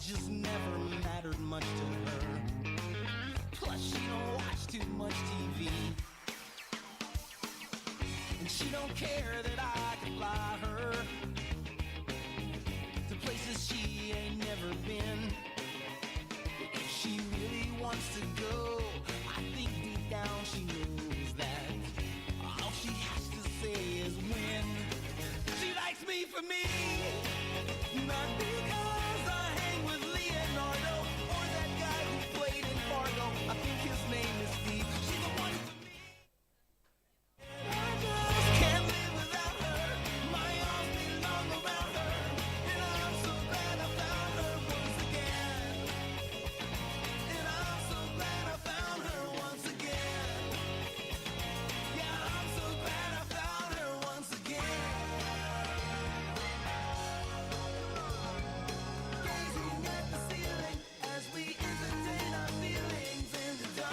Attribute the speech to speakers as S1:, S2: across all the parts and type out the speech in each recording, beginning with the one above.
S1: just never mattered much to her. Plus, she don't watch too much TV. And she don't care that I can fly her to places she ain't never been. If she really wants to go, I think deep down she knows that all she has to say is when. She likes me for me, not because I hang with Leonardo or that guy who played in Fargo. I think his name is Steve. She's the one for me. I just can't live without her. My arms belong around her, and I'm so glad I found her once again. And I'm so glad I found her once again. Yeah, I'm so glad I found her once again. Gazing at the ceiling as we entertain our feelings in the dark.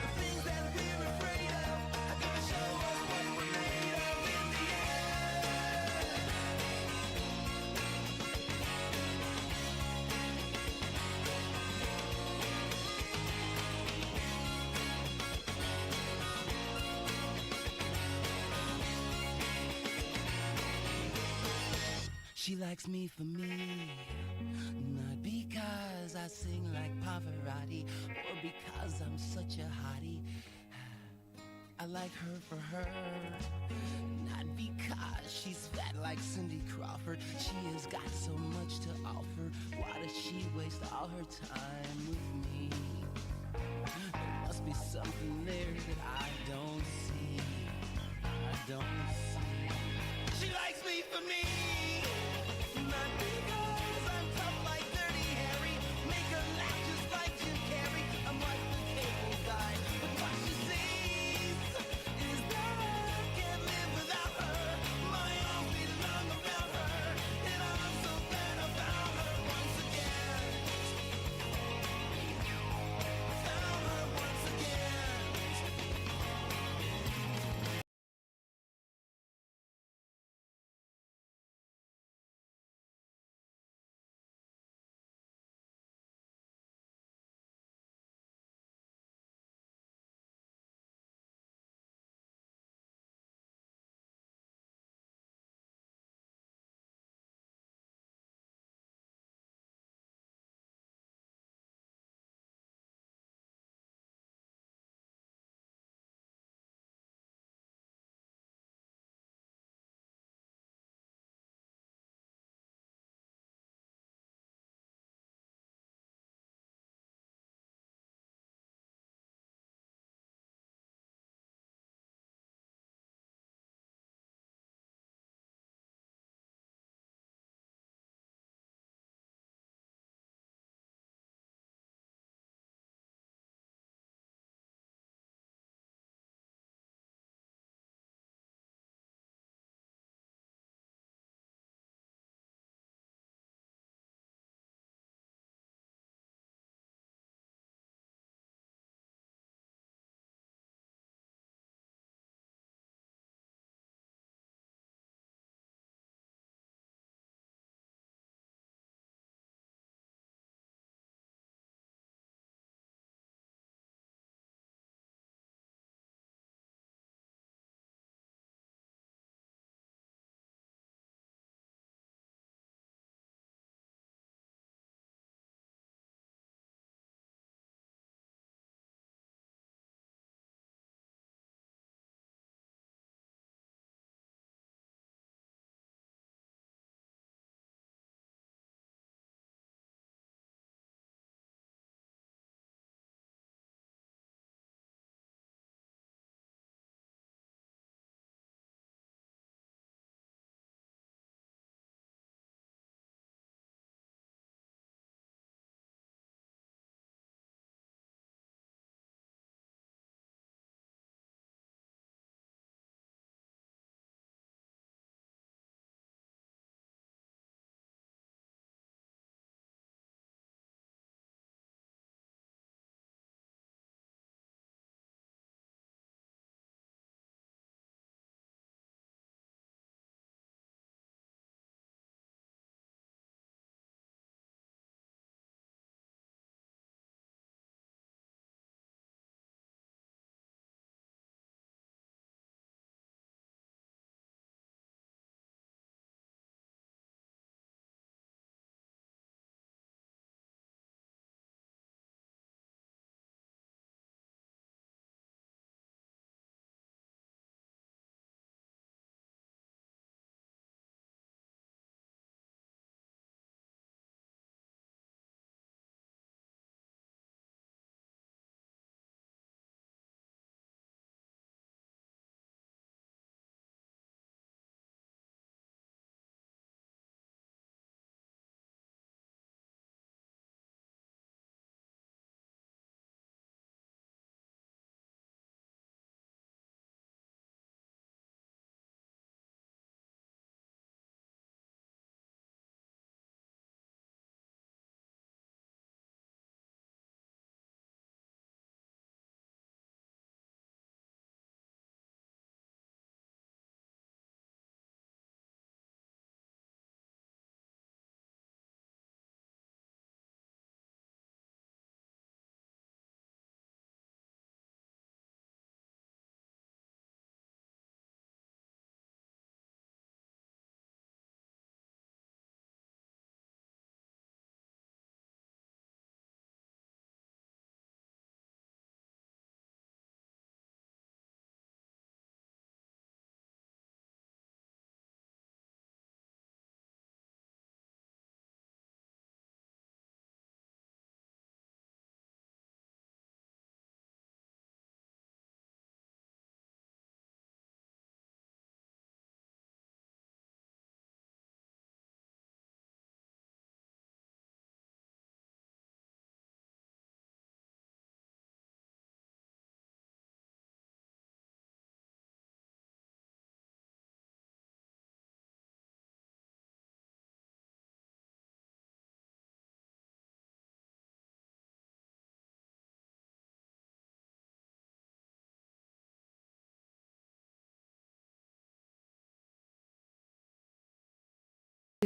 S1: The things that we're afraid of are gonna show us what we're made of in the end. She likes me for me, not because I sing like Pavarotti or because I'm such a hottie. I like her for her, not because she's fat like Cindy Crawford. She has got so much to offer. Why does she waste all her time with me? There must be something there that I don't see. I don't see. She likes me for me, not because I'm tough like Dirty Harry. Make her laugh just like Jim Carrey. I'm like the cable guy, but what she sees is that I can't live without her. My arms belong around her, and I'm so glad I found her once again. Found her once again.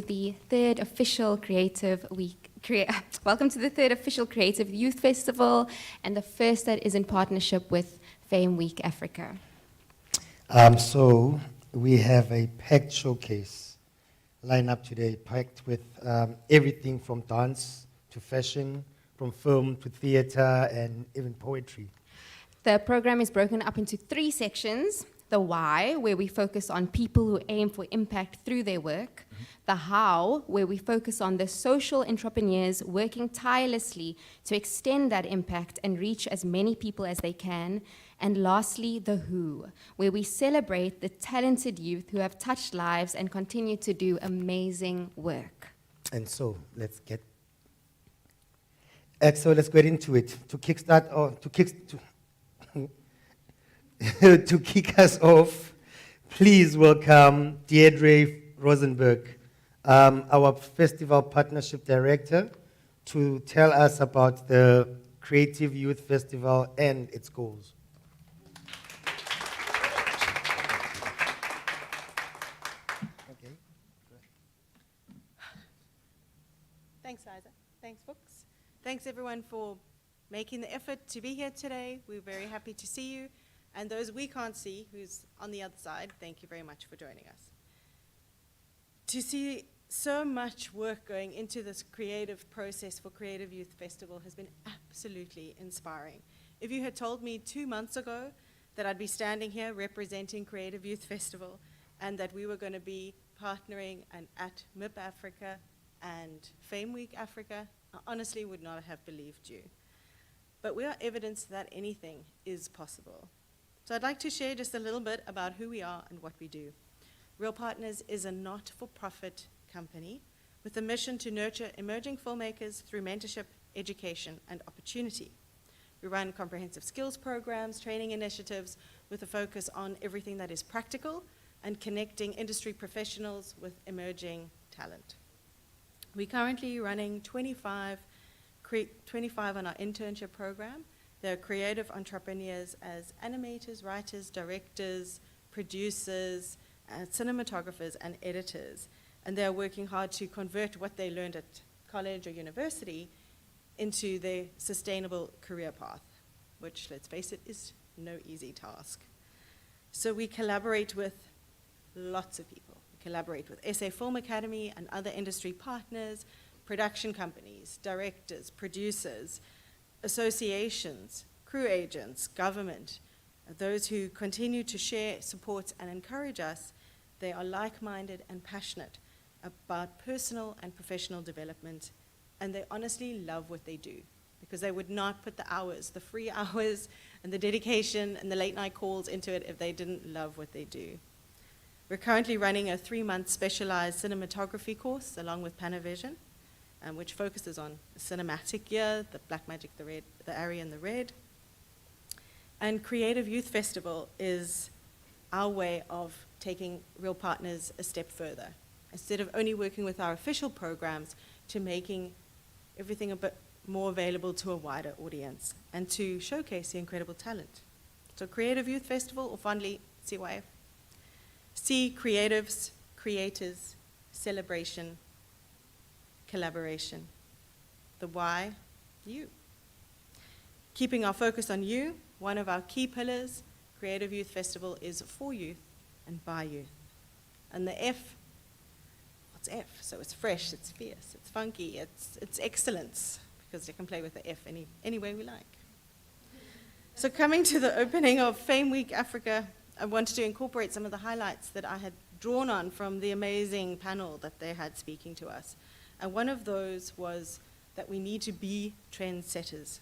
S2: the third official Creative Week. Welcome to the third official Creative Youth Festival, and the first that is in partnership with Fame Week Africa.
S3: So we have a packed showcase lineup today, packed with everything from dance to fashion, from film to theater, and even poetry.
S2: The program is broken up into 3 sections. The why, where we focus on people who aim for impact through their work. Mm-hmm. The how, where we focus on the social entrepreneurs working tirelessly to extend that impact and reach as many people as they can. And lastly, the who, where we celebrate the talented youth who have touched lives and continue to do amazing work.
S3: And so let's get into it. To kick us off, please welcome Deirdre Rosenberg, our Festival Partnership Director, to tell us about the Creative Youth Festival and its goals.
S4: Okay. Thanks, Liza. Thanks, Fuchs. Thanks, everyone, for making the effort to be here today. We're very happy to see you. And those we can't see, who's on the other side, thank you very much for joining us. To see so much work going into this creative process for Creative Youth Festival has been absolutely inspiring. If you had told me 2 months ago that I'd be standing here representing Creative Youth Festival and that we were going to be partnering at MIP Africa and Fame Week Africa, I honestly would not have believed you. But we are evidence that anything is possible. So I'd like to share just a little bit about who we are and what we do. Real Partners is a not-for-profit company with a mission to nurture emerging filmmakers through mentorship, education, and opportunity. We run comprehensive skills programs, training initiatives with a focus on everything that is practical and connecting industry professionals with emerging talent. We're currently running 25 on our internship program. They're creative entrepreneurs as animators, writers, directors, producers, cinematographers, and editors. And they're working hard to convert what they learned at college or university into their sustainable career path, which, let's face it, is no easy task. So we collaborate with lots of people. We collaborate with SA Film Academy and other industry partners, production companies, directors, producers, associations, crew agents, government, those who continue to share, support, and encourage us. They are like-minded and passionate about personal and professional development, and they honestly love what they do, because they would not put the hours, the free hours, and the dedication, and the late-night calls into it if they didn't love what they do. We're currently running a 3-month specialized cinematography course along with Panavision, which focuses on cinematic gear, the black magic, the red, the Ari and the red. And Creative Youth Festival is our way of taking Real Partners a step further. Instead of only working with our official programs, to making everything a bit more available to a wider audience and to showcase the incredible talent. So Creative Youth Festival, or fondly CYF. C, creatives, creators, celebration, collaboration. The why, you. Keeping our focus on you, one of our key pillars, Creative Youth Festival, is for youth and by youth. And the F, what's F? So it's fresh, it's fierce, it's funky, it's excellence, because you can play with the F any way we like. So coming to the opening of Fame Week Africa, I wanted to incorporate some of the highlights that I had drawn on from the amazing panel that they had speaking to us. And one of those was that we need to be trendsetters.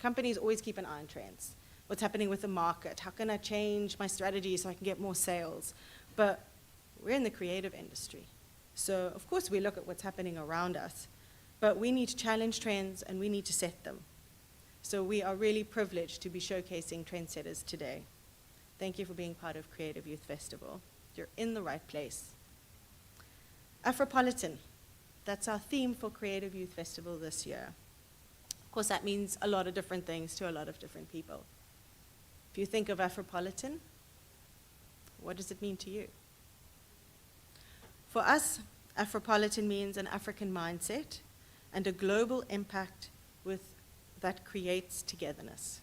S4: Companies always keep an eye on trends. What's happening with the market? How can I change my strategy so I can get more sales? But we're in the creative industry. So of course we look at what's happening around us, but we need to challenge trends and we need to set them. So we are really privileged to be showcasing trendsetters today. Thank you for being part of Creative Youth Festival. You're in the right place. Afropolitan. That's our theme for Creative Youth Festival this year. Of course, that means a lot of different things to a lot of different people. If you think of Afropolitan, what does it mean to you? For us, Afropolitan means an African mindset and a global impact that creates togetherness.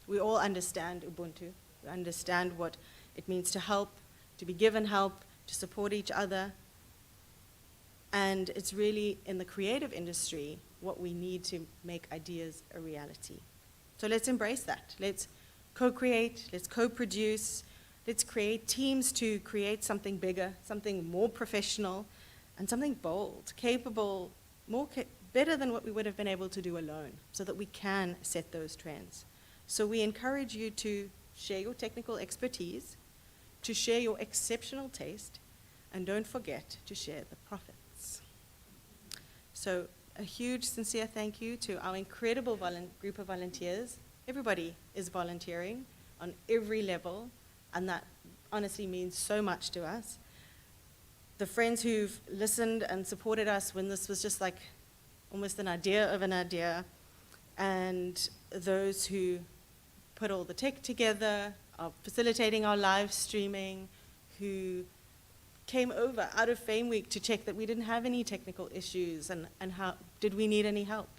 S4: We all understand Ubuntu. We understand what it means to help, to be given help, to support each other. And it's really in the creative industry what we need to make ideas a reality. So let's embrace that. Let's co-create, let's co-produce, let's create teams to create something bigger, something more professional, and something bold, capable, better than what we would have been able to do alone, so that we can set those trends. So we encourage you to share your technical expertise, to share your exceptional taste, and don't forget to share the profits. So a huge, sincere thank you to our incredible group of volunteers. Everybody is volunteering on every level, and that honestly means so much to us. The friends who've listened and supported us when this was just like almost an idea of an idea, and those who put all the tech together, are facilitating our live streaming, who came over out of Fame Week to check that we didn't have any technical issues and how did we need any help.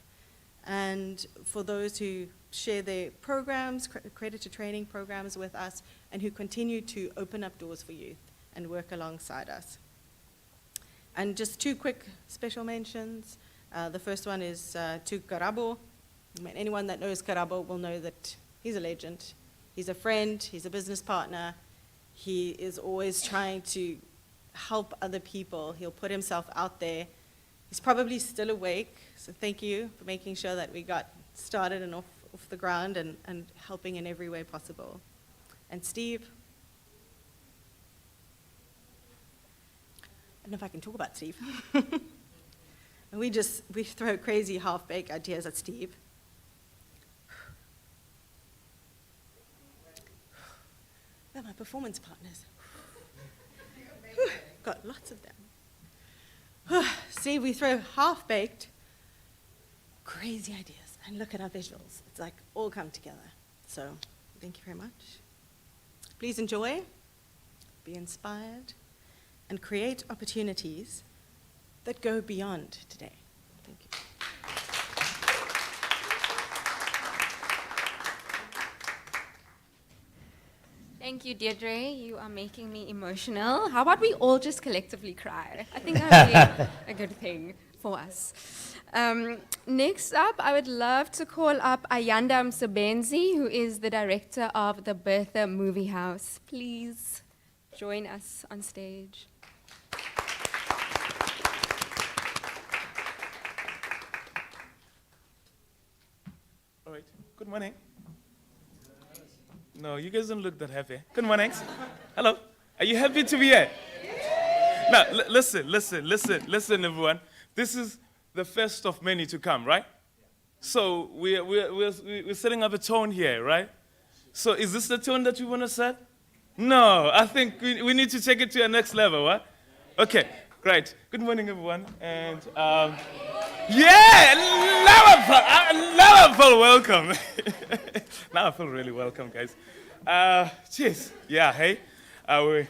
S4: And for those who share their programs, accredited training programs with us, and who continue to open up doors for youth and work alongside us. And just two quick special mentions. The first one is to Karabo. I mean, anyone that knows Karabo will know that he's a legend. He's a friend, he's a business partner. He is always trying to help other people. He'll put himself out there. He's probably still awake, so thank you for making sure that we got started and off the ground and helping in every way possible. And Steve, I don't know if I can talk about Steve. And we throw crazy half-baked ideas at Steve. They're my performance partners. Got lots of them. See, we throw half-baked, crazy ideas, and look at our visuals. It's like all come together. So thank you very much. Please enjoy, be inspired, and create opportunities that go beyond today. Thank you.
S2: Thank you, Deirdre. You are making me emotional. How about we all just collectively cry? I think that would be a good thing for us. Next up, I would love to call up Ayanda Msebenzi, who is the director of the Bertha Movie House. Please join us on stage.
S5: All right. Good morning. No, you guys don't look that happy. Good morning. Hello. Are you happy to be here? Now, listen, everyone. This is the first of many to come, right? So we're setting up a tone here, right? So is this the tone that you want to set? No, I think we need to take it to a next level, right? Okay, great. Good morning, everyone. And yeah, now I feel welcome. Now I feel really welcome, guys. Cheers. Yeah, hey. My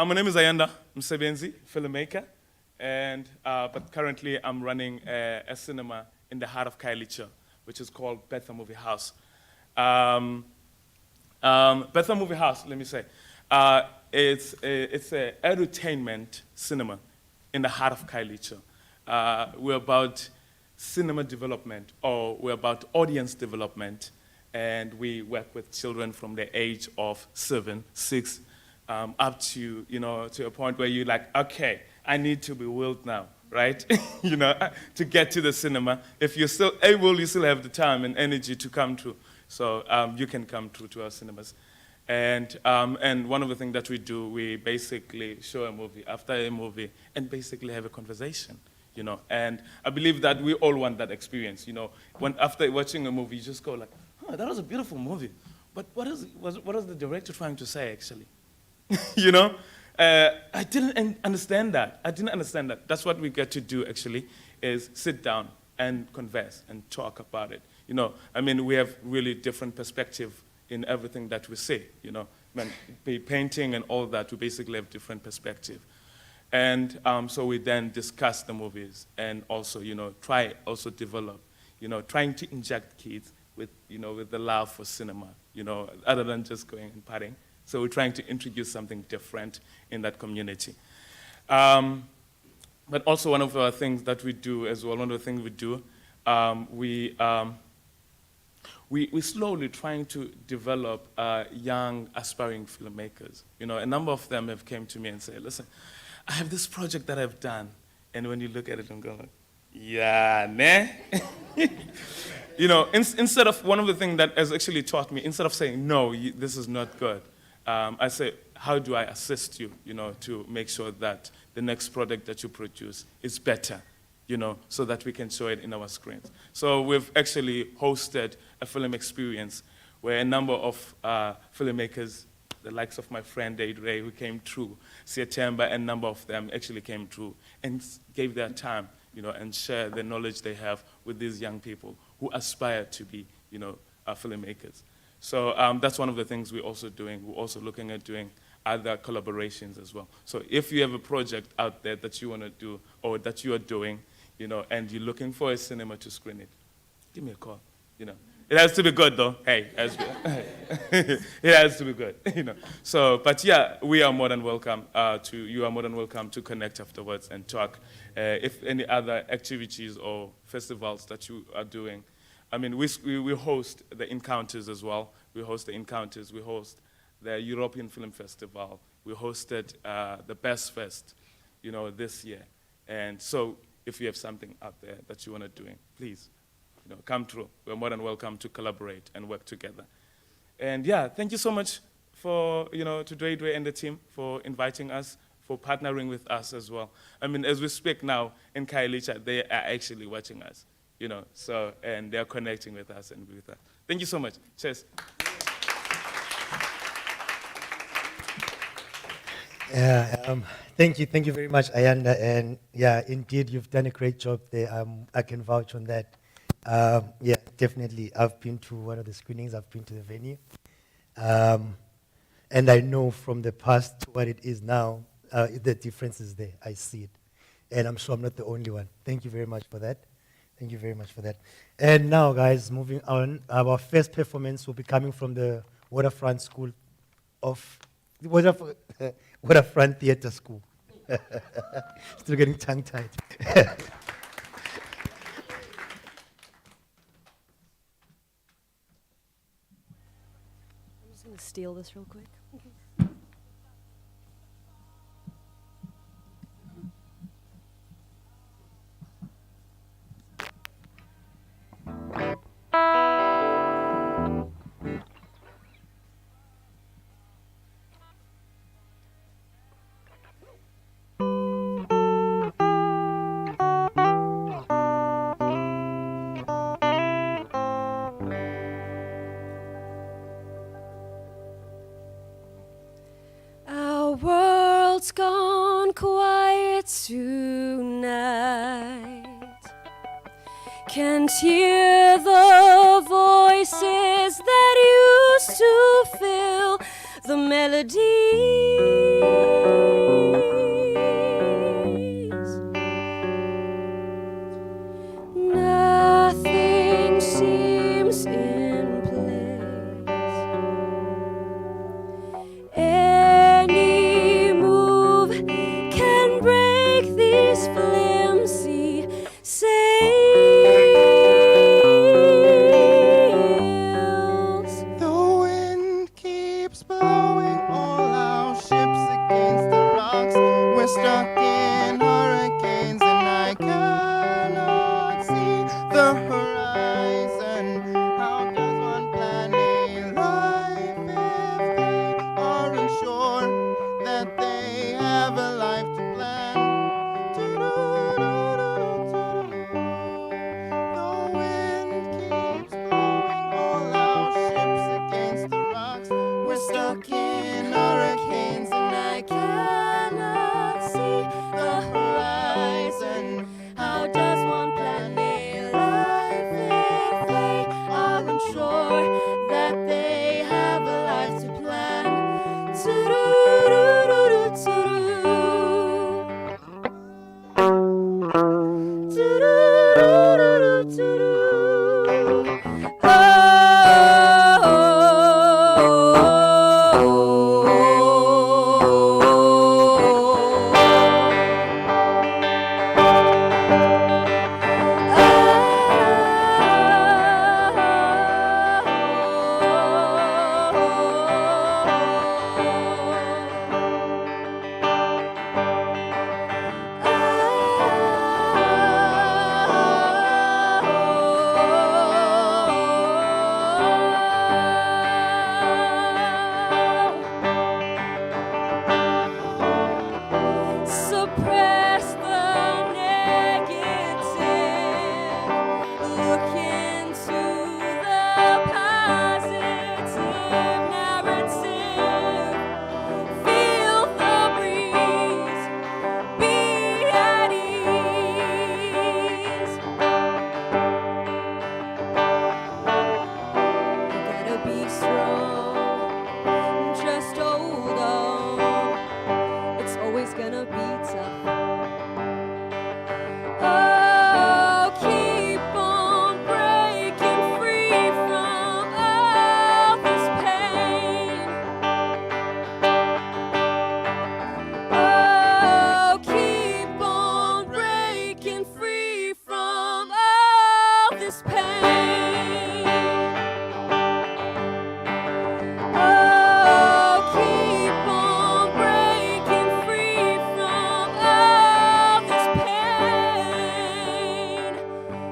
S5: name is Ayanda Msebenzi, filmmaker, and but currently I'm running a cinema in the heart of Khayelitsha, which is called Bertha Movie House. Bertha Movie House, let me say, it's a edutainment cinema in the heart of Khayelitsha. We're about cinema development, or we're about audience development, and we work with children from the age of 7, 6, up to, to a point where you're like, okay, I need to be willed now, right? To get to the cinema. If you're still able, you still have the time and energy to come through. So you can come through to our cinemas. And one of the things that we do, we basically show a movie after a movie and basically have a conversation. And I believe that we all want that experience. When after watching a movie, you just go like, "Oh, that was a beautiful movie, but what is the director trying to say actually?" I didn't understand that. That's what we get to do actually, is sit down and converse and talk about it. We have really different perspective in everything that we say. Painting and all that, we basically have different perspective. And so we then discuss the movies and also, try also develop, trying to inject kids with, with the love for cinema, other than just going and partying. So we're trying to introduce something different in that community. But also one of the things that we do as well, one of the things we do, we slowly trying to develop young aspiring filmmakers. A number of them have came to me and said, listen, I have this project that I've done. And when you look at it, I'm going, yeah, ne? Instead of, one of the things that has actually taught me, instead of saying, no, this is not good, I say, how do I assist you, to make sure that the next product that you produce is better, so that we can show it in our screens. So we've actually hosted a film experience where a number of filmmakers, the likes of my friend Dade Ray, who came through, Siatemba, and a number of them actually came through and gave their time, and share the knowledge they have with these young people who aspire to be, filmmakers. So that's one of the things we're also doing. We're also looking at doing other collaborations as well. So if you have a project out there that you want to do or that you are doing, and you're looking for a cinema to screen it, give me a call, It has to be good, though. Hey, it has to be good, So, but yeah, we are more than welcome you are more than welcome to connect afterwards and talk. If any other activities or festivals that you are doing, I mean, we host the encounters as well. We host the encounters. We host the European Film Festival. We hosted the Best Fest, this year. And so if you have something out there that you want to do, please, come through. We're more than welcome to collaborate and work together. And yeah, thank you so much for, to Dre and the team for inviting us, for partnering with us as well. I mean, as we speak now in Khayelitsha, they are actually watching us, so, and they're connecting with us and with us. Thank you so much. Cheers.
S3: Yeah, thank you very much, Ayanda. And yeah, indeed, you've done a great job there. I can vouch on that. Yeah, definitely. I've been to one of the screenings. I've been to the venue. And I know from the past to what it is now, the difference is there. I see it. And I'm sure I'm not the only one. Thank you very much for that. Thank you very much for that. And now, guys, moving on. Our first performance will be coming from the Waterfront School of... Waterfront Theatre School. Still getting tongue-tied.
S6: I'm just going to steal this real quick. Our world's gone quiet tonight. Can't hear the voices that used to fill the melodies. Nothing seems in place. Any move can break these flimsy sails.
S7: The wind keeps blowing all our ships against the rocks. We're stuck in hurricanes and I cannot see the horizon. How does one plan a life if they aren't sure that they have a life to plan? The wind keeps blowing all our ships against the rocks. We're stuck in hurricanes and I cannot see
S6: always gonna be tough. Oh, keep on breaking free from all this pain. Oh, keep on breaking free from all this pain. Oh, keep on breaking free from all this pain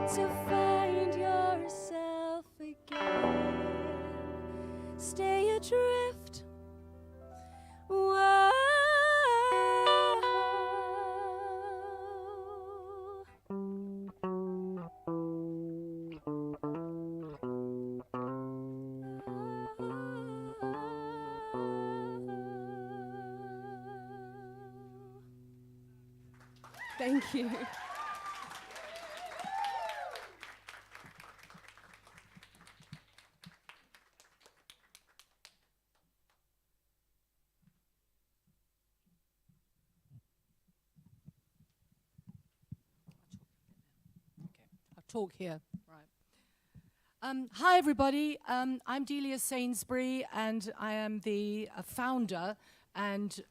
S6: to find yourself again. Stay adrift. Whoa. Thank you.
S8: I'll talk here. Right. Hi, everybody. I'm Delia Sainsbury, and I am the founder and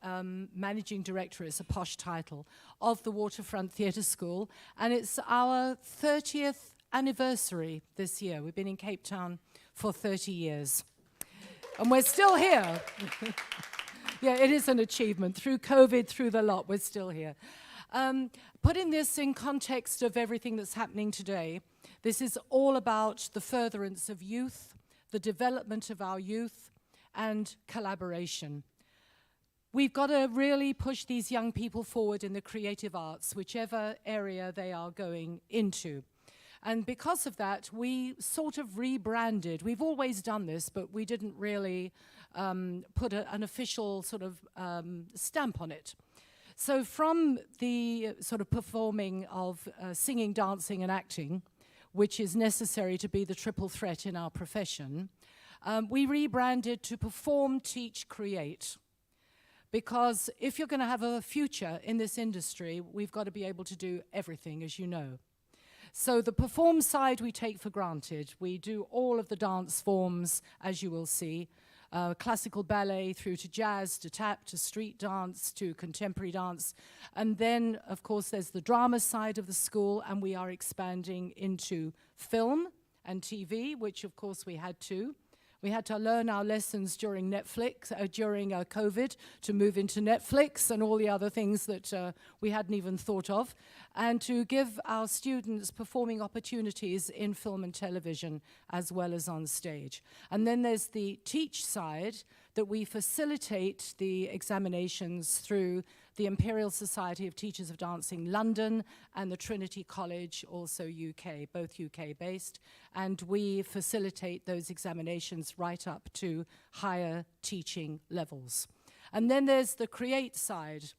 S8: managing director, it's a posh title, of the Waterfront Theatre School. And it's our 30th anniversary this year. We've been in Cape Town for 30 years. And we're still here. Yeah, it is an achievement. Through COVID, through the lot, we're still here. Putting this in context of everything that's happening today, this is all about the furtherance of youth, the development of our youth, and collaboration. We've got to really push these young people forward in the creative arts, whichever area they are going into. And because of that, we sort of rebranded. We've always done this, but we didn't really put an official sort of stamp on it. So from the sort of performing of singing, dancing, and acting, which is necessary to be the triple threat in our profession, we rebranded to perform, teach, create. Because if you're going to have a future in this industry, we've got to be able to do everything, as you know. So the perform side we take for granted. We do all of the dance forms, as you will see, classical ballet through to jazz, to tap, to street dance, to contemporary dance. And then, of course, there's the drama side of the school, and we are expanding into film and TV, which, of course, we had to. We had to learn our lessons during COVID, to move into Netflix and all the other things that we hadn't even thought of, and to give our students performing opportunities in film and television as well as on stage. And then there's the teach side, that we facilitate the examinations through the Imperial Society of Teachers of Dancing London and the Trinity College, also UK, both UK-based, and we facilitate those examinations right up to higher teaching levels. And then there's the create side.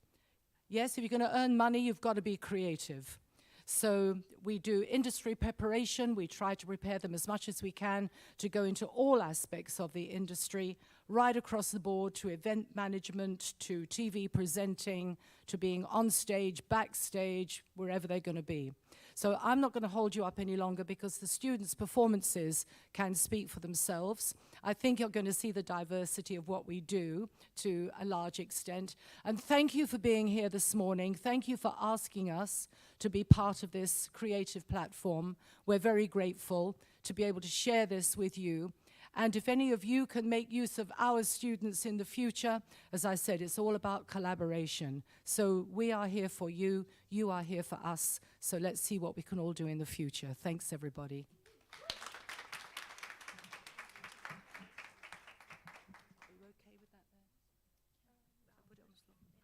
S8: Yes, if you're going to earn money, you've got to be creative. So we do industry preparation. We try to prepare them as much as we can to go into all aspects of the industry, right across the board, to event management, to TV presenting, to being on stage, backstage, wherever they're going to be. So I'm not going to hold you up any longer because the students' performances can speak for themselves. I think you're going to see the diversity of what we do to a large extent. And thank you for being here this morning. Thank you for asking us to be part of this creative platform. We're very grateful to be able to share this with you. And if any of you can make use of our students in the future, as I said, it's all about collaboration. So we are here for you, you are here for us. So let's see what we can all do in the future. Thanks, everybody. Are you okay with that there? I'll put it on the floor.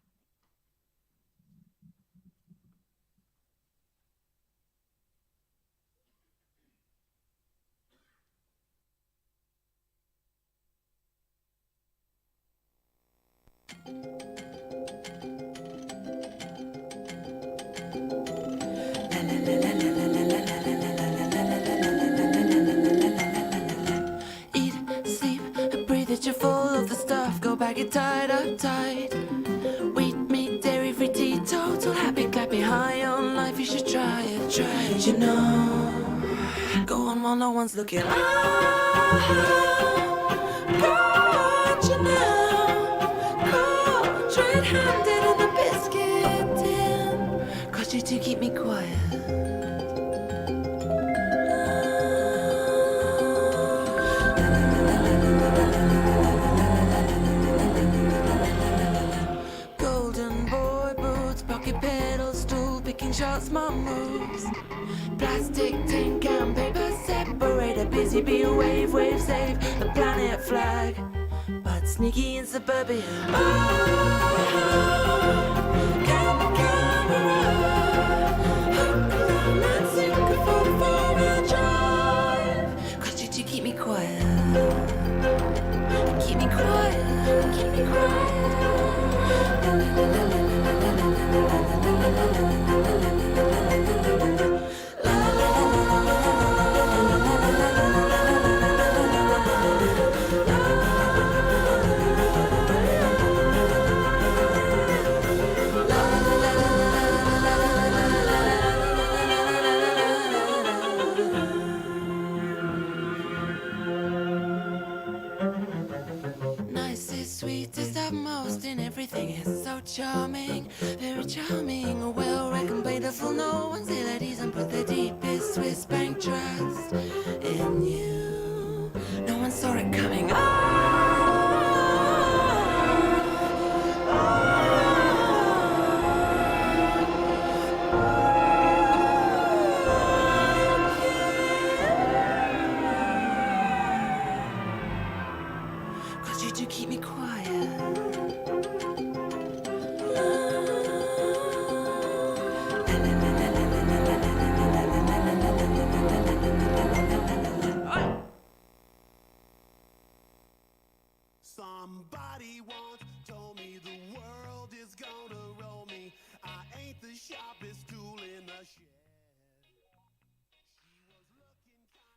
S1: Eat, sleep, breathe it, you're full of the stuff. Go back, get tied up tight. Wheat, meat, dairy, you know? Go on while no one's looking. Got you now. Caught red-handed in the biscuit tin. Cause you to keep me quiet. Golden boy boots, pocket pedals, stool picking shots, smart moves. Plastic, tin can, paper separator, busy bee, wave, save the planet flag. But sneaky in suburbia. Hook, line, and sinker for the four-wheel drive. Cause you keep me quiet. Keep me quiet. Keep me quiet. Nicest, sweetest, utmost in everything is so charming, very charming. Well reckoned, beautiful, no one's ill at ease and put their deepest Swiss bank trust in you. No one saw it coming. Cause you do keep me quiet.
S9: Somebody once told me the world is gonna roll me. I ain't the sharpest tool in the shed. She was looking kind.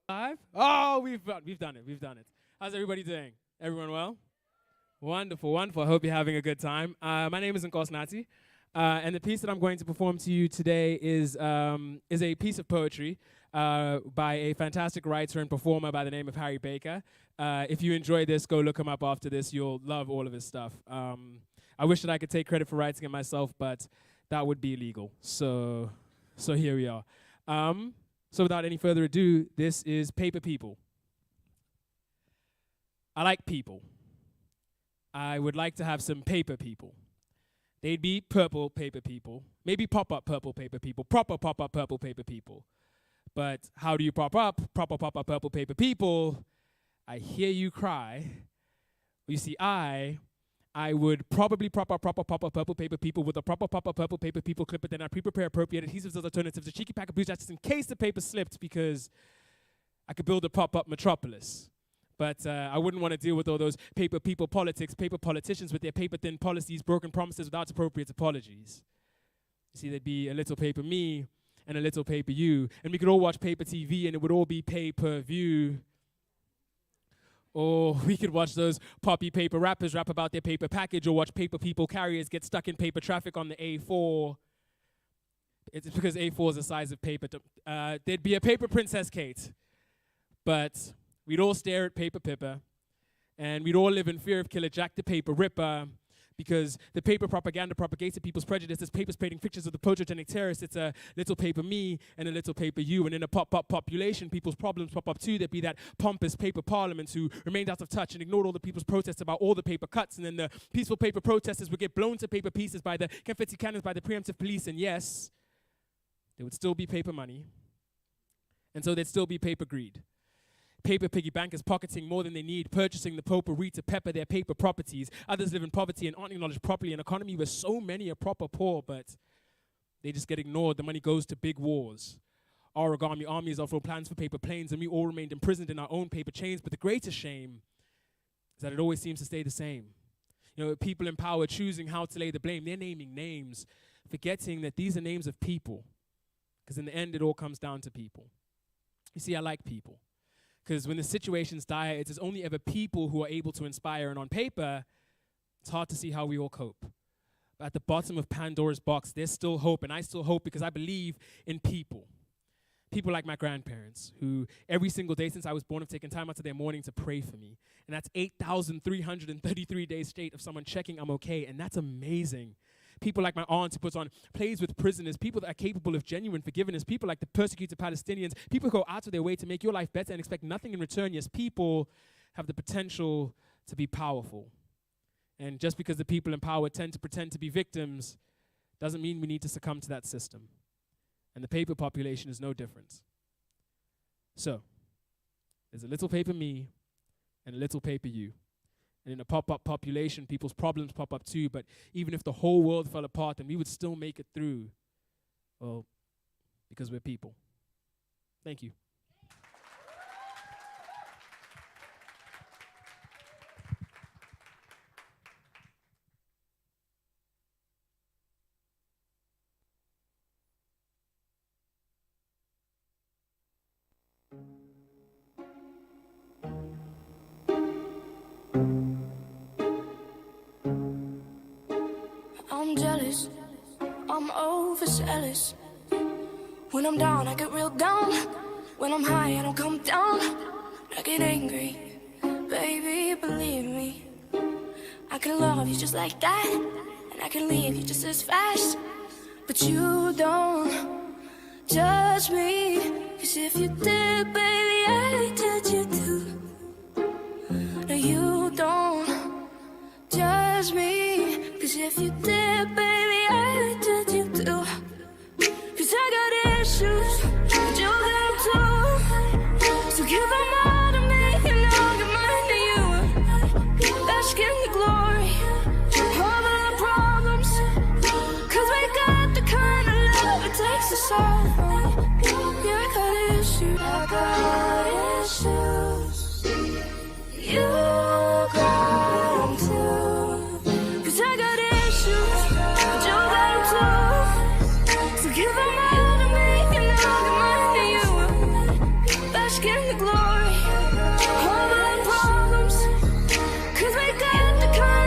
S10: Live? Oh, we've done it. We've done it. How's everybody doing? Everyone well? Wonderful, wonderful. I hope you're having a good time. My name is Nkosi Nati, and the piece that I'm going to perform to you today is a piece of poetry by a fantastic writer and performer by the name of Harry Baker. If you enjoy this, go look him up after this. You'll love all of his stuff. I wish that I could take credit for writing it myself, but that would be illegal. So here we are. So without any further ado, this is Paper People. I like people. I would like to have some paper people. They'd be purple paper people. Maybe pop-up purple paper people. Proper pop-up purple paper people. But how do you proper pop-up purple paper people? I hear you cry. You see, I would probably pop-up purple paper people with a proper pop-up purple paper people clip, but then I pre-prepare appropriate adhesives as alternatives, a cheeky pack of blue just in case the paper slipped, because I could build a pop-up metropolis. But I wouldn't want to deal with all those paper people politics, paper politicians with their paper-thin policies, broken promises without appropriate apologies. You see, there'd be a little paper me and a little paper you, and we could all watch paper TV and it would all be pay-per-view. Or we could watch those poppy paper rappers rap about their paper package, or watch paper people carriers get stuck in paper traffic on the A4. It's because A4 is the size of paper. There'd be a paper Princess Kate, but we'd all stare at Paper Pippa, and we'd all live in fear of Killer Jack the Paper Ripper, because the paper propaganda propagates people's prejudices, papers painting pictures of the photogenic terrorists. It's a little paper me and a little paper you, and in a pop-up population, people's problems pop up too. There'd be that pompous paper parliament who remained out of touch and ignored all the people's protests about all the paper cuts, and then the peaceful paper protesters would get blown to paper pieces by the confetti cannons by the preemptive police, and yes, there would still be paper money, and so there'd still be paper greed. Paper piggy bankers pocketing more than they need, purchasing the potpourri to pepper their paper properties. Others live in poverty and aren't acknowledged properly. An economy where so many are proper poor, but they just get ignored. The money goes to big wars. Origami armies offer plans for paper planes, and we all remained imprisoned in our own paper chains. But the greatest shame is that it always seems to stay the same. You know, people in power choosing how to lay the blame. They're naming names, forgetting that these are names of people, because in the end, it all comes down to people. You see, I like people. Because when the situation's dire, it's only ever people who are able to inspire. And on paper, it's hard to see how we all cope. But at the bottom of Pandora's box, there's still hope. And I still hope because I believe in people. People like my grandparents, who every single day since I was born have taken time out of their morning to pray for me. And that's 8,333 days straight of someone checking I'm okay. And that's amazing. People like my aunt who puts on plays with prisoners, people that are capable of genuine forgiveness, people like the persecuted Palestinians, people who go out of their way to make your life better and expect nothing in return. Yes, people have the potential to be powerful. And just because the people in power tend to pretend to be victims doesn't mean we need to succumb to that system. And the paper population is no different. So, there's a little paper me and a little paper you. And in a pop-up population, people's problems pop up too. But even if the whole world fell apart, then we would still make it through. Well, because we're people. Thank you.
S6: I'm jealous, I'm overzealous. When I'm down, I get real down. When I'm high, I don't come down. I get angry, baby, believe me. I can love you just like that, and I can leave you just as fast. But you don't judge me, 'cause if you did, baby, I judge you too. No, you don't judge me, 'cause if you did, baby, I judge you too. 'Cause I got issues, but you got them too. So give them all to me, and I'll give mine to you. Bask in the glory of all the problems, 'cause we got the kind of love it takes to solve them. Yeah, I got issues, I got issues. You got them too. 'Cause I got issues, but you got them too. So give them all to me, and I'll give mine to you. Bask in the glory of all the problems, 'cause we got the kind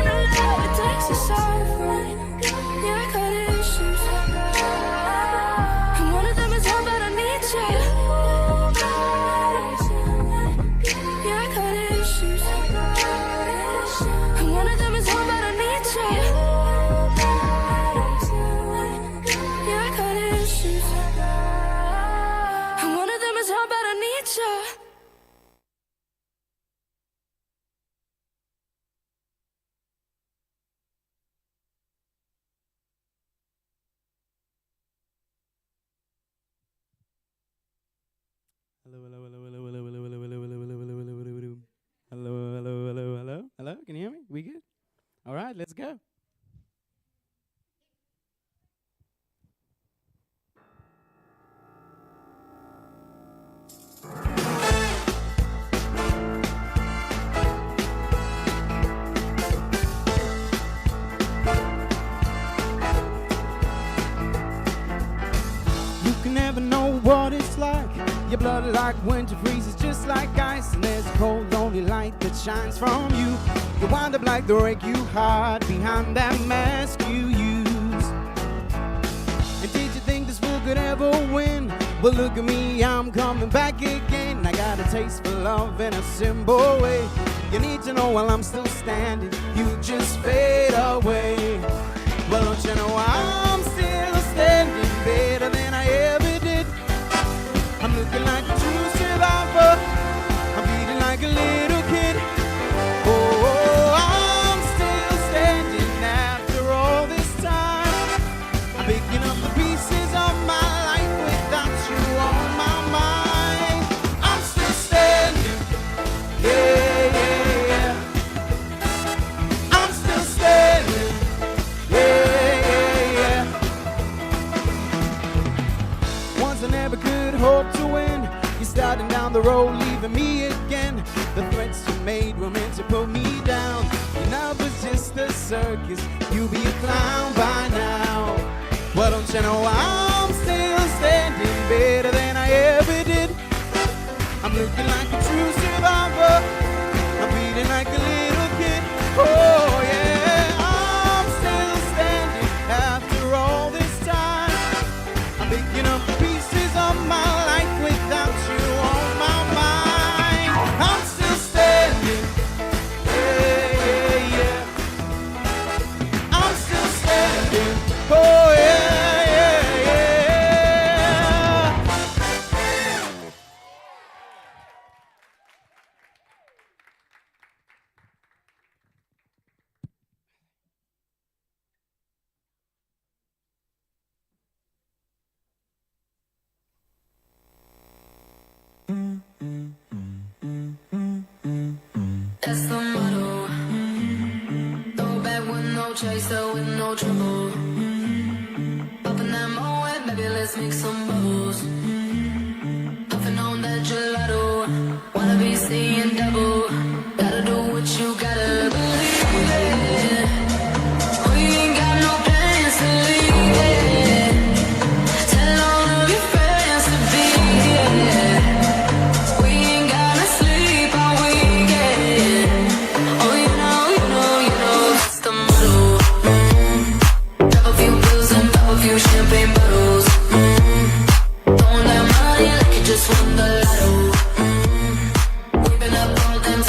S11: Hello, hello, hello, hello, hello, hello, hello, hello, hello, hello, hello, hello, hello, hello. Hello, hello, hello, hello, hello. Can you hear me? We good? All right, let's go. You can never know what it's like. Your blood like winter freezes just like ice, and there's a cold, lonely light that shines from you. You wind up like the wreck you hide behind that mask you use. And did you think this fool could ever win? Well, look at me, I'm coming back again. I got a taste for love in a simple way. You need to know while I'm still standing, you just fade away. Well, don't you know I'm still standing better than I ever did. I'm looking like a true survivor. I'm feeling like a little kid. Oh, I'm still standing after all this time. I'm picking up the pieces of my life without you on my mind. I'm still standing. Yeah, yeah, yeah. I'm still standing. Yeah, yeah, yeah. Once I never could hope to win. You're starting down the road, leaving me again. The threats you made were meant to pull me down. Your love was just a circus. You'll be a clown by now. Well, don't you know I'm still standing better than I ever did. I'm looking like a true survivor. I'm feeling like a little kid. Oh yeah, I'm still standing after all this time. I'm picking up the pieces of my life without you on my mind. I'm still standing. Yeah, yeah, yeah. I'm still standing. Oh yeah, yeah, yeah.
S6: That's the motto. Throw back with no chaser, with no trouble. Up in that moment, baby, let's make some bubbles. Puffing on that gelato. Wanna be seeing double. Gotta do what you gotta believe it. We ain't got no plans to leave it. Tell all of your friends to be here. We ain't gotta sleep all weekend. Oh, you know, that's the motto. Drop a few pills and pop a few champagne bottles. Throwing that money like you just won the lotto. We've been up all damn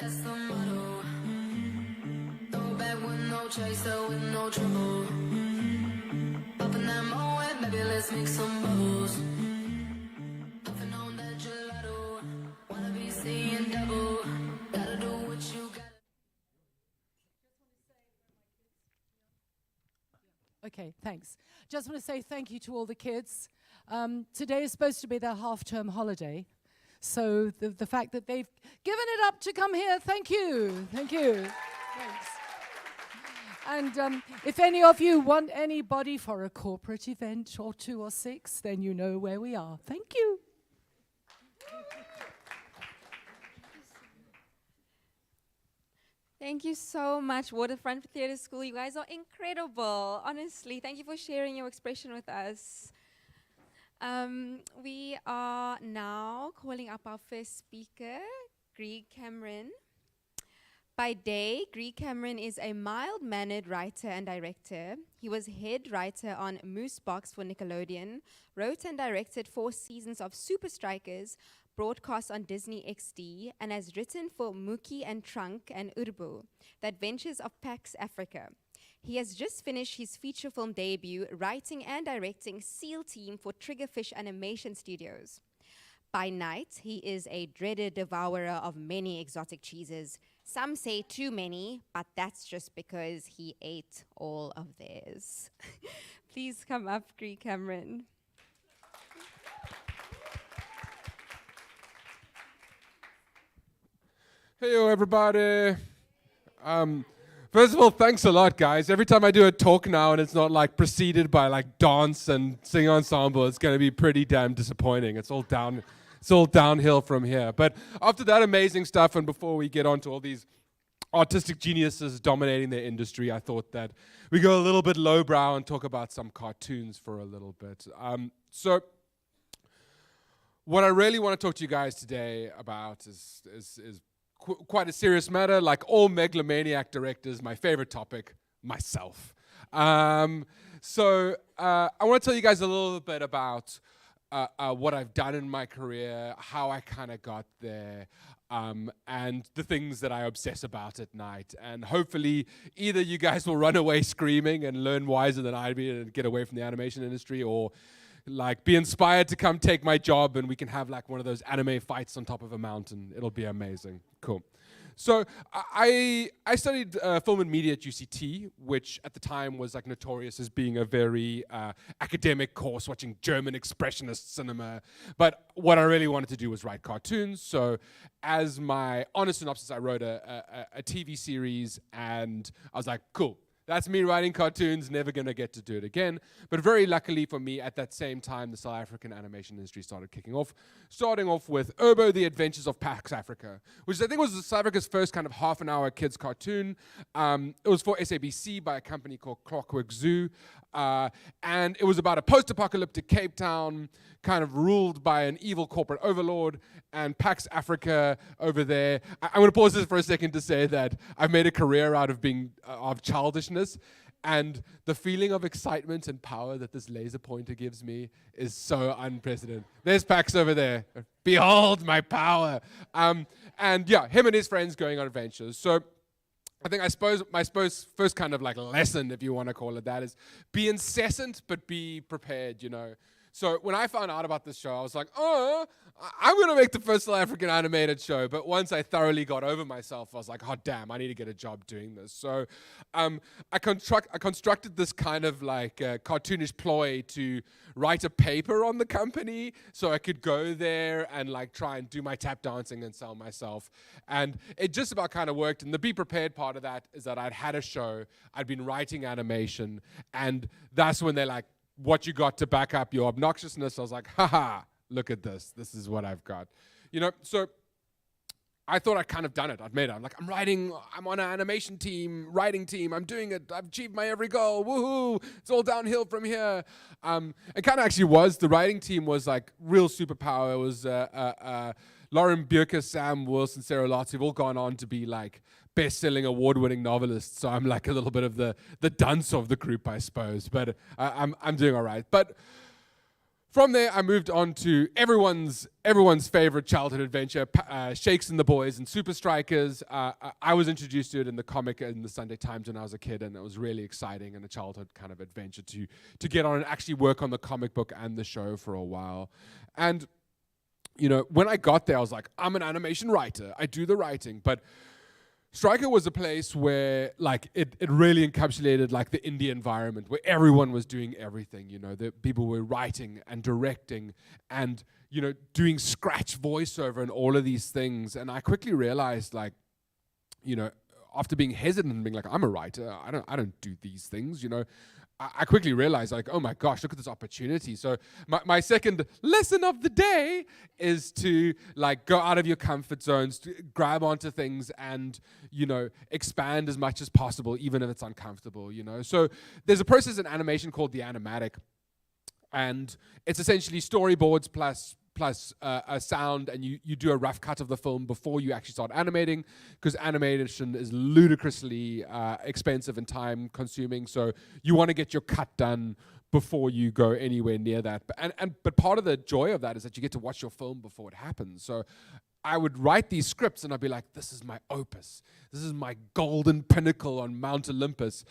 S6: that's the motto. Throw back with no chaser, with no trouble. Popping that Moet, baby, let's make some bubbles. Puffing on that gelato, wanna be seeing double. Gotta do what you gotta.
S8: Okay, thanks. Just want to say thank you to all the kids. Today is supposed to be their half-term holiday. So the fact that they've given it up to come here, thank you. Thank you. Thanks. And if any of you want anybody for a corporate event or 2 or 6, then you know where we are. Thank you.
S2: Thank you so much, Waterfront Theatre School. You guys are incredible. Honestly, thank you for sharing your expression with us. We are now calling up our first speaker, Greg Cameron. By day, Greg Cameron is a mild-mannered writer and director. He was head writer on Moose Box for Nickelodeon, wrote and directed 4 seasons of Super Strikers, broadcast on Disney XD, and has written for Mookie and Trunk and Urbu, The Adventures of Pax Africa. He has just finished his feature film debut, writing and directing SEAL Team for Triggerfish Animation Studios. By night, he is a dreaded devourer of many exotic cheeses. Some say too many, but that's just because he ate all of theirs. Please come up, Greg Cameron.
S12: Hey, everybody. First of all, thanks a lot, guys. Every time I do a talk now and it's not like preceded by like dance and sing ensemble, it's going to be pretty damn disappointing. It's all downhill from here. But after that amazing stuff, and before we get on to all these artistic geniuses dominating their industry, I thought that we go a little bit lowbrow and talk about some cartoons for a little bit. So what I really want to talk to you guys today about is quite a serious matter. Like all megalomaniac directors, my favorite topic, myself. So I want to tell you guys a little bit about what I've done in my career, how I kind of got there, and the things that I obsess about at night. And hopefully either you guys will run away screaming and learn wiser than I be and get away from the animation industry, or like be inspired to come take my job and we can have like one of those anime fights on top of a mountain. It'll be amazing. Cool. So I studied film and media at UCT, which at the time was like notorious as being a very academic course, watching German expressionist cinema. But what I really wanted to do was write cartoons. So as my honest synopsis, I wrote a TV series, and I was like, cool. That's me writing cartoons, never going to get to do it again. But very luckily for me, at that same time, the South African animation industry started kicking off, starting off with Urbo, The Adventures of Pax Africa, which I think was South Africa's first kind of half-an-hour kids cartoon. It was for SABC by a company called Clockwork Zoo, and it was about a post-apocalyptic Cape Town, kind of ruled by an evil corporate overlord, and Pax Africa over there. I'm going to pause this for a second to say that I've made a career out of being of childishness, and the feeling of excitement and power that this laser pointer gives me is so unprecedented. There's Pax over there. Behold my power. And yeah, him and his friends going on adventures. So I suppose my first kind of like lesson, if you want to call it that, is be incessant but be prepared, you know. So when I found out about this show, I was like, oh, I'm going to make the first South African animated show. But once I thoroughly got over myself, I was like, oh, damn, I need to get a job doing this. So I constructed this kind of like cartoonish ploy to write a paper on the company so I could go there and like try and do my tap dancing and sell myself. And it just about kind of worked. And the be prepared part of that is that I'd had a show, I'd been writing animation, and that's when they're like, what you got to back up your obnoxiousness? I was like, haha, look at this. This is what I've got. You know, so I thought I'd kind of done it. I'd made it. I'm like, I'm on an animation team, writing team. I'm doing it. I've achieved my every goal. Woohoo. It's all downhill from here. It kind of actually was. The writing team was like real superpower. It was Lauren Bierke, Sam Wilson, Sarah Lotz, who've all gone on to be like best-selling, award-winning novelists. So I'm like a little bit of the dunce of the group, I suppose. But I'm doing all right. But From there, I moved on to everyone's favorite childhood adventure, Shakes and the Boys and Super Strikers. I was introduced to it in the comic in the Sunday Times when I was a kid, and it was really exciting and a childhood kind of adventure to get on and actually work on the comic book and the show for a while. And, you know, when I got there, I was like, I'm an animation writer. I do the writing. But Striker was a place where, like, it really encapsulated, like, the indie environment where everyone was doing everything, you know. The people were writing and directing and, you know, doing scratch voiceover and all of these things. And I quickly realized, like, you know, after being hesitant and being like, I'm a writer, I don't do these things, you know. I quickly realized, like, oh my gosh, look at this opportunity. So my second lesson of the day is to, like, go out of your comfort zones, to grab onto things and, you know, expand as much as possible, even if it's uncomfortable, you know. So there's a process in animation called the animatic, and it's essentially storyboards plus a sound, and you do a rough cut of the film before you actually start animating, because animation is ludicrously expensive and time consuming, so you want to get your cut done before you go anywhere near that. But part of the joy of that is that you get to watch your film before it happens. So I would write these scripts and I'd be like, this is my opus. This is my golden pinnacle on Mount Olympus.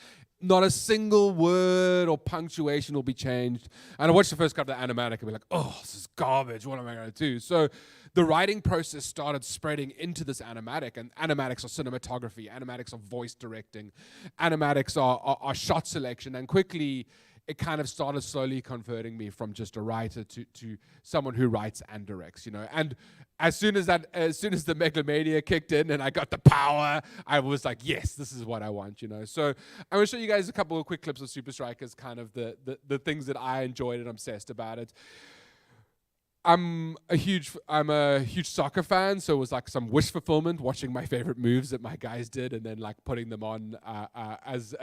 S12: Not a single word or punctuation will be changed. And I watched the first cut of the animatic and be like, oh, this is garbage. What am I going to do? So the writing process started spreading into this animatic. And animatics are cinematography. Animatics are voice directing. Animatics are shot selection. And quickly, it kind of started slowly converting me from just a writer to someone who writes and directs, you know. And as soon as the megalomania kicked in and I got the power, I was like, yes, this is what I want, you know. So I'm going to show you guys a couple of quick clips of Super Strikers, kind of the things that I enjoyed and obsessed about it. I'm a huge soccer fan, so it was like some wish fulfillment watching my favorite moves that my guys did, and then like putting them on as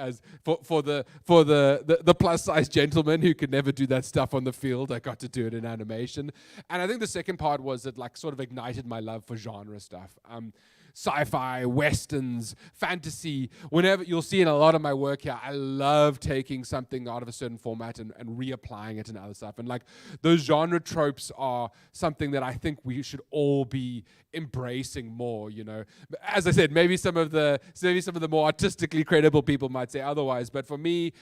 S12: for the plus size gentleman who could never do that stuff on the field. I got to do it in animation, and I think the second part was it like sort of ignited my love for genre stuff. Sci-fi, westerns, fantasy, whenever you'll see in a lot of my work here, I love taking something out of a certain format and reapplying it in other stuff. And like those genre tropes are something that I think we should all be embracing more, you know. As I said, maybe some of the more artistically credible people might say otherwise, but for me,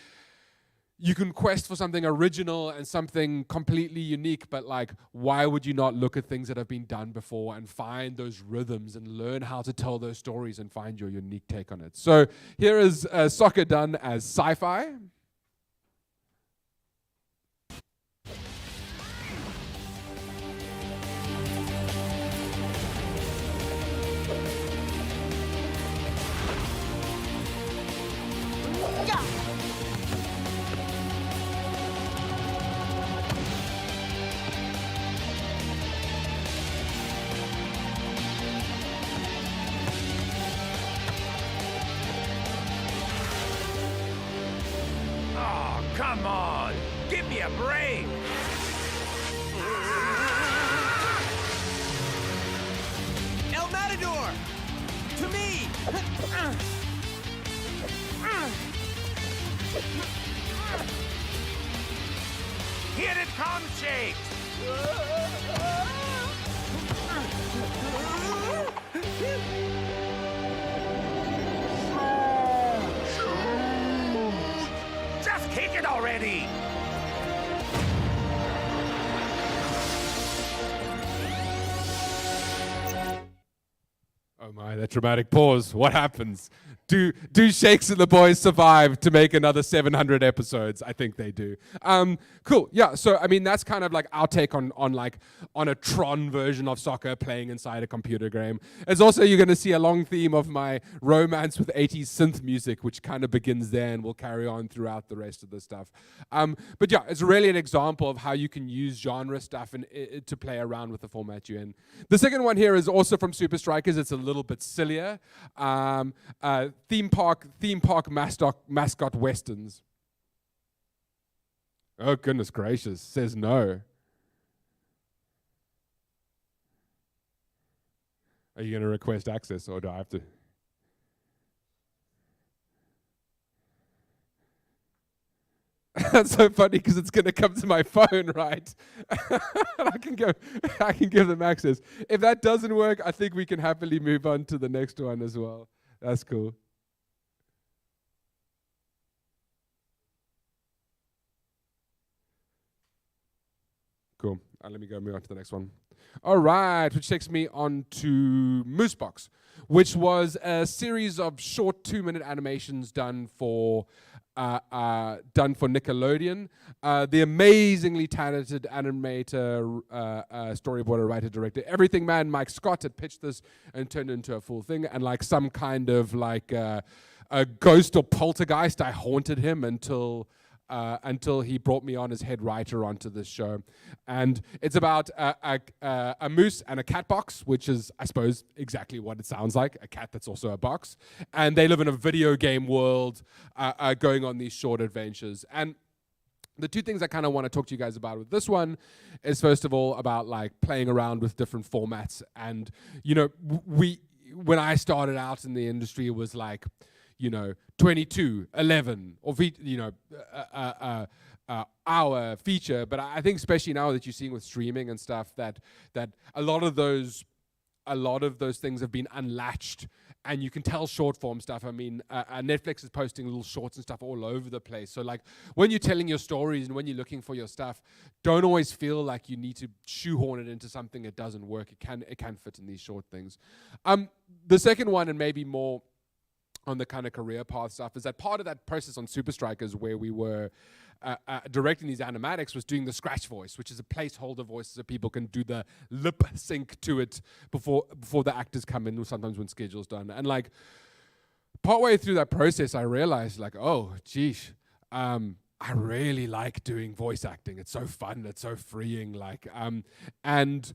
S12: you can quest for something original and something completely unique, but like, why would you not look at things that have been done before and find those rhythms and learn how to tell those stories and find your unique take on it? So here is soccer done as sci-fi.
S13: Come on, give me a break! El Matador! To me! Here it comes, Shakes! Just kick it already!
S12: Oh my, that dramatic pause. What happens? Do Shakes and the Boys survive to make another 700 episodes? I think they do. Cool. Yeah. So I mean, that's kind of like our take on a Tron version of soccer playing inside a computer game. It's also, you're going to see a long theme of my romance with 80s synth music, which kind of begins there and will carry on throughout the rest of the stuff. But yeah, it's really an example of how you can use genre stuff and to play around with the format you're in. The second one here is also from Super Strikers. It's a little bit sillier. Theme park mascot westerns. Oh, goodness gracious. Says no. Are you going to request access, or do I have to? That's so funny because it's going to come to my phone, right? And I can give them access. If that doesn't work, I think we can happily move on to the next one as well. That's cool. Cool. Let me go move on to the next one. All right, which takes me on to Moosebox, which was a series of short 2-minute animations done for Nickelodeon. The amazingly talented animator, storyboarder, writer, director, everything man Mike Scott had pitched this and turned it into a full thing. And like some kind of like a ghost or poltergeist, I haunted him until he brought me on as head writer onto this show. And it's about a moose and a cat box, which is, I suppose, exactly what it sounds like, a cat that's also a box. And they live in a video game world going on these short adventures. And the two things I kind of want to talk to you guys about with this one is, first of all, about like playing around with different formats. And, you know, when I started out in the industry, it was like, 22, 11, or hour feature. But I think especially now that you're seeing with streaming and stuff, that a lot of those things have been unlatched, and you can tell short form stuff. I mean, Netflix is posting little shorts and stuff all over the place. So like when you're telling your stories and when you're looking for your stuff, don't always feel like you need to shoehorn it into something that doesn't work. It can fit in these short things. The second one, and maybe more on the kind of career path stuff, is that part of that process on Super Strikers, where we were directing these animatics, was doing the scratch voice, which is a placeholder voice so people can do the lip sync to it before the actors come in, or sometimes when schedule's done. And like partway through that process, I realized like, oh, geez, I really like doing voice acting. It's so fun. It's so freeing. Like, and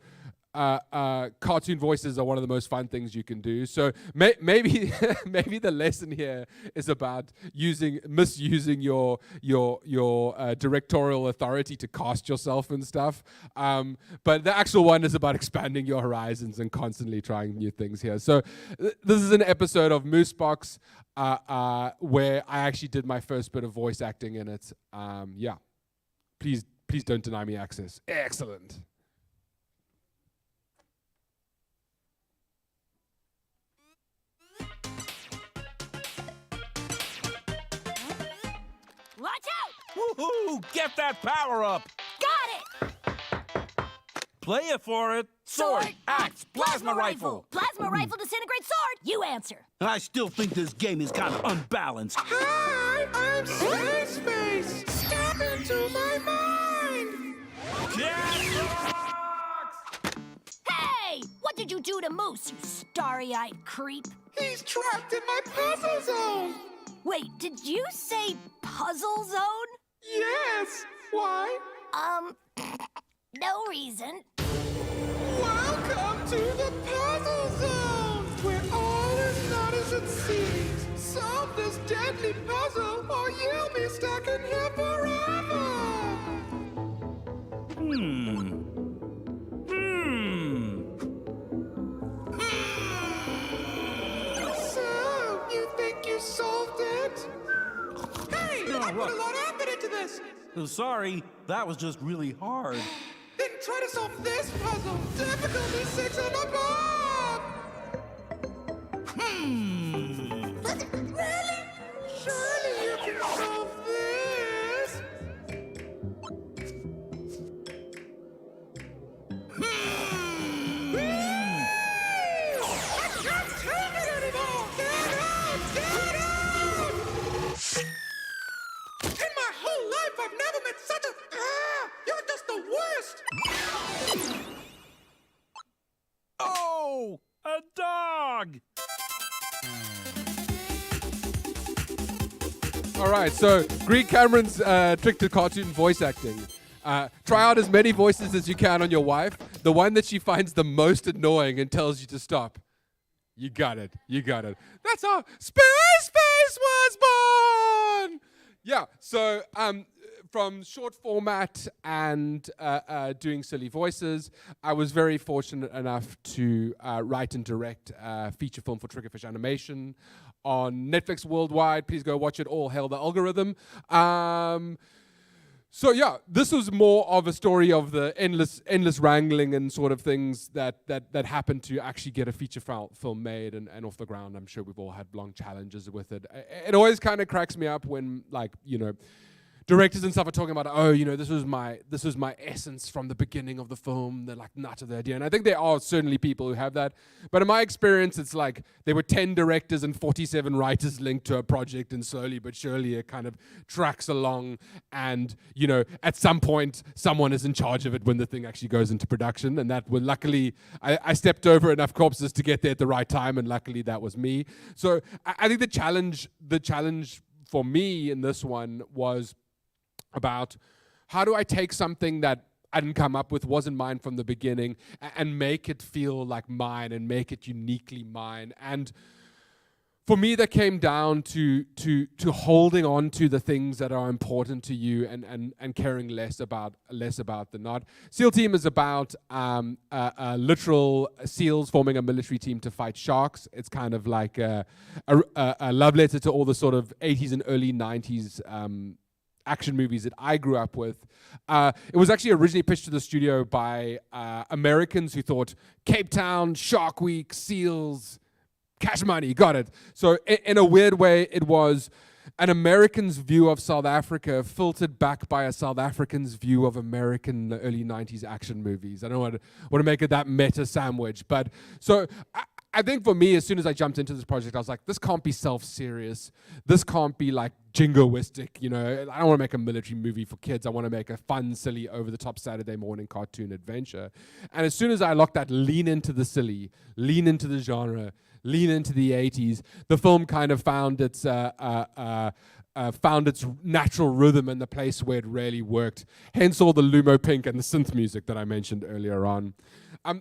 S12: cartoon voices are one of the most fun things you can do. So maybe maybe the lesson here is about misusing your directorial authority to cast yourself and stuff. But the actual one is about expanding your horizons and constantly trying new things here. So this is an episode of Moosebox where I actually did my first bit of voice acting in it. Yeah, please don't deny me access. Excellent.
S13: Watch out! Woohoo! Get that power up!
S6: Got it!
S13: Play it for it. Sword, axe, plasma rifle.
S6: Plasma rifle disintegrates sword. You answer.
S13: I still think this game is kind of unbalanced.
S9: Hi, I'm Space. Step into my mind.
S6: Hey! What did you do to Moose, you starry-eyed creep?
S9: He's trapped in my puzzle zone.
S6: Wait, did you say puzzle zone?
S9: Yes. Why?
S6: No reason.
S9: Welcome to the puzzle zone, where all is not as it seems. Solve this deadly puzzle, or you'll be stuck in here forever. So, you think you solved it? Hey, I put a lot of effort into this.
S13: Sorry, that was just really hard.
S9: Then try to solve this puzzle. Difficulty 6 and above. Really? Surely you can solve this. I can't take it anymore. Get out! Get out! In my whole life, I've never met such a... You're just the worst!
S13: Oh, a dog!
S12: All right, so Greg Cameron's trick to cartoon voice acting. Try out as many voices as you can on your wife. The one that she finds the most annoying and tells you to stop. You got it. That's how Space was born! Yeah, so from short format and doing silly voices, I was very fortunate enough to write and direct a feature film for Triggerfish Animation on Netflix worldwide. Please go watch it. All hail the algorithm. So yeah, this was more of a story of the endless wrangling and sort of things that happened to actually get a feature film made and off the ground. I'm sure we've all had long challenges with it. It always kind of cracks me up when, like, you know, directors and stuff are talking about, oh, you know, this was my essence from the beginning of the film, the like nut of the idea. And I think there are certainly people who have that. But in my experience, it's like there were 10 directors and 47 writers linked to a project, and slowly but surely it kind of tracks along. And, you know, at some point, someone is in charge of it when the thing actually goes into production. And that was luckily, I stepped over enough corpses to get there at the right time, and luckily that was me. So I think the challenge for me in this one was about how do I take something that I didn't come up with, wasn't mine from the beginning, and make it feel like mine and make it uniquely mine. And for me, that came down to holding on to the things that are important to you and caring less about the not. SEAL Team is about literal SEALs forming a military team to fight sharks. It's kind of like a love letter to all the sort of 80s and early 90s action movies that I grew up with. It was actually originally pitched to the studio by Americans who thought Cape Town, Shark Week, SEALs, cash money, got it. So in a weird way, it was an American's view of South Africa filtered back by a South African's view of American early 90s action movies. I don't want to make it that meta sandwich, but so I think for me, as soon as I jumped into this project, I was like, this can't be self-serious. This can't be like jingoistic, you know. I don't want to make a military movie for kids. I want to make a fun, silly, over-the-top Saturday morning cartoon adventure. And as soon as I locked that lean into the silly, lean into the genre, lean into the 80s, the film kind of found its natural rhythm and the place where it really worked. Hence all the Lumo Pink and the synth music that I mentioned earlier on.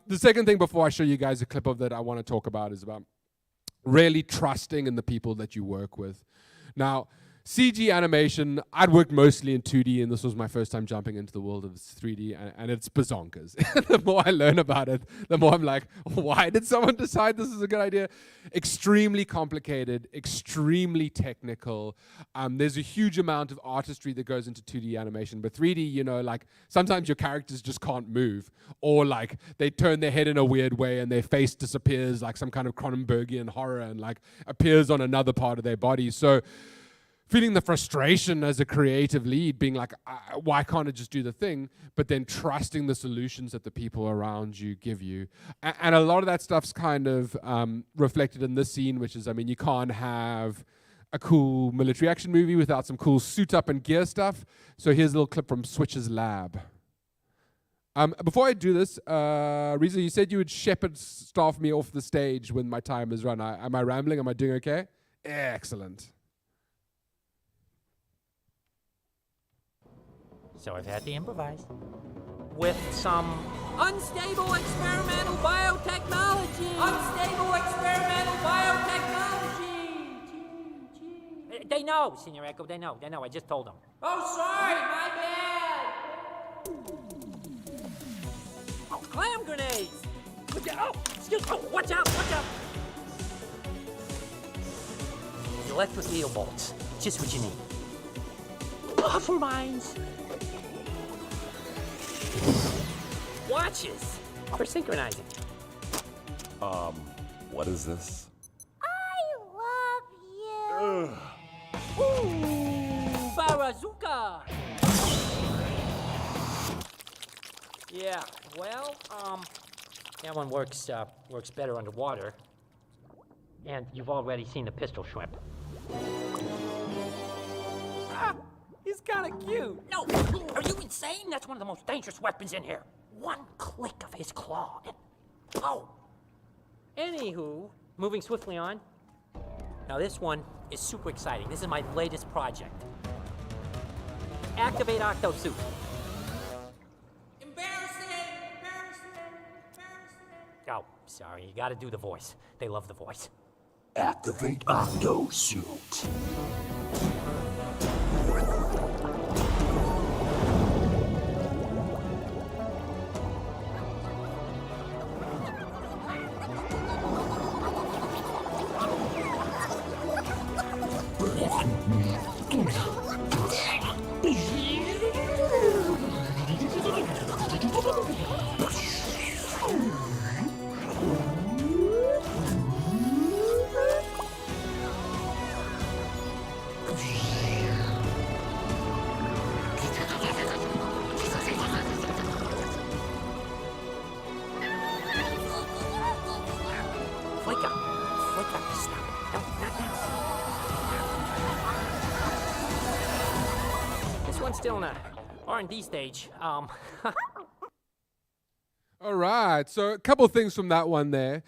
S12: The second thing before I show you guys a clip of that I want to talk about is about really trusting in the people that you work with. Now, CG animation, I'd worked mostly in 2D, and this was my first time jumping into the world of 3D, and it's bazonkers. The more I learn about it, the more I'm like, why did someone decide this is a good idea? Extremely complicated, extremely technical. There's a huge amount of artistry that goes into 2D animation, but 3D, you know, like sometimes your characters just can't move, or like they turn their head in a weird way and their face disappears like some kind of Cronenbergian horror and like appears on another part of their body. So feeling the frustration as a creative lead, being like, why can't I just do the thing? But then trusting the solutions that the people around you give you. And a lot of that stuff's kind of reflected in this scene, which is, I mean, you can't have a cool military action movie without some cool suit up and gear stuff. So here's a little clip from Switch's lab. Before I do this, Reza, you said you would shepherd staff me off the stage when my time is run. Am I rambling? Am I doing okay? Excellent.
S14: So I've had to improvise with some unstable experimental biotechnology. Unstable experimental biotechnology. They know, Senor Echo. They know. I just told them. Oh, sorry, my bad. Oh, clam grenades. Oh, excuse me. Oh, watch out. Electric eel bolts. Just what you need. Buffer mines. Watches for synchronizing.
S15: What is this?
S6: I love you.
S14: Ooh, Barazuka. Yeah, well, that one works better underwater. And you've already seen the pistol shrimp. He's kind of cute. No, are you insane? That's one of the most dangerous weapons in here. One click of his claw and oh. Anywho, moving swiftly on. Now this one is super exciting. This is my latest project. Activate Octosuit. Embarrassing. Oh, sorry, you gotta do the voice. They love the voice.
S15: Activate Octosuit.
S14: Stop it. No, not now. This one's still in a R&D stage.
S12: All right, so a couple of things from that one there.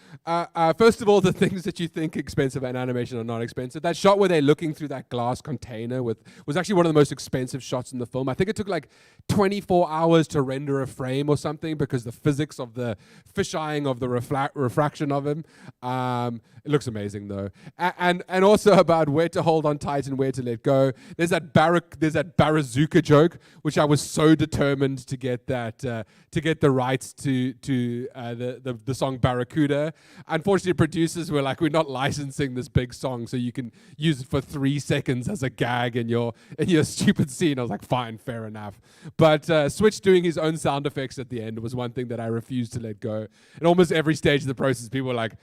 S12: First of all, the things that you think expensive in animation are not expensive. That shot where they're looking through that glass container was actually one of the most expensive shots in the film. I think it took like 24 hours to render a frame or something because the physics of the fisheyeing of the refraction of him. It looks amazing though. And also about where to hold on tight and where to let go. There's that Barazuka joke, which I was so determined to get the rights to the song Barracuda. Unfortunately, producers were like, we're not licensing this big song, so you can use it for 3 seconds as a gag in your stupid scene. I was like, fine, fair enough. But Switch doing his own sound effects at the end was one thing that I refused to let go. And almost every stage of the process, people were like,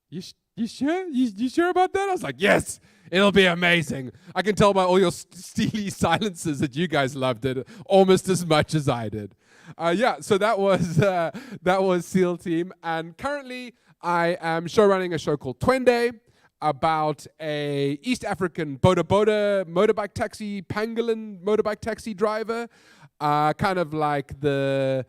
S12: you sure? You sure about that? I was like, yes, it'll be amazing. I can tell by all your steely silences that you guys loved it almost as much as I did. So that was SEAL Team, and currently I am showrunning a show called Twende about a East African boda motorbike taxi, pangolin motorbike taxi driver, kind of like the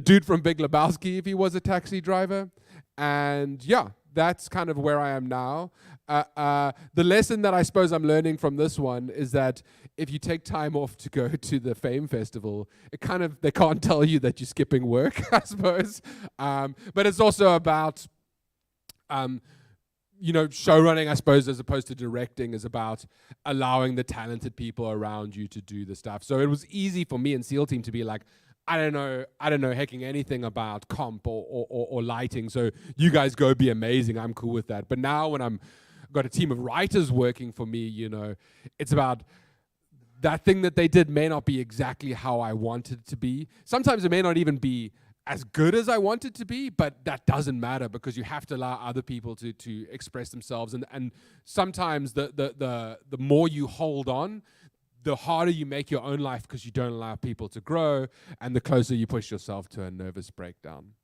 S12: dude from Big Lebowski if he was a taxi driver, and yeah. That's kind of where I am now. The lesson that I suppose I'm learning from this one is that if you take time off to go to the Fame Festival, they can't tell you that you're skipping work, I suppose. But it's also about, showrunning, I suppose, as opposed to directing, is about allowing the talented people around you to do the stuff. So it was easy for me and SEAL Team to be like, I don't know hecking anything about comp or lighting, so you guys go be amazing. I'm cool with that. But now when I've got a team of writers working for me, it's about that thing that they did may not be exactly how I wanted it to be. Sometimes it may not even be as good as I want it to be, but that doesn't matter because you have to allow other people to express themselves. And sometimes the more you hold on, the harder you make your own life because you don't allow people to grow, and the closer you push yourself to a nervous breakdown.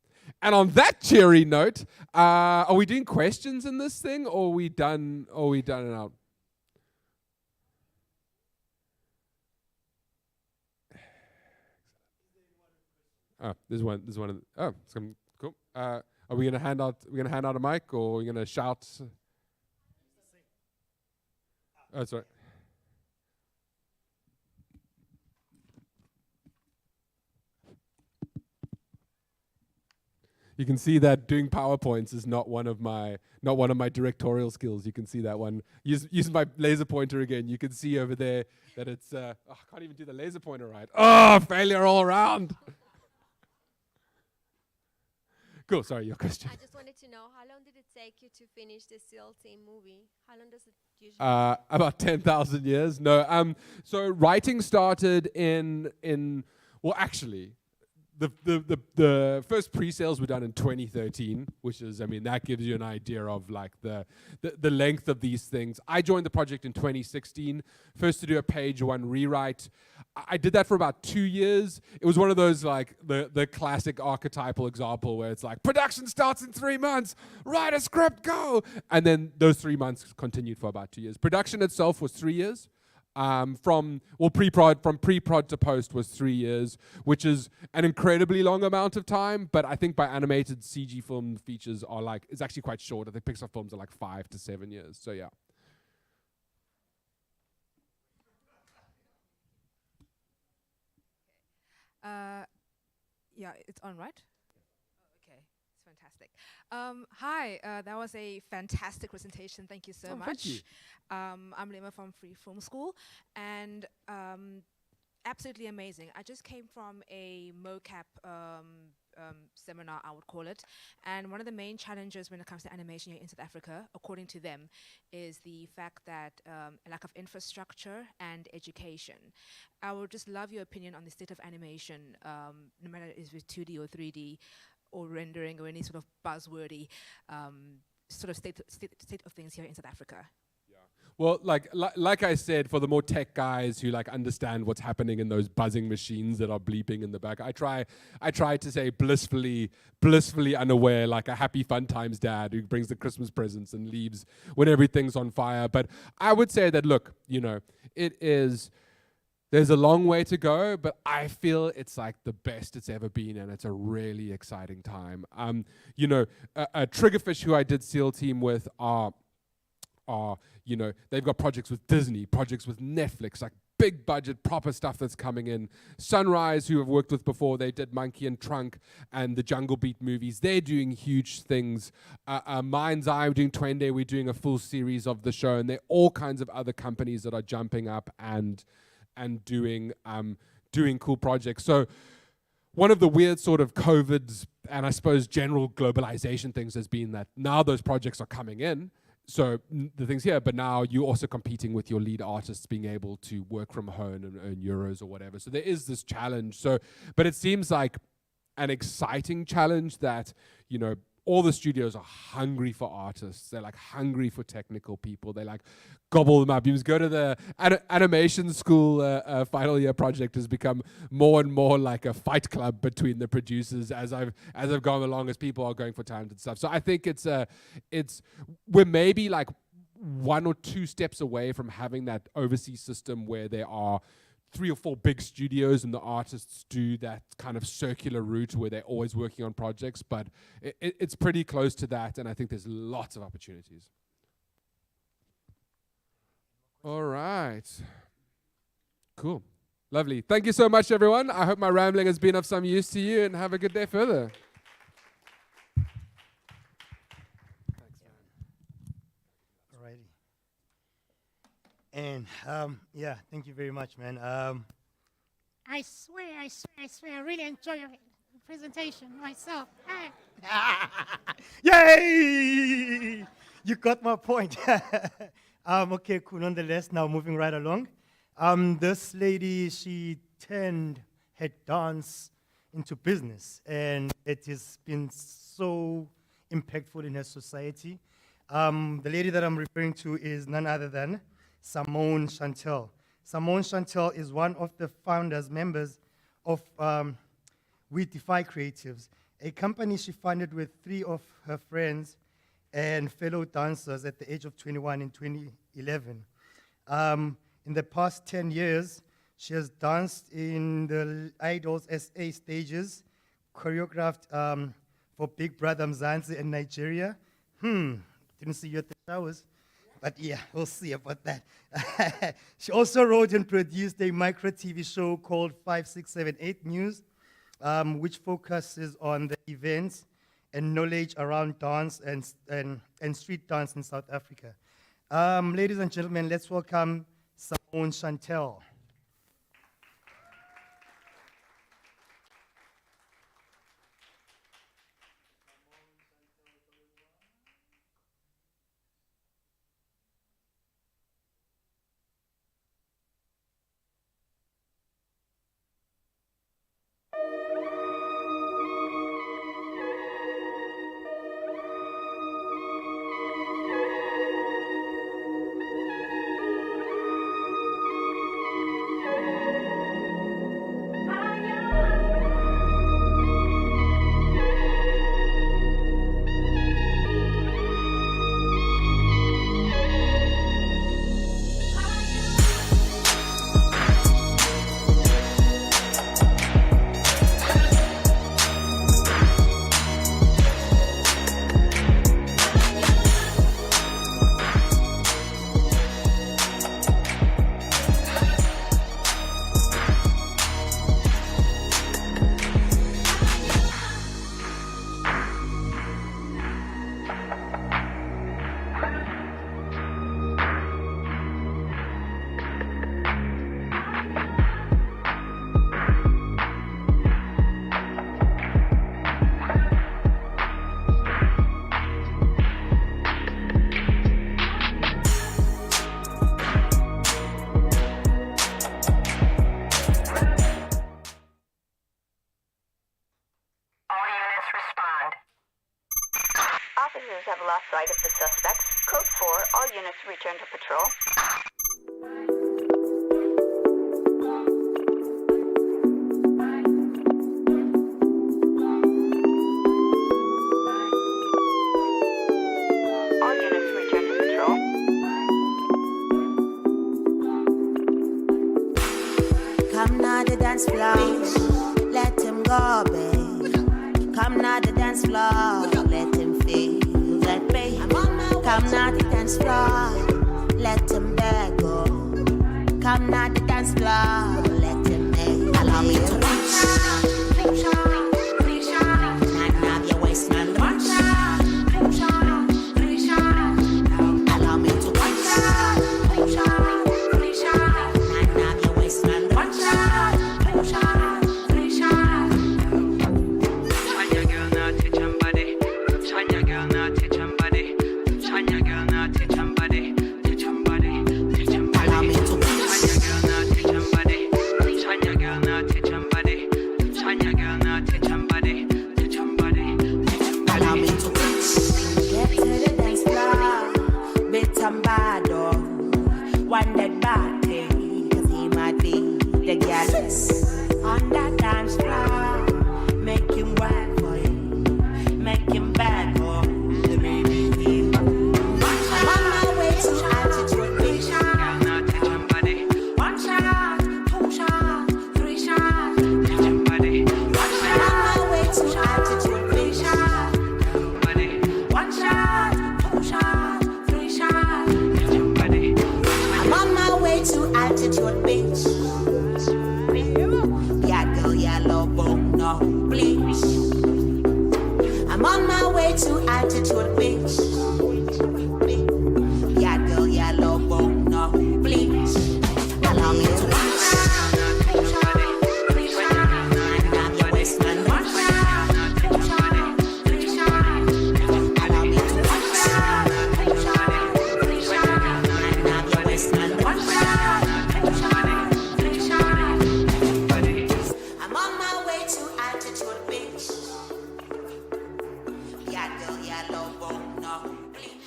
S12: And on that cheery note, are we doing questions in this thing, or are we done and out? Oh, there's one. Oh, cool. Are we gonna hand out a mic, or are we gonna shout? Oh, sorry. You can see that doing PowerPoints is not one of my directorial skills. You can see that one. Use my laser pointer again. You can see over there that it's. I can't even do the laser pointer right. Oh, failure all around. Cool. Sorry, your question.
S16: I just wanted to know, how long did it take you to finish the SEAL Team movie? How long does it usually?
S12: About 10,000 years. No. So writing started in. Well, actually. The first pre-sales were done in 2013, which is, that gives you an idea of like the length of these things. I joined the project in 2016, first to do a page one rewrite. I did that for about 2 years. It was one of those like the classic archetypal example where it's like production starts in 3 months, write a script, go, and then those 3 months continued for about 2 years. Production itself was 3 years. From pre-prod to post was 3 years, which is an incredibly long amount of time, but I think by animated CG film features it's actually quite short. I think Pixar films are like 5 to 7 years, so yeah.
S17: Yeah, it's on, right? Okay, it's fantastic. Hi, that was a fantastic presentation. Thank you so much.
S12: Thank you.
S17: I'm Lima from Free Film School, and absolutely amazing. I just came from a mocap seminar, I would call it, and one of the main challenges when it comes to animation here in South Africa, according to them, is the fact that a lack of infrastructure and education. I would just love your opinion on the state of animation, no matter if it's with 2D or 3D, or rendering, or any sort of buzzwordy sort of state of things here in South Africa.
S12: Well, like I said, for the more tech guys who like understand what's happening in those buzzing machines that are bleeping in the back, I try to say blissfully unaware, like a happy fun times dad who brings the Christmas presents and leaves when everything's on fire. But I would say that, look, there's a long way to go, but I feel it's like the best it's ever been, and it's a really exciting time. Triggerfish, who I did SEAL Team with, they've got projects with Disney, projects with Netflix, like big budget, proper stuff that's coming in. Sunrise, who I've worked with before, they did Monkey and Trunk and the Jungle Beat movies. They're doing huge things. Mind's Eye, we're doing Twende, we're doing a full series of the show, and there are all kinds of other companies that are jumping up and doing cool projects. So one of the weird sort of COVID's and I suppose general globalization things has been that now those projects are coming in. So the thing's here, but now you're also competing with your lead artists being able to work from home and earn euros or whatever. So there is this challenge. But it seems like an exciting challenge that, all the studios are hungry for artists. They're like hungry for technical people. They like gobble them up. You just go to the animation school final year project has become more and more like a fight club between the producers as I've gone along, as people are going for talented stuff. So I think we're maybe like 1 or 2 steps away from having that overseas system where there are 3 or 4 big studios and the artists do that kind of circular route where they're always working on projects, but it's pretty close to that, and I think there's lots of opportunities. All right. Cool. Lovely. Thank you so much, everyone. I hope my rambling has been of some use to you, and have a good day further.
S3: And thank you very much, man.
S18: I swear, I really enjoy your presentation myself.
S3: Yay! You got my point. Okay, cool. Nonetheless, now moving right along. This lady, she turned her dance into business, and it has been so impactful in her society. The lady that I'm referring to is none other than Simone Chantel. Simone Chantel is one of the founders, members of We Defy Creatives, a company she founded with 3 of her friends and fellow dancers at the age of 21 in 2011. In the past 10 years, she has danced in the Idols SA stages, choreographed for Big Brother Mzansi in Nigeria. Didn't see you at the showers. But yeah, we'll see about that. She also wrote and produced a micro TV show called 5678 News, which focuses on the events and knowledge around dance and street dance in South Africa. Ladies and gentlemen, let's welcome Simone Chantel.
S19: All units return to patrol. All units return to patrol.
S1: Come now the dance floor, let him go, babe. Come now the dance floor, let him feel that babe. Come now the dance floor, let him beg go. Come now the dance floor, let him beg. Allow me to Now your waist, man, allow me to one that bad thing, 'cause he might be the gallus on that dance floor. Make him work for you, make him bad for the baby. I'm on my way to altitude, big shot. One shot, two shot, three shot. I'm on my way to altitude, big shot. One shot, two shot, three shot. I'm on my way to altitude, bitch. Yeah, girl, yellow bone, no bleach. I'm on my way to altitude, bitch. Yeah, girl, yellow bone, no bleach. Allow me to I'm on my way to altitude, bitch. Yeah, girl, yellow bone, no bleach.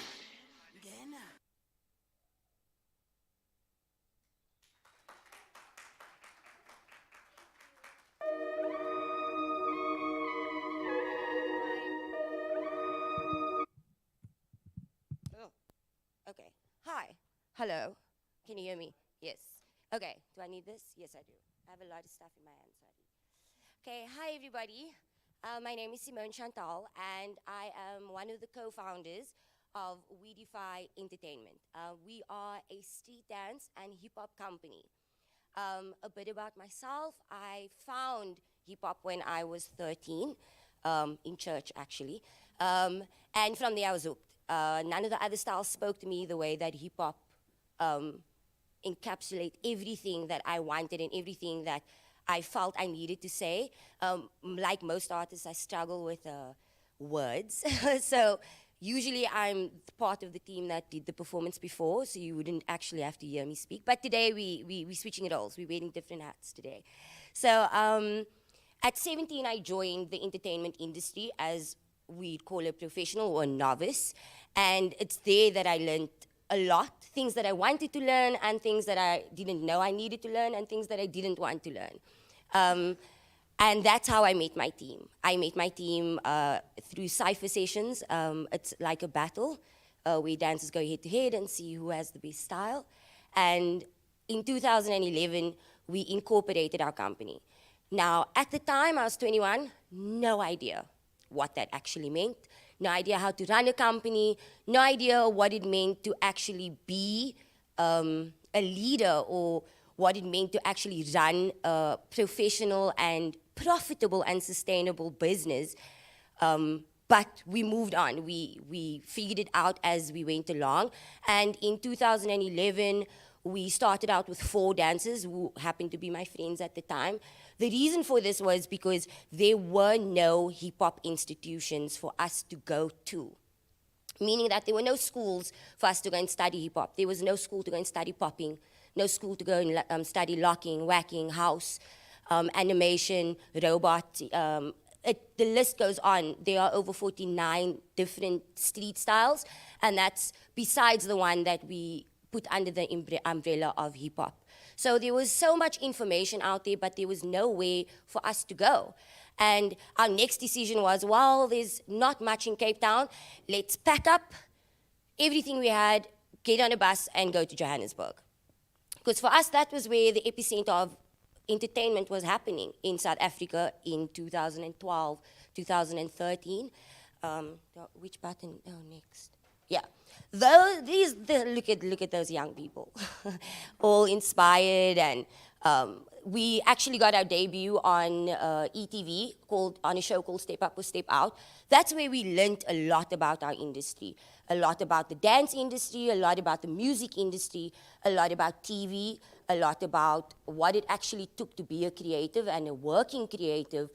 S20: Oh, okay. Hi. Hello. Can you hear me? Yes. Okay. Do I need this? Yes, I do. I have a lot of stuff in my hands. Okay. Hi, everybody. My name is Simone Chantal, and I am one of the co-founders of We Defy Entertainment. We are a street dance and hip-hop company. A bit about myself. I found hip-hop when I was 13, in church, actually. And from there, I was hooked. None of the other styles spoke to me the way that hip-hop encapsulate everything that I wanted and everything that I felt I needed to say. Like most artists, I struggle with words. So usually I'm part of the team that did the performance before, so you wouldn't actually have to hear me speak. But today we're switching roles. We're wearing different hats today. So at 17, I joined the entertainment industry as we'd call a professional or a novice. And it's there that I learned a lot, things that I wanted to learn and things that I didn't know I needed to learn and things that I didn't want to learn. And that's how I made my team. I made my team through cypher sessions. It's like a battle where dancers go head to head and see who has the best style. And in 2011, we incorporated our company. Now, at the time, I was 21, no idea what that actually meant. No idea how to run a company, no idea what it meant to actually be a leader or what it meant to actually run a professional and profitable and sustainable business. But we moved on. We figured it out as we went along. And in 2011, we started out with 4 dancers who happened to be my friends at the time. The reason for this was because there were no hip-hop institutions for us to go to, meaning that there were no schools for us to go and study hip-hop. There was no school to go and study popping, no school to go and study locking, whacking, house, animation, robot, the list goes on. There are over 49 different street styles, and that's besides the one that we put under the umbrella of hip hop. So there was so much information out there, but there was no way for us to go. And our next decision was, well, there's not much in Cape Town. Let's pack up everything we had, get on a bus, and go to Johannesburg. Because for us, that was where the epicenter of entertainment was happening in South Africa in 2012, 2013. Which button? Oh, next. Yeah. Look at those young people, all inspired, and we actually got our debut on ETV on a show called Step Up or Step Out. That's where we learned a lot about our industry, a lot about the dance industry, a lot about the music industry, a lot about TV, a lot about what it actually took to be a creative and a working creative,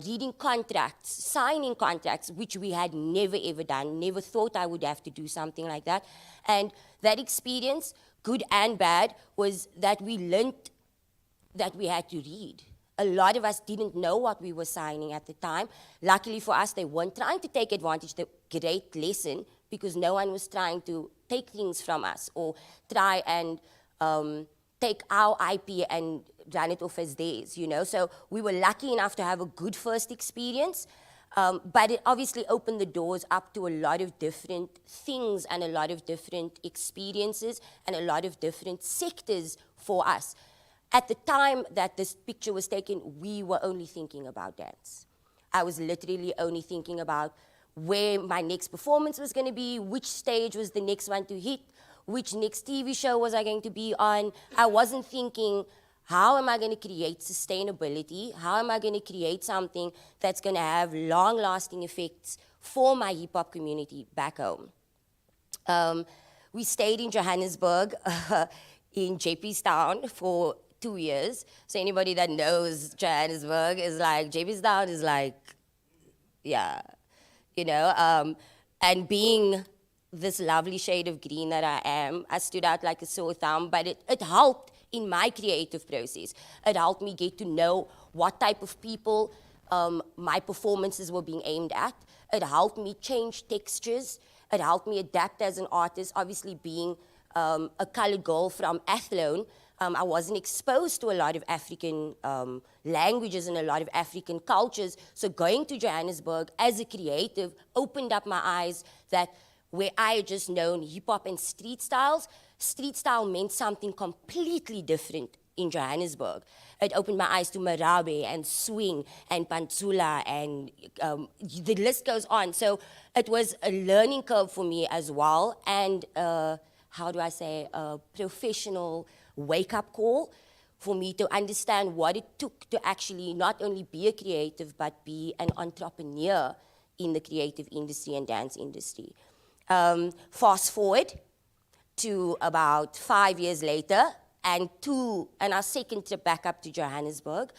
S20: reading contracts, signing contracts, which we had never ever done, never thought I would have to do something like that. And that experience, good and bad, was that we learned that we had to read. A lot of us didn't know what we were signing at the time. Luckily for us, they weren't trying to take advantage. The great lesson, because no one was trying to take things from us or try and take our IP and run it off as theirs, you know. So we were lucky enough to have a good first experience, but it obviously opened the doors up to a lot of different things and a lot of different experiences and a lot of different sectors for us. At the time that this picture was taken, we were only thinking about dance. I was literally only thinking about where my next performance was going to be, which stage was the next one to hit, which next TV show was I going to be on. I wasn't thinking, how am I going to create sustainability? How am I going to create something that's going to have long-lasting effects for my hip-hop community back home? We stayed in Johannesburg, in JP's Town for 2 years. So anybody that knows Johannesburg is like, JP's Town is like, yeah, you know, and being this lovely shade of green that I am, I stood out like a sore thumb, but it helped in my creative process. It helped me get to know what type of people my performances were being aimed at. It helped me change textures. It helped me adapt as an artist. Obviously being a colored girl from Athlone, I wasn't exposed to a lot of African languages and a lot of African cultures. So going to Johannesburg as a creative opened up my eyes that where I had just known hip-hop and street styles, street style meant something completely different in Johannesburg. It opened my eyes to marabe and swing and pantsula and the list goes on. So it was a learning curve for me as well, and how do I say, a professional wake-up call for me to understand what it took to actually not only be a creative, but be an entrepreneur in the creative industry and dance industry. Fast forward to about 5 years later, and our second trip back up to Johannesburg,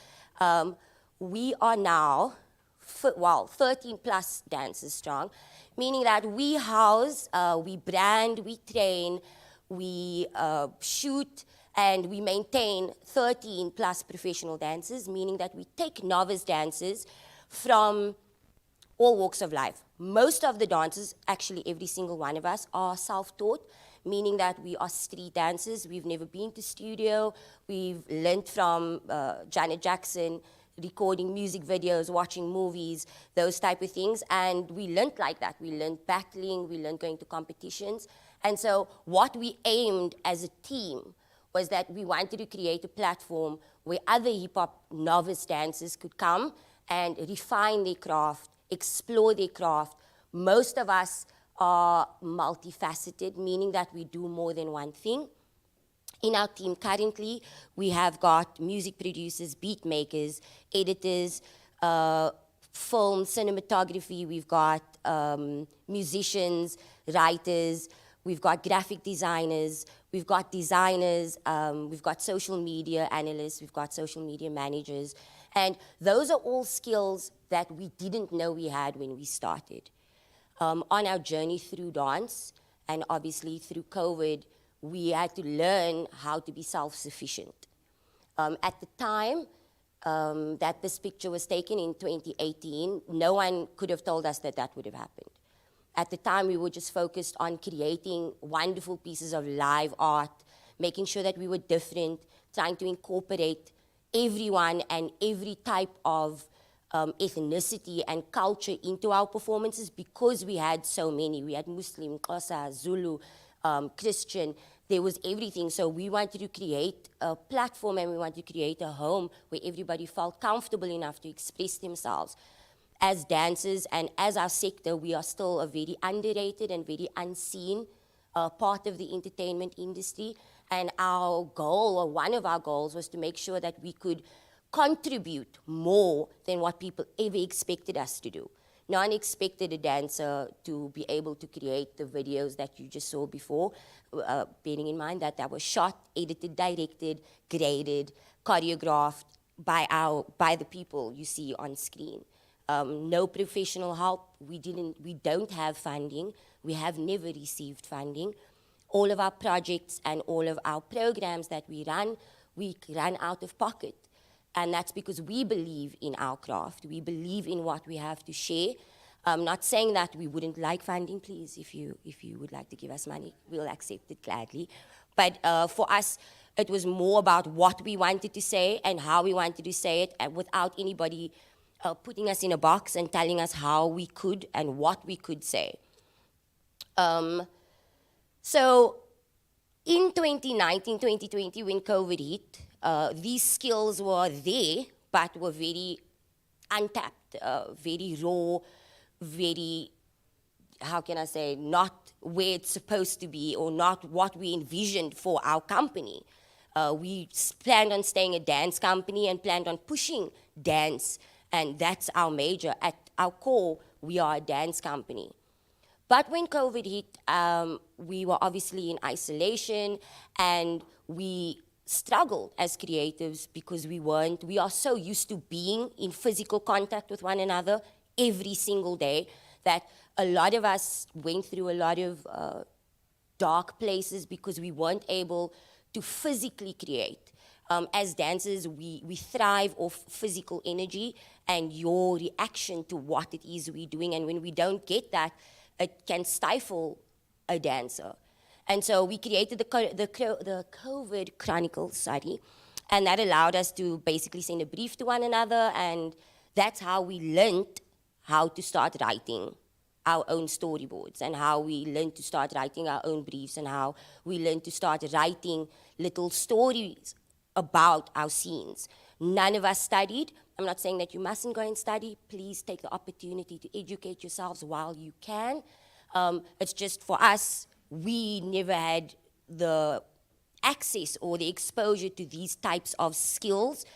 S20: we are now, 13 plus dancers strong, meaning that we house, we brand, we train, we shoot, and we maintain 13 plus professional dancers, meaning that we take novice dancers from all walks of life. Most of the dancers, actually every single one of us, are self-taught, meaning that we are street dancers. We've never been to studio. We've learned from Janet Jackson, recording music videos, watching movies, those type of things. And we learned like that. We learned battling, we learned going to competitions. And so what we aimed as a team was that we wanted to create a platform where other hip-hop novice dancers could come and refine their craft, explore their craft. Most of us are multifaceted, meaning that we do more than one thing. In our team currently, we have got music producers, beat makers, editors, film, cinematography. We've got musicians, writers. We've got graphic designers. We've got designers. We've got social media analysts. We've got social media managers. And those are all skills that we didn't know we had when we started. On our journey through dance, and obviously through COVID, we had to learn how to be self-sufficient. At the time, that this picture was taken in 2018, no one could have told us that that would have happened. At the time, we were just focused on creating wonderful pieces of live art, making sure that we were different, trying to incorporate everyone and every type of ethnicity and culture into our performances because we had so many. We had Muslim, Xhosa, Zulu, Christian. There was everything. So we wanted to create a platform and we wanted to create a home where everybody felt comfortable enough to express themselves. As dancers and as our sector, we are still a very underrated and very unseen part of the entertainment industry. And our goal, or one of our goals, was to make sure that we could contribute more than what people ever expected us to do. No one expected a dancer to be able to create the videos that you just saw before, bearing in mind that was shot, edited, directed, graded, choreographed by the people you see on screen. No professional help. We don't have funding. We have never received funding. All of our projects and all of our programs that we run out of pocket. And that's because we believe in our craft. We believe in what we have to share. I'm not saying that we wouldn't like funding. Please, if you would like to give us money, we'll accept it gladly. But for us, it was more about what we wanted to say and how we wanted to say it, and without anybody putting us in a box and telling us how we could and what we could say. So in 2019, 2020, when COVID hit, these skills were there, but were very untapped, very raw, very, how can I say, not where it's supposed to be or not what we envisioned for our company. We planned on staying a dance company and planned on pushing dance, and that's our major. At our core, we are a dance company. But when COVID hit, we were obviously in isolation and we struggled as creatives because we are so used to being in physical contact with one another every single day that a lot of us went through a lot of dark places because we weren't able to physically create. As dancers, we thrive off physical energy and your reaction to what it is we're doing. And when we don't get that, it can stifle a dancer. And so we created the COVID Chronicles study, and that allowed us to basically send a brief to one another, and that's how we learned how to start writing our own storyboards, and how we learned to start writing our own briefs, and how we learned to start writing little stories about our scenes. None of us studied. I'm not saying that you mustn't go and study. Please take the opportunity to educate yourselves while you can. It's just for us, we never had the access or the exposure to these types of skills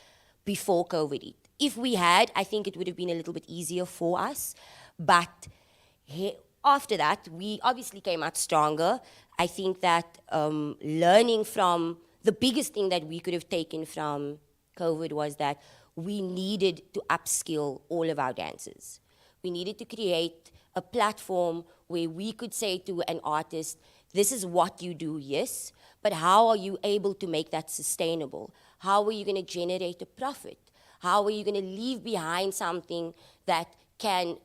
S20: before COVID. If we had, I think it would have been a little bit easier for us. But after that, we obviously came out stronger. I think that learning from the biggest thing that we could have taken from COVID was that we needed to upskill all of our dancers. We needed to create a platform where we could say to an artist, this is what you do, yes, but how are you able to make that sustainable? How are you going to generate a profit? How are you going to leave behind something that can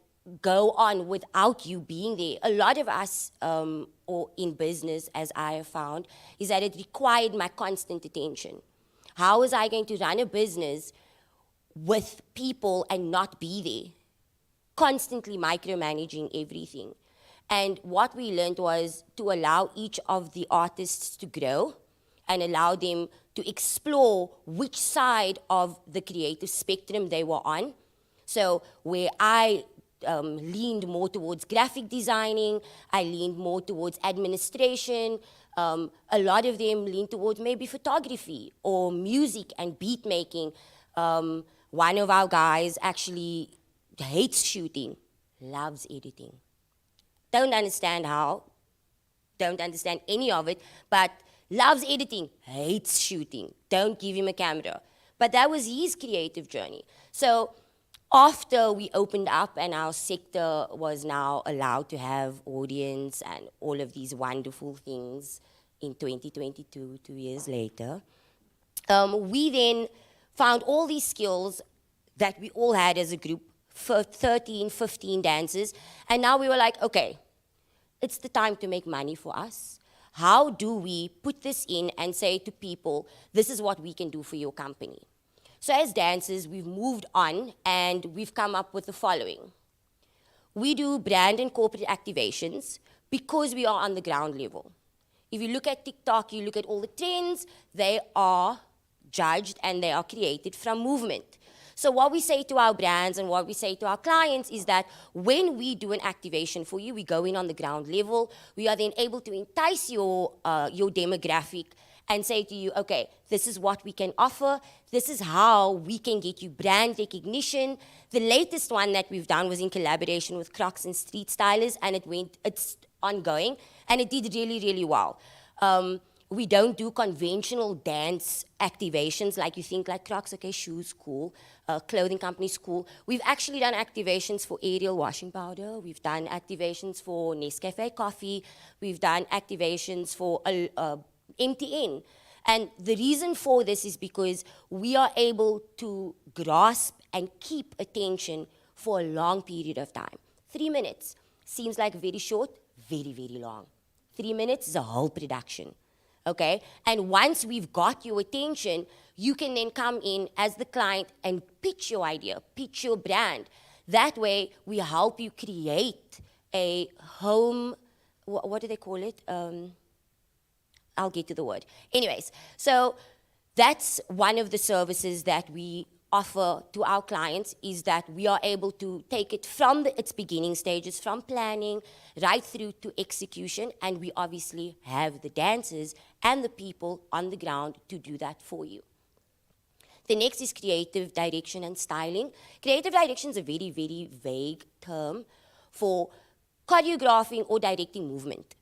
S20: go on without you being there? A lot of us, or in business, as I have found, is that it required my constant attention. How was I going to run a business with people and not be there? Constantly micromanaging everything. And what we learned was to allow each of the artists to grow and allow them to explore which side of the creative spectrum they were on. So where I leaned more towards graphic designing, I leaned more towards administration. A lot of them leaned towards maybe photography or music and beat making. One of our guys actually hates shooting, loves editing. Don't understand how, don't understand any of it, but loves editing, hates shooting. Don't give him a camera. But that was his creative journey. So after we opened up and our sector was now allowed to have audience and all of these wonderful things in 2022, 2 years later, we then found all these skills that we all had as a group, for 13, 15 dancers, and now we were like, okay, it's the time to make money for us. How do we put this in and say to people, this is what we can do for your company? So as dancers, we've moved on and we've come up with the following. We do brand and corporate activations because we are on the ground level. If you look at TikTok, you look at all the trends, they are judged and they are created from movement. So what we say to our brands and what we say to our clients is that when we do an activation for you, we go in on the ground level, we are then able to entice your demographic and say to you, okay, this is what we can offer, this is how we can get you brand recognition. The latest one that we've done was in collaboration with Crocs and Street Stylers, and it's ongoing, and it did really, really well. We don't do conventional dance activations like you think, like Crocs, okay, shoes, cool, clothing companies, cool. We've actually done activations for Ariel washing powder. We've done activations for Nescafe coffee. We've done activations for MTN. And the reason for this is because we are able to grasp and keep attention for a long period of time. 3 minutes seems like very short, very, very long. 3 minutes is a whole production. Okay, and once we've got your attention, you can then come in as the client and pitch your idea, pitch your brand. That way, we help you create a home, what do they call it? I'll get to the word. Anyways, so that's one of the services that we offer to our clients, is that we are able to take it from its beginning stages, from planning right through to execution, and we obviously have the dancers and the people on the ground to do that for you. The next is creative direction and styling. Creative direction is a very, very vague term for choreographing or directing movement.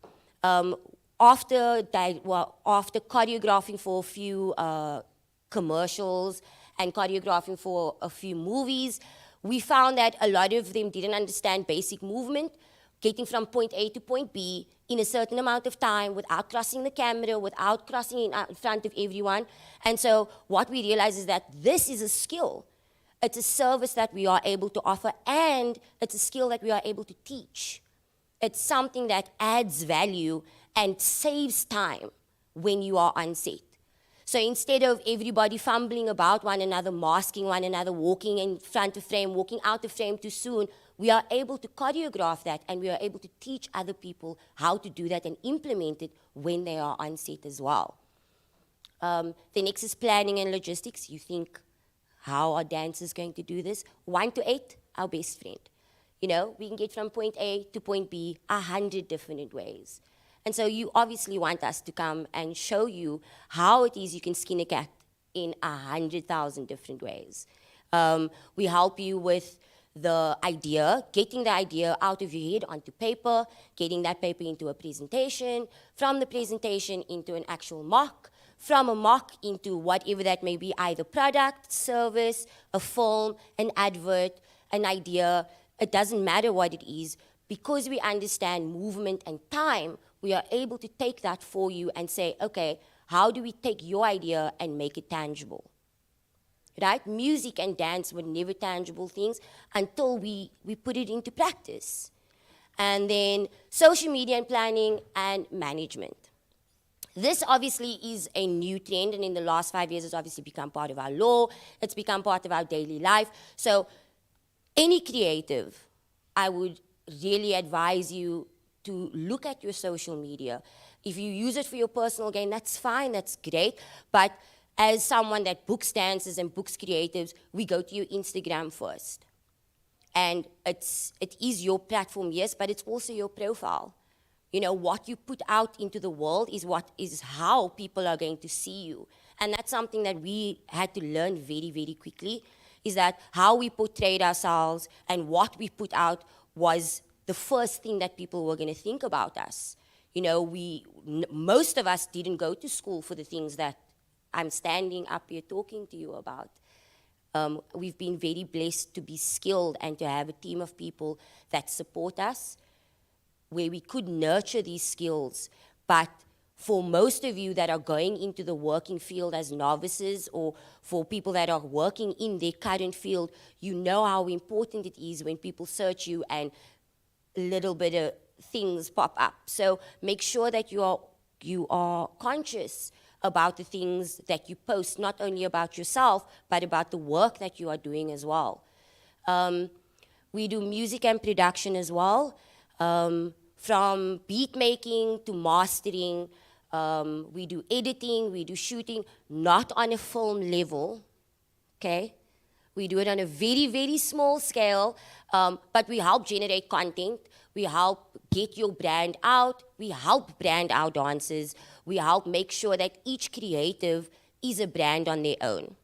S20: After choreographing for a few commercials and choreographing for a few movies, we found that a lot of them didn't understand basic movement, getting from point A to point B in a certain amount of time without crossing the camera, without crossing in front of everyone. And so what we realized is that this is a skill. It's a service that we are able to offer, and it's a skill that we are able to teach. It's something that adds value and saves time when you are on set. So instead of everybody fumbling about one another, masking one another, walking in front of frame, walking out of frame too soon, we are able to choreograph that, and we are able to teach other people how to do that and implement it when they are on set as well. The next is planning and logistics. You think, how are dancers going to do this? 1 to 8, our best friend. You know, we can get from point A to point B 100 different ways. And so you obviously want us to come and show you how it is you can skin a cat in 100,000 different ways. We help you with the idea, getting the idea out of your head onto paper, getting that paper into a presentation, from the presentation into an actual mock, from a mock into whatever that may be, either product, service, a film, an advert, an idea. It doesn't matter what it is. Because we understand movement and time, we are able to take that for you and say, okay, how do we take your idea and make it tangible? Right? Music and dance were never tangible things until we put it into practice. And then social media and planning and management. This obviously is a new trend, and in the last 5 years, it's obviously become part of our law. It's become part of our daily life. So any creative, I would really advise you to look at your social media. If you use it for your personal gain, that's fine, that's great. But as someone that books dancers and books creatives, we go to your Instagram first. And it is your platform, yes, but it's also your profile. You know, what you put out into the world is how people are going to see you. And that's something that we had to learn very, very quickly, is that how we portrayed ourselves and what we put out was the first thing that people were going to think about us. You know, most of us didn't go to school for the things that I'm standing up here talking to you about. We've been very blessed to be skilled and to have a team of people that support us, where we could nurture these skills. But for most of you that are going into the working field as novices, or for people that are working in their current field, you know how important it is when people search you and a little bit of things pop up. So make sure that you are conscious about the things that you post, not only about yourself, but about the work that you are doing as well. We do music and production as well, from beat making to mastering. We do editing, we do shooting, not on a film level, okay? We do it on a very, very small scale, but we help generate content. We help get your brand out. We help brand our dancers. We help make sure that each creative is a brand on their own.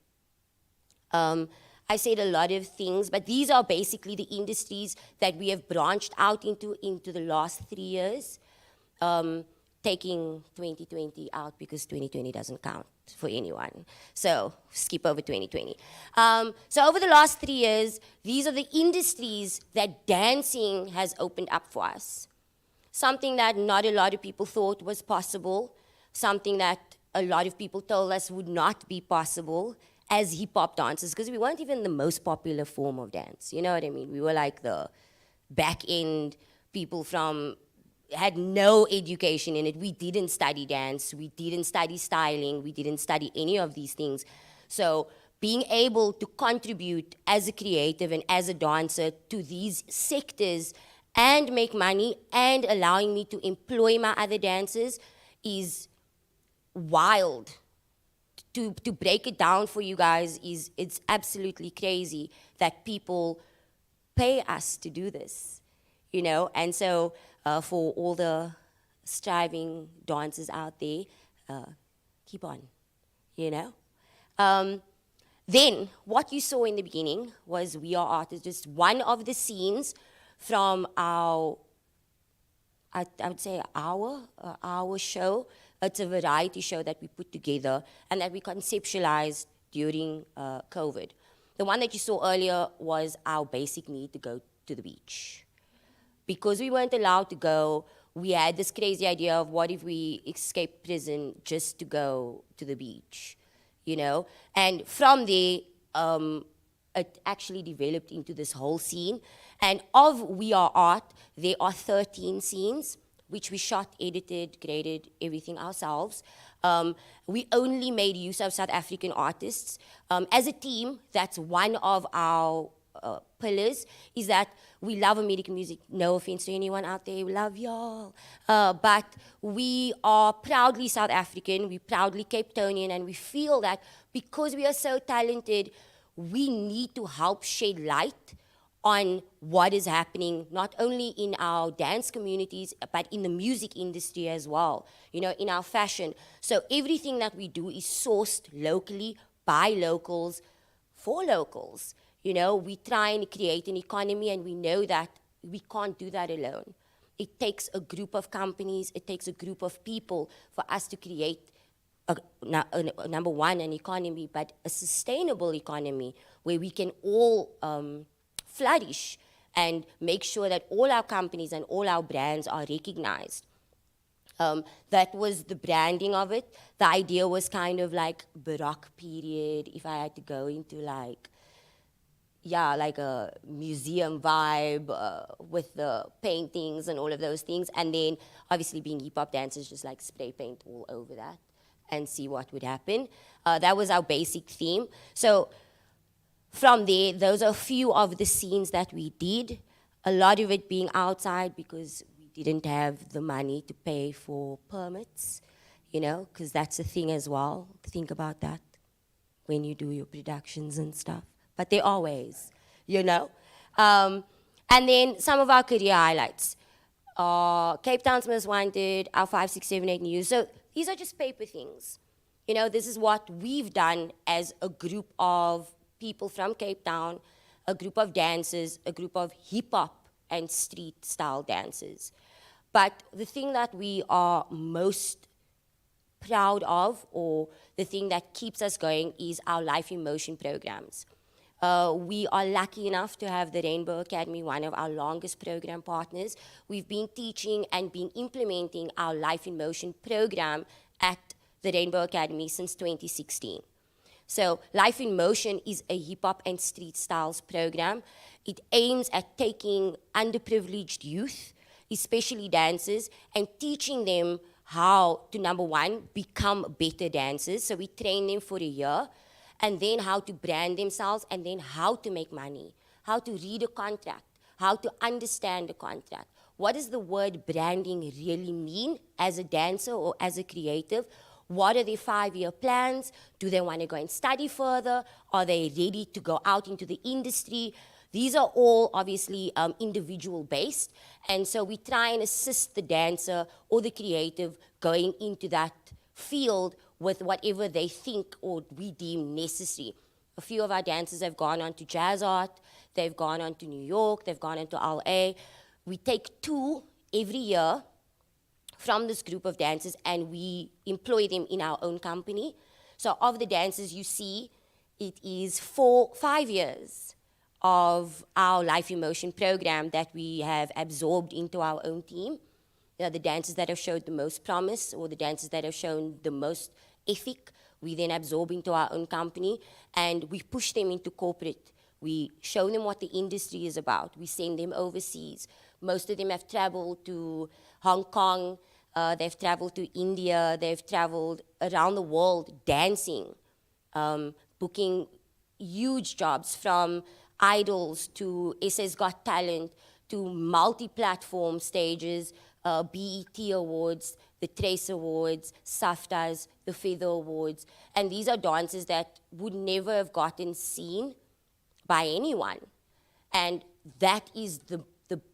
S20: I said a lot of things, but these are basically the industries that we have branched out into the last 3 years. Taking 2020 out because 2020 doesn't count for anyone. So skip over 2020. So over the last 3 years, these are the industries that dancing has opened up for us. Something that not a lot of people thought was possible, something that a lot of people told us would not be possible as hip-hop dancers, because we weren't even the most popular form of dance. You know what I mean? We were like the back-end people had no education in it. We didn't study dance. We didn't study styling. We didn't study any of these things. So being able to contribute as a creative and as a dancer to these sectors and make money and allowing me to employ my other dancers is wild. To break it down for you guys, it's absolutely crazy that people pay us to do this, you know? And so for all the striving dancers out there, keep on, you know? Then what you saw in the beginning was We Are Artists, just one of the scenes from our, I would say our show. It's a variety show that we put together and that we conceptualized during COVID. The one that you saw earlier was our basic need to go to the beach. Because we weren't allowed to go, we had this crazy idea of what if we escape prison just to go to the beach, you know? And from there, it actually developed into this whole scene. And of We Are Art, there are 13 scenes, which we shot, edited, graded, everything ourselves. We only made use of South African artists. As a team, that's one of our pillars, is that we love American music. No offense to anyone out there, we love y'all. But we are proudly South African, we're proudly Cape Townian, and we feel that because we are so talented, we need to help shed light on what is happening, not only in our dance communities, but in the music industry as well, you know, in our fashion. So everything that we do is sourced locally, by locals, for locals. You know, we try and create an economy, and we know that we can't do that alone. It takes a group of companies, it takes a group of people for us to create, number one, an economy, but a sustainable economy where we can all flourish and make sure that all our companies and all our brands are recognized. That was the branding of it. The idea was kind of like Baroque period, if I had to go into like a museum vibe with the paintings and all of those things. And then obviously being hip-hop dancers, just like spray paint all over that and see what would happen. That was our basic theme. So from there, those are a few of the scenes that we did. A lot of it being outside because we didn't have the money to pay for permits, you know, because that's a thing as well. Think about that when you do your productions and stuff. But there are ways, you know. And then some of our career highlights. Cape Town's Most Wanted, our 5, 6, 7, 8 News. So these are just paper things. You know, this is what we've done as a group of people from Cape Town, a group of dancers, a group of hip-hop and street-style dancers. But the thing that we are most proud of, or the thing that keeps us going, is our Life in Motion programs. We are lucky enough to have the Rainbow Academy, one of our longest program partners. We've been teaching and been implementing our Life in Motion program at the Rainbow Academy since 2016. So Life in Motion is a hip hop and street styles program. It aims at taking underprivileged youth, especially dancers, and teaching them how to, number one, become better dancers. So we train them for a year, and then how to brand themselves, and then how to make money, how to read a contract, how to understand the contract. What does the word branding really mean as a dancer or as a creative? What are their 5-year plans? Do they want to go and study further? Are they ready to go out into the industry? These are all obviously individual based. And so we try and assist the dancer or the creative going into that field with whatever they think or we deem necessary. A few of our dancers have gone on to Jazz Art, they've gone on to New York, they've gone on to LA. We take 2 every year from this group of dancers and we employ them in our own company. So of the dancers you see, it is 5 years of our Life in Motion program that we have absorbed into our own team. The dancers that have showed the most promise or the dancers that have shown the most ethic, we then absorb into our own company and we push them into corporate. We show them what the industry is about. We send them overseas. Most of them have traveled to Hong Kong, they've traveled to India, they've traveled around the world dancing, booking huge jobs from Idols to SA's Got Talent to multi-platform stages, BET Awards, the Trace Awards, SAFTAs, the Feather Awards. And these are dancers that would never have gotten seen by anyone. And that is the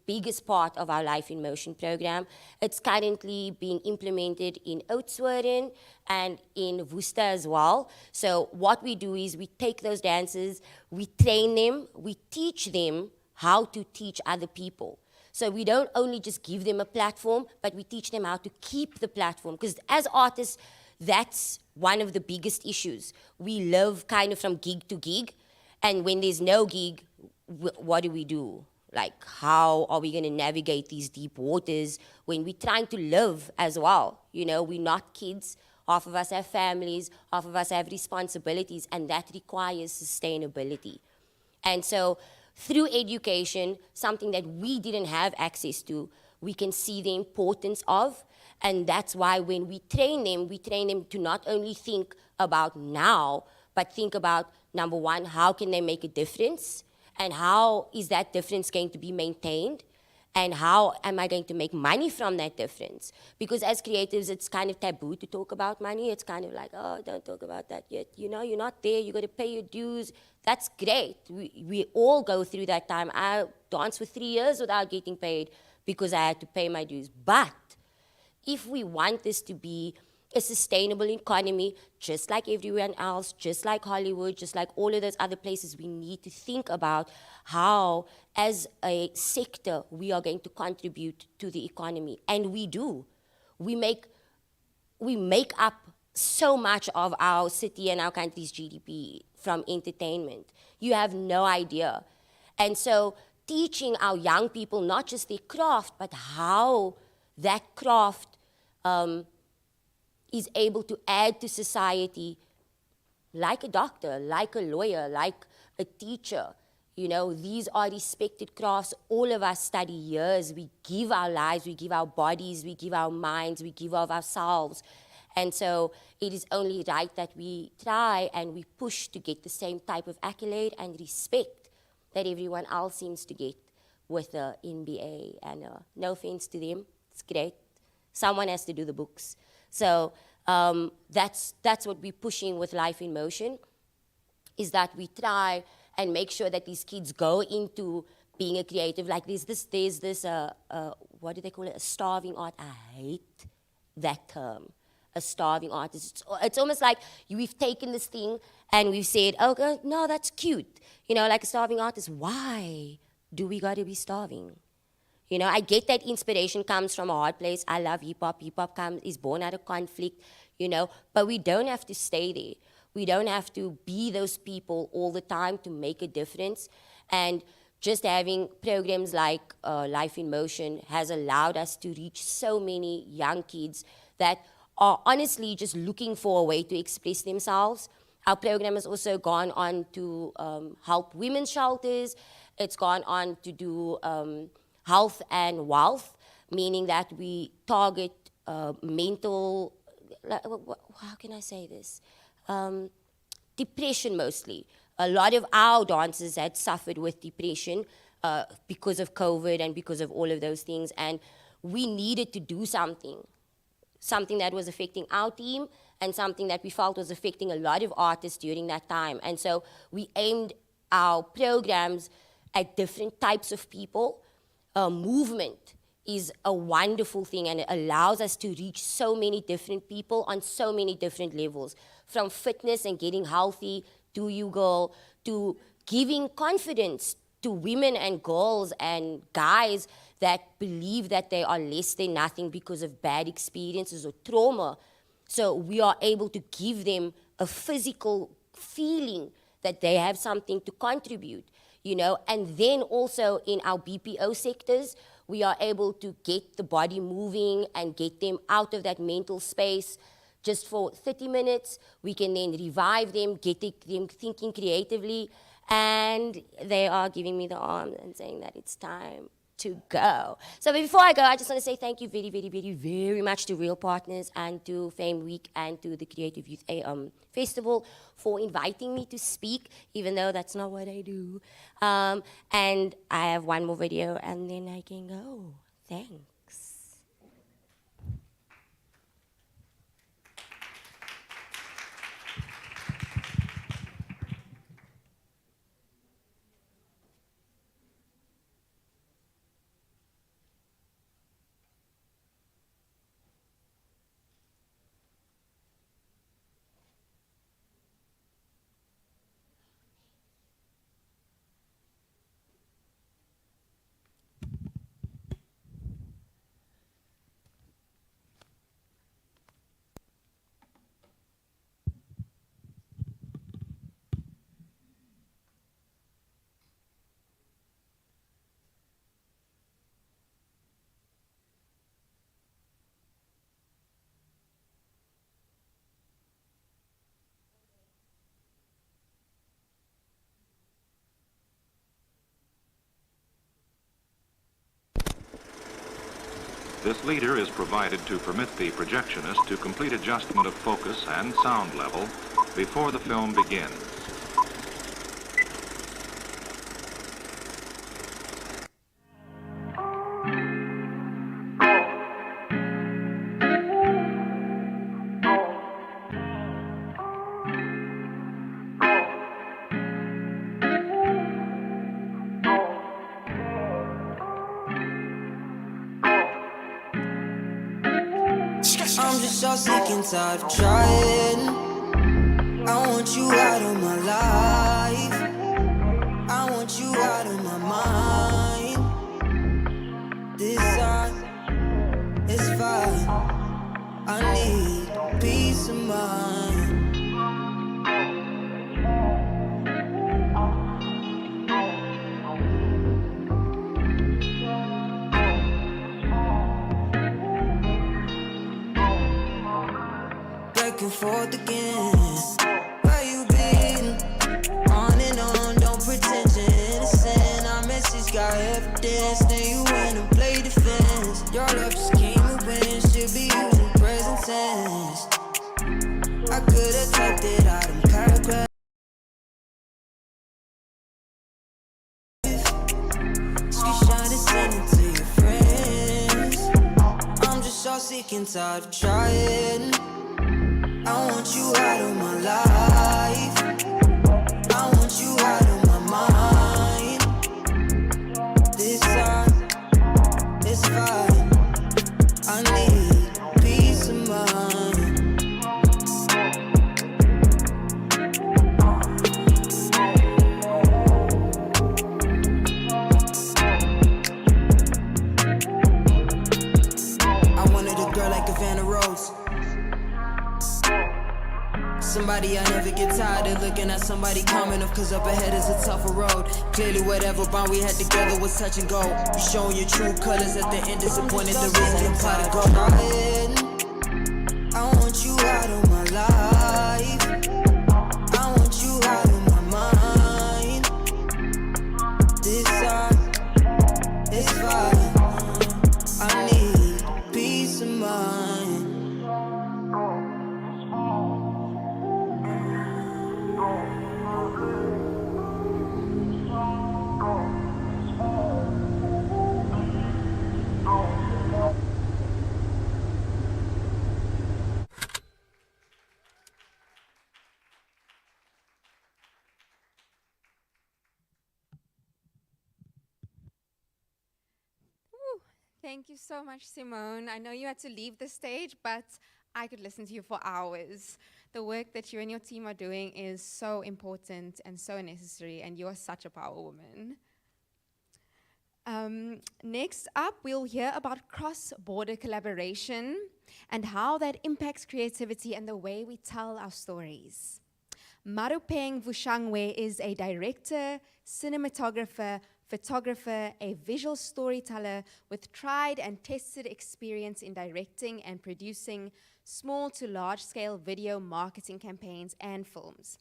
S20: biggest part of our Life in Motion program. It's currently being implemented in Oudtshoorn and in Worcester as well. So what we do is we take those dancers, we train them, we teach them how to teach other people. So we don't only just give them a platform, but we teach them how to keep the platform. Because as artists, that's one of the biggest issues. We live kind of from gig to gig, and when there's no gig, what do? Like, how are we going to navigate these deep waters when we're trying to live as well? You know, we're not kids. Half of us have families, half of us have responsibilities, and that requires sustainability. And so through education, something that we didn't have access to, we can see the importance of. And that's why when we train them to not only think about now, but think about, number one, how can they make a difference? And how is that difference going to be maintained? And how am I going to make money from that difference? Because as creatives, it's kind of taboo to talk about money. It's kind of like, oh, don't talk about that yet. You know, you're not there. You got to pay your dues. That's great. We all go through that time. I danced for 3 years without getting paid because I had to pay my dues. But if we want this to be a sustainable economy, just like everyone else, just like Hollywood, just like all of those other places, we need to think about how, as a sector, we are going to contribute to the economy. And we do. We make up so much of our city and our country's GDP from entertainment. You have no idea. And so teaching our young people not just their craft, but how that craft is able to add to society, like a doctor, like a lawyer, like a teacher. You know, these are respected crafts. All of us study years. We give our lives, we give our bodies, we give our minds, we give of ourselves. And so it is only right that we try and we push to get the same type of accolade and respect that everyone else seems to get with the NBA. And no offense to them, it's great. Someone has to do the books. So that's what we're pushing with Life in Motion, is that we try and make sure that these kids go into being a creative. Like there's this what do they call it? A starving art. I hate that term, a starving artist. It's almost like we've taken this thing and we've said, okay, no, that's cute. You know, like a starving artist. Why do we got to be starving? You know, I get that inspiration comes from a hard place. I love hip-hop. Hip-hop is born out of conflict, you know, but we don't have to stay there. We don't have to be those people all the time to make a difference. And just having programs like Life in Motion has allowed us to reach so many young kids that are honestly just looking for a way to express themselves. Our program has also gone on to help women's shelters. It's gone on to do health and wealth, meaning that we target mental, how can I say this? Depression mostly. A lot of our dancers had suffered with depression because of COVID and because of all of those things, and we needed to do something that was affecting our team and something that we felt was affecting a lot of artists during that time. And so we aimed our programs at different types of people. Movement is a wonderful thing, and it allows us to reach so many different people on so many different levels, from fitness and getting healthy to you girl, to giving confidence to women and girls and guys that believe that they are less than nothing because of bad experiences or trauma. So we are able to give them a physical feeling that they have something to contribute, you know. And then also in our BPO sectors, we are able to get the body moving and get them out of that mental space. Just for 30 minutes, we can then revive them, get them thinking creatively, and they are giving me the arm and saying that it's time to go. So before I go, I just want to say thank you very, very, very, very much to Real Partners and to Fame Week and to the Creative Youth Festival for inviting me to speak, even though that's not what I do. And I have one more video, and then I can go. Thanks.
S21: This leader is provided to permit the projectionist to complete adjustment of focus and sound level before the film begins.
S22: I'm just so sick and tired of trying. I want you out of my life. I want you out of my mind. This time is fine. I need peace of mind. Back and forth again. Where you been? On and on, don't pretend you're innocent. Our message got evidence. Then you went and played defense. Your love just came and went. Should be using present tense. I could have typed it out in paragraphs. Screenshot and send it to your friends. I'm just so sick and tired of trying. I want you out of my life. I want you out of my mind. This time is fine. I need peace of mind. I wanted a girl like Havana Rose. Somebody I never get tired of looking at somebody coming up, cause up ahead is a tougher road. Clearly whatever bond we had together was touch and go. You showing your true colors at the end, disappointed the reason the pot of gold. I want you out of my life. I want you out of my mind. This time, it's fine. I need peace of mind.
S2: Thank you so much, Simone. I know you had to leave the stage, but I could listen to you for hours. The work that you and your team are doing is so important and so necessary, and you are such a power woman. Next up, we'll hear about cross-border collaboration and how that impacts creativity and the way we tell our stories. Marupeng Vushangwe is a director, cinematographer, photographer, a visual storyteller with tried and tested experience in directing and producing small to large-scale video marketing campaigns and films.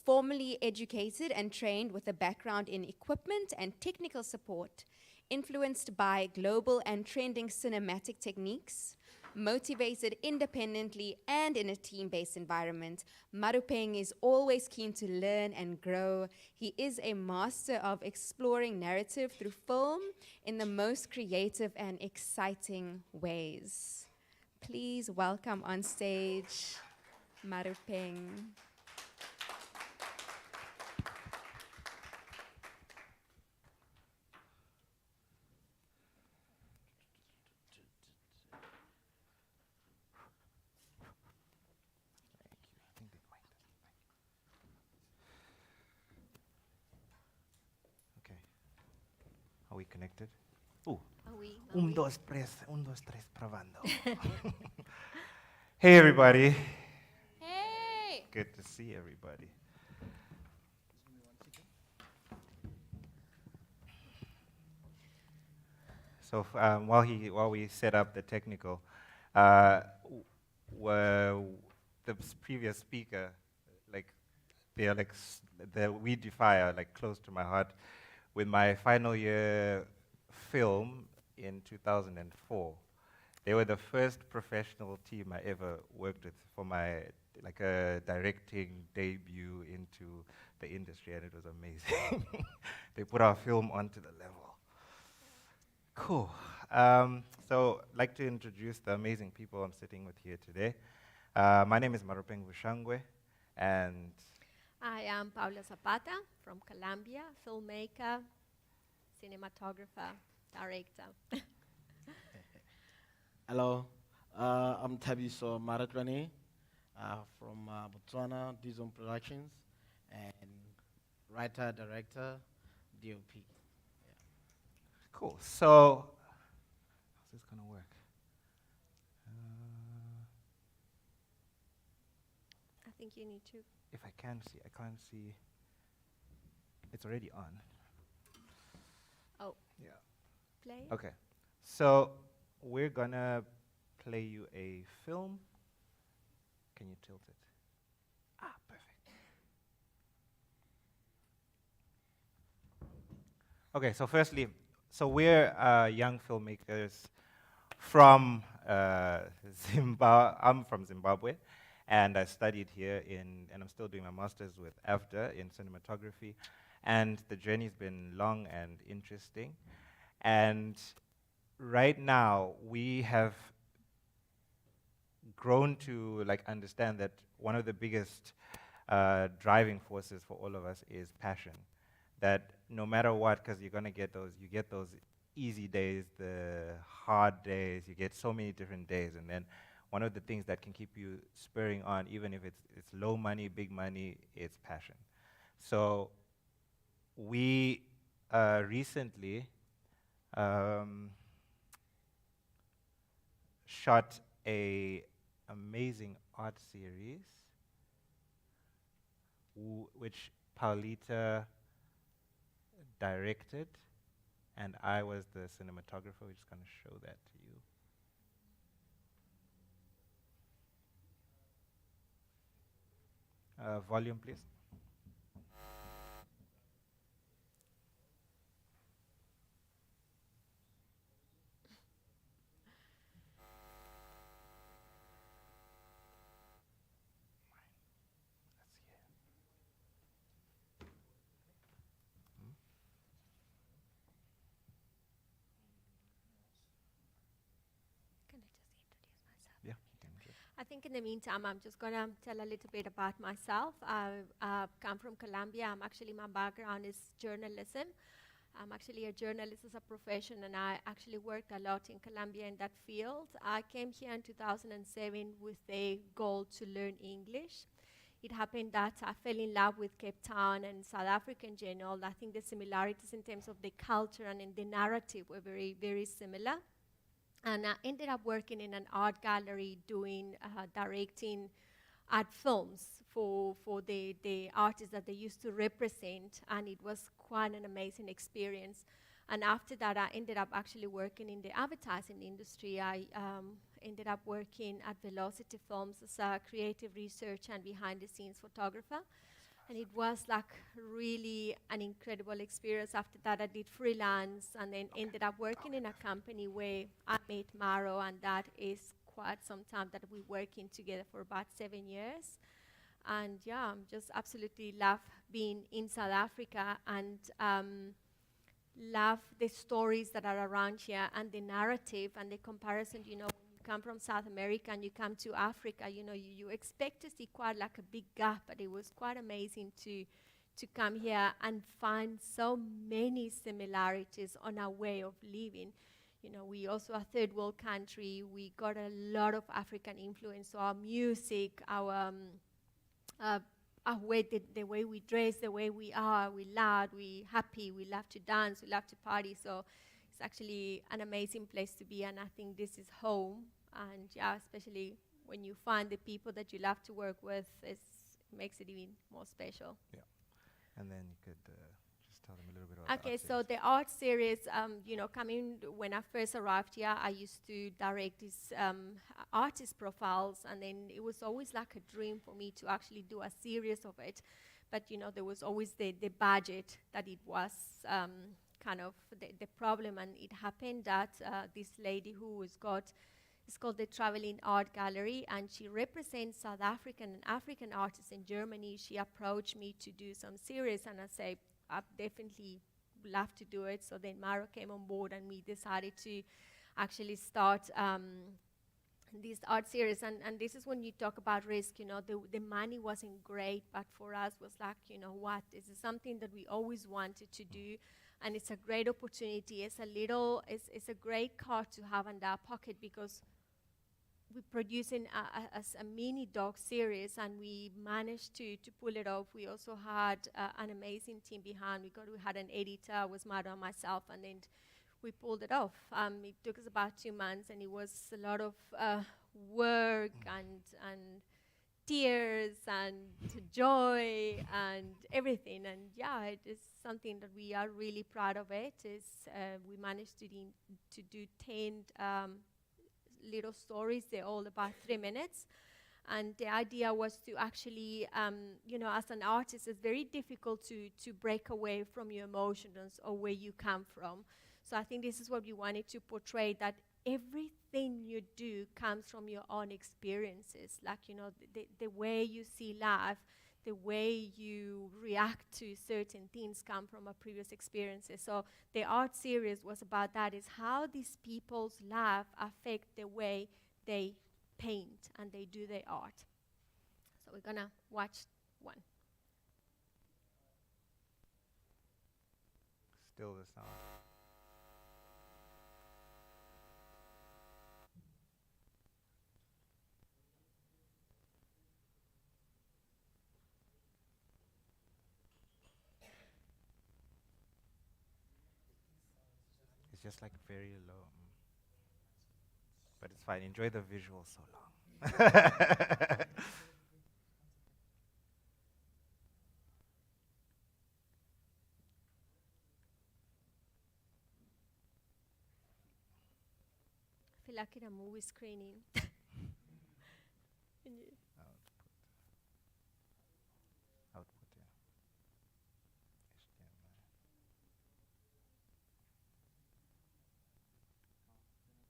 S2: Formerly educated and trained with a background in equipment and technical support, influenced by global and trending cinematic techniques, motivated independently and in a team-based environment, Marupeng is always keen to learn and grow. He is a master of exploring narrative through film in the most creative and exciting ways. Please welcome on stage Marupeng.
S4: Are we connected? Ooh. Dos, tres, probando. Hey, everybody.
S2: Hey.
S4: Good to see everybody. So while we set up the technical, the previous speaker, they're the Weed Defy are close to my heart. With my final year film in 2004, they were the first professional team I ever worked with for my a directing debut into the industry, and it was amazing. They put our film onto the level. Cool. So I'd like to introduce the amazing people I'm sitting with here today. My name is Marupeng Vushangwe, and
S16: I am Paula Zapata from Colombia, filmmaker, cinematographer, director.
S5: Hello, I'm Tabiso Maratrani from Botswana, Dizon Productions, and writer, director, DOP. Yeah.
S4: Cool. So, how's this gonna work?
S16: I think you need to.
S4: If I can't see. It's already on.
S16: Oh.
S4: Yeah.
S16: Play.
S4: Okay. So we're gonna play you a film. Can you tilt it? Ah, perfect. Okay. So firstly, we're young filmmakers from Zimbabwe. I'm from Zimbabwe. And I studied here and I'm still doing my master's with AFDA in cinematography. And the journey's been long and interesting. And right now, we have grown to understand that one of the biggest driving forces for all of us is passion. That no matter what, because you get those easy days, the hard days, you get so many different days, and then one of the things that can keep you spurring on, even if it's low money, big money, it's passion. So we recently shot a amazing art series which Paulita directed, and I was the cinematographer. We're just going to show that to you. Volume, please. Yeah.
S16: I think in the meantime, I'm just going to tell a little bit about myself. I come from Colombia. My background is journalism. I'm actually a journalist as a profession, and I actually worked a lot in Colombia in that field. I came here in 2007 with a goal to learn English. It happened that I fell in love with Cape Town and South Africa in general. I think the similarities in terms of the culture and in the narrative were very, very similar. And I ended up working in an art gallery doing, directing art films for the artists that they used to represent, and it was quite an amazing experience. And after that, I ended up actually working in the advertising industry. I ended up working at Velocity Films as a creative research and behind-the-scenes photographer. And it was like really an incredible experience. After that, I did freelance and then ended up working in a company where I met Maro, and that is quite some time that we're working together for about 7 years. And yeah, I'm just absolutely love being in South Africa and love the stories that are around here and the narrative and the comparison, when you come from South America and you come to Africa, you expect to see quite like a big gap, but it was quite amazing to come here and find so many similarities on our way of living. We also a third world country. We got a lot of African influence, so our music, our way, the way we dress, the way we are, we loud, we happy, we love to dance, we love to party. So it's actually an amazing place to be, and I think this is home. And yeah, especially when you find the people that you love to work with, it makes it even more special.
S4: Yeah. And then you could just tell them a little bit about
S16: Okay, so the art series, coming when I first arrived here, I used to direct these artist profiles, and then it was always like a dream for me to actually do a series of it. But, there was always the budget that it was kind of the problem, and it happened that this lady who has got, it's called the Traveling Art Gallery, and she represents South African and African artists in Germany. She approached me to do some series, and I said, I definitely love to do it. So then Maro came on board, and we decided to actually start this art series. And this is when you talk about risk, the money wasn't great, but for us was like, this is something that we always wanted to do. And it's a great opportunity. It's a great card to have in our pocket, because we're producing a mini doc series, and we managed to pull it off. We also had an amazing team behind. We had an editor, was Maro and myself, and then we pulled it off. It took us about 2 months, and it was a lot of work and tears and joy and everything. And yeah, it is something that we are really proud of. We managed to do 10 little stories. They're all about 3 minutes. And the idea was to actually, as an artist, it's very difficult to break away from your emotions or where you come from. So I think this is what we wanted to portray, that everything you do comes from your own experiences. Like, the way you see life, the way you react to certain things come from our previous experiences. So the art series was about that, is how these people's life affect the way they paint and they do their art. So we're gonna watch one.
S4: Still the sound. It's just like very low. But it's fine. Enjoy the visual so long.
S16: like in a movie screening. And you-
S4: Output, yeah.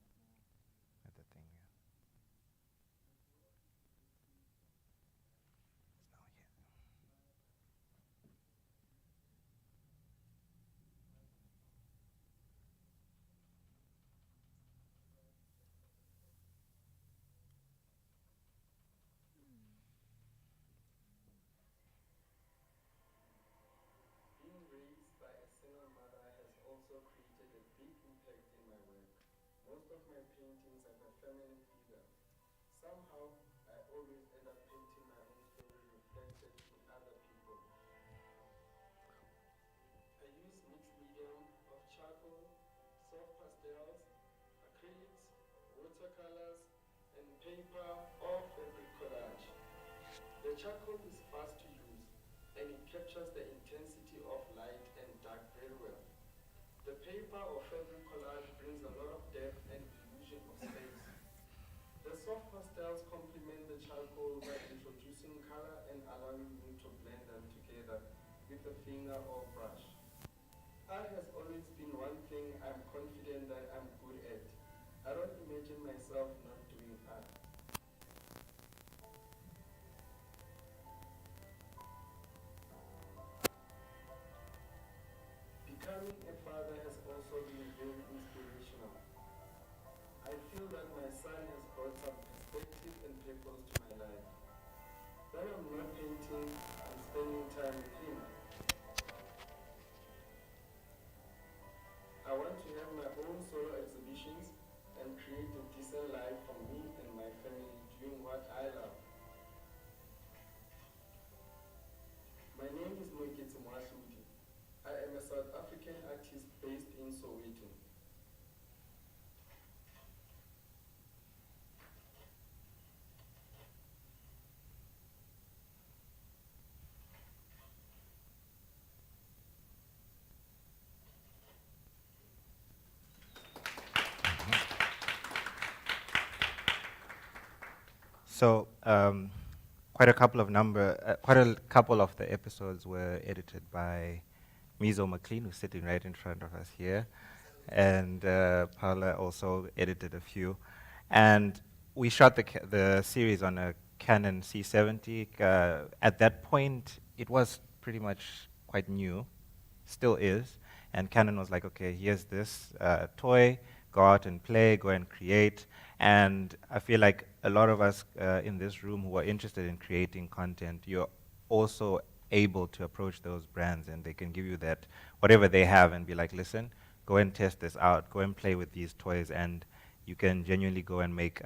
S4: HDMI. At the thing, yeah. It's now here.
S7: Being raised by a single mother has also created a big impact in my work. Most of my paintings have a feminine figure. Somehow, I always end up painting my own story reflected in other people. I use mixed medium of charcoal, soft pastels, acrylics, watercolors, and paper or fabric collage. The charcoal is fast to use, and it captures the intensity of light and dark very well. The paper or fabric collage brings a lot of depth and illusion of space. The soft pastels complement the charcoal by introducing color and allowing you to blend them together with a finger or brush. Art has always been one thing I'm confident that I'm good at. I don't imagine myself not doing art. Becoming a father has also been very inspirational. I feel that my son has brought some perspective and purpose to my life. When I'm not painting, I'm spending time with him. I want to have my own solo exhibitions and create a decent life for me and my family doing what I love. My name is Moiketsi Mwasudi. I am a South African artist based in Soweto.
S4: So, quite a couple of the episodes were edited by Mizo McLean, who's sitting right in front of us here, and Paula also edited a few. And we shot the series on a Canon C70. At that point, it was pretty much quite new, still is. And Canon was like, okay, here's this toy, go out and play, go and create. And I feel like a lot of us in this room who are interested in creating content, you're also able to approach those brands and they can give you that, whatever they have, and be like, listen, go and test this out, go and play with these toys, and you can genuinely go and make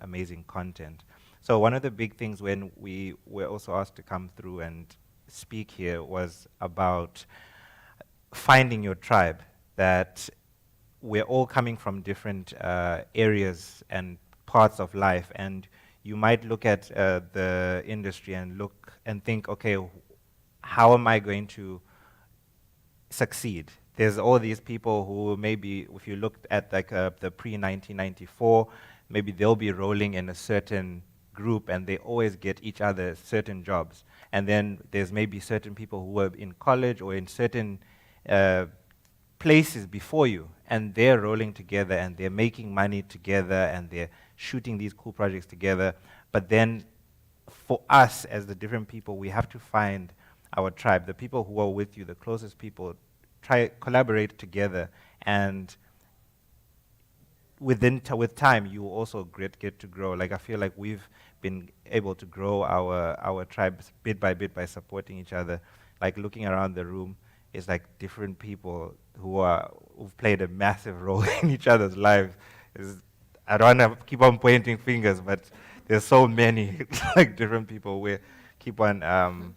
S4: amazing content. So one of the big things when we were also asked to come through and speak here was about finding your tribe, that we're all coming from different areas and parts of life, and you might look at the industry and look and think, okay, how am I going to succeed? There's all these people who maybe, if you looked at like the pre-1994, maybe they'll be rolling in a certain group and they always get each other certain jobs. And then there's maybe certain people who were in college or in certain places before you, and they're rolling together and they're making money together and they're shooting these cool projects together. But then for us as the different people, we have to find our tribe, the people who are with you, the closest people, collaborate together, and with time you will also get to grow. Like I feel like we've been able to grow our tribes bit by bit by supporting each other. Like looking around the room, it's like different people who've played a massive role in each other's lives. I don't want to keep on pointing fingers, but there's so many like different people we keep on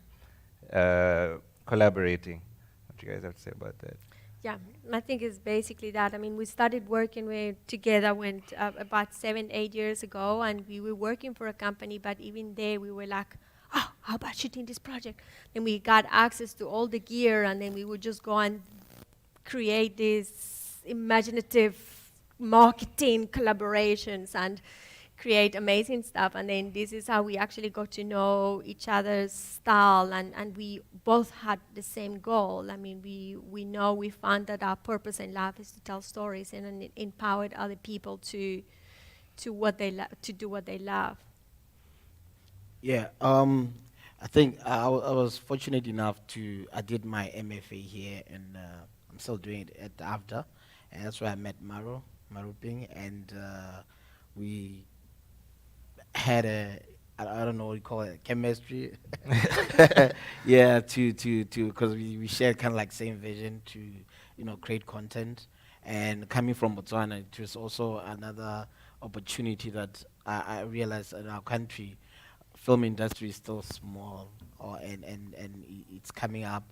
S4: collaborating. What do you guys have to say about that?
S16: Yeah, I think it's basically that. I mean, we started working together about 7-8 years ago, and we were working for a company, but even there we were like, oh, how about shooting this project? Then we got access to all the gear, and then we would just go and create these imaginative marketing collaborations and create amazing stuff. And then this is how we actually got to know each other's style, and we both had the same goal. I mean, we found that our purpose in life is to tell stories and empower other people to do what they love.
S5: Yeah, I think I was fortunate enough I did my MFA here, and I'm still doing it at the AFDA, and that's where I met Maro Ping, and we had I don't know what you call it, chemistry. Yeah, because we shared kind of like same vision to, create content. And coming from Botswana, it was also another opportunity that I realized in our country, film industry is still small, and it's coming up,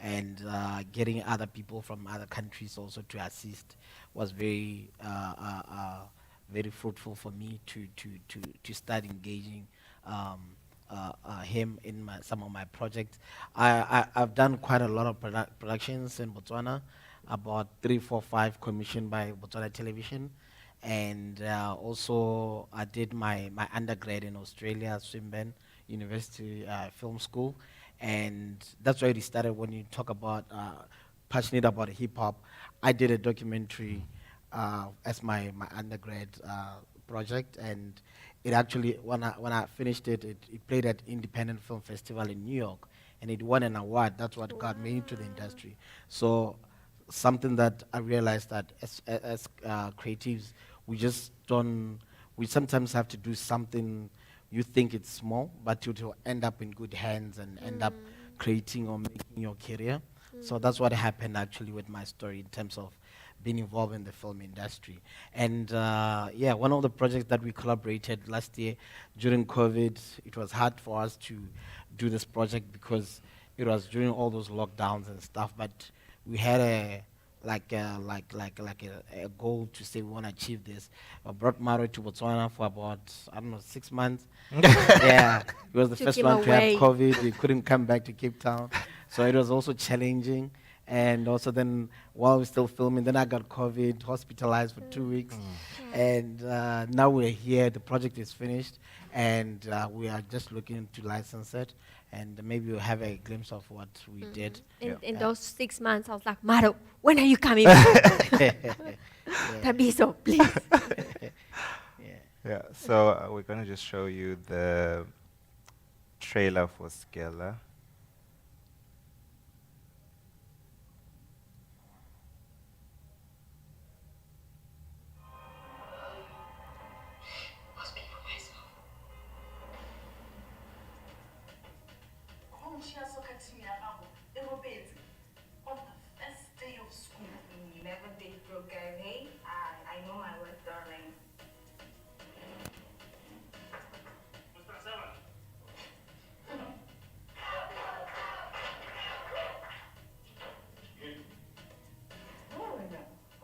S5: and getting other people from other countries also to assist was very very fruitful for me to start engaging him in some of my projects. I've done quite a lot of productions in Botswana, about 3, 4, 5 commissioned by Botswana Television. And also I did my undergrad in Australia, Swinburne University Film School. And that's where it started. When you talk about passionate about hip hop, I did a documentary as my undergrad project, and it actually, when I finished it, it played at Independent Film Festival in New York, and it won an award. That's what got me into the industry. So something that I realized that as creatives, we sometimes have to do something you think it's small, but to end up in good hands and end up creating or making your career. So that's what happened actually with my story in terms of being involved in the film industry. And yeah, one of the projects that we collaborated last year during COVID, it was hard for us to do this project because it was during all those lockdowns and stuff, but we had a goal to say we want to achieve this. I brought Maro to Botswana for about, 6 months. Yeah, he was the first one to have COVID. He couldn't come back to Cape Town. So it was also challenging. And also then, while we're still filming, then I got COVID, hospitalized for 2 weeks. And now we're here, the project is finished, and we are just looking to license it. And maybe we'll have a glimpse of what we did.
S16: In those 6 months, I was like, Maro, when are you coming back? Tabiso, please.
S4: Yeah, so we're going to just show you the trailer for Skella.
S10: On the first day of school, 11th April, hey, I know my worth, darling. Mr. Seven.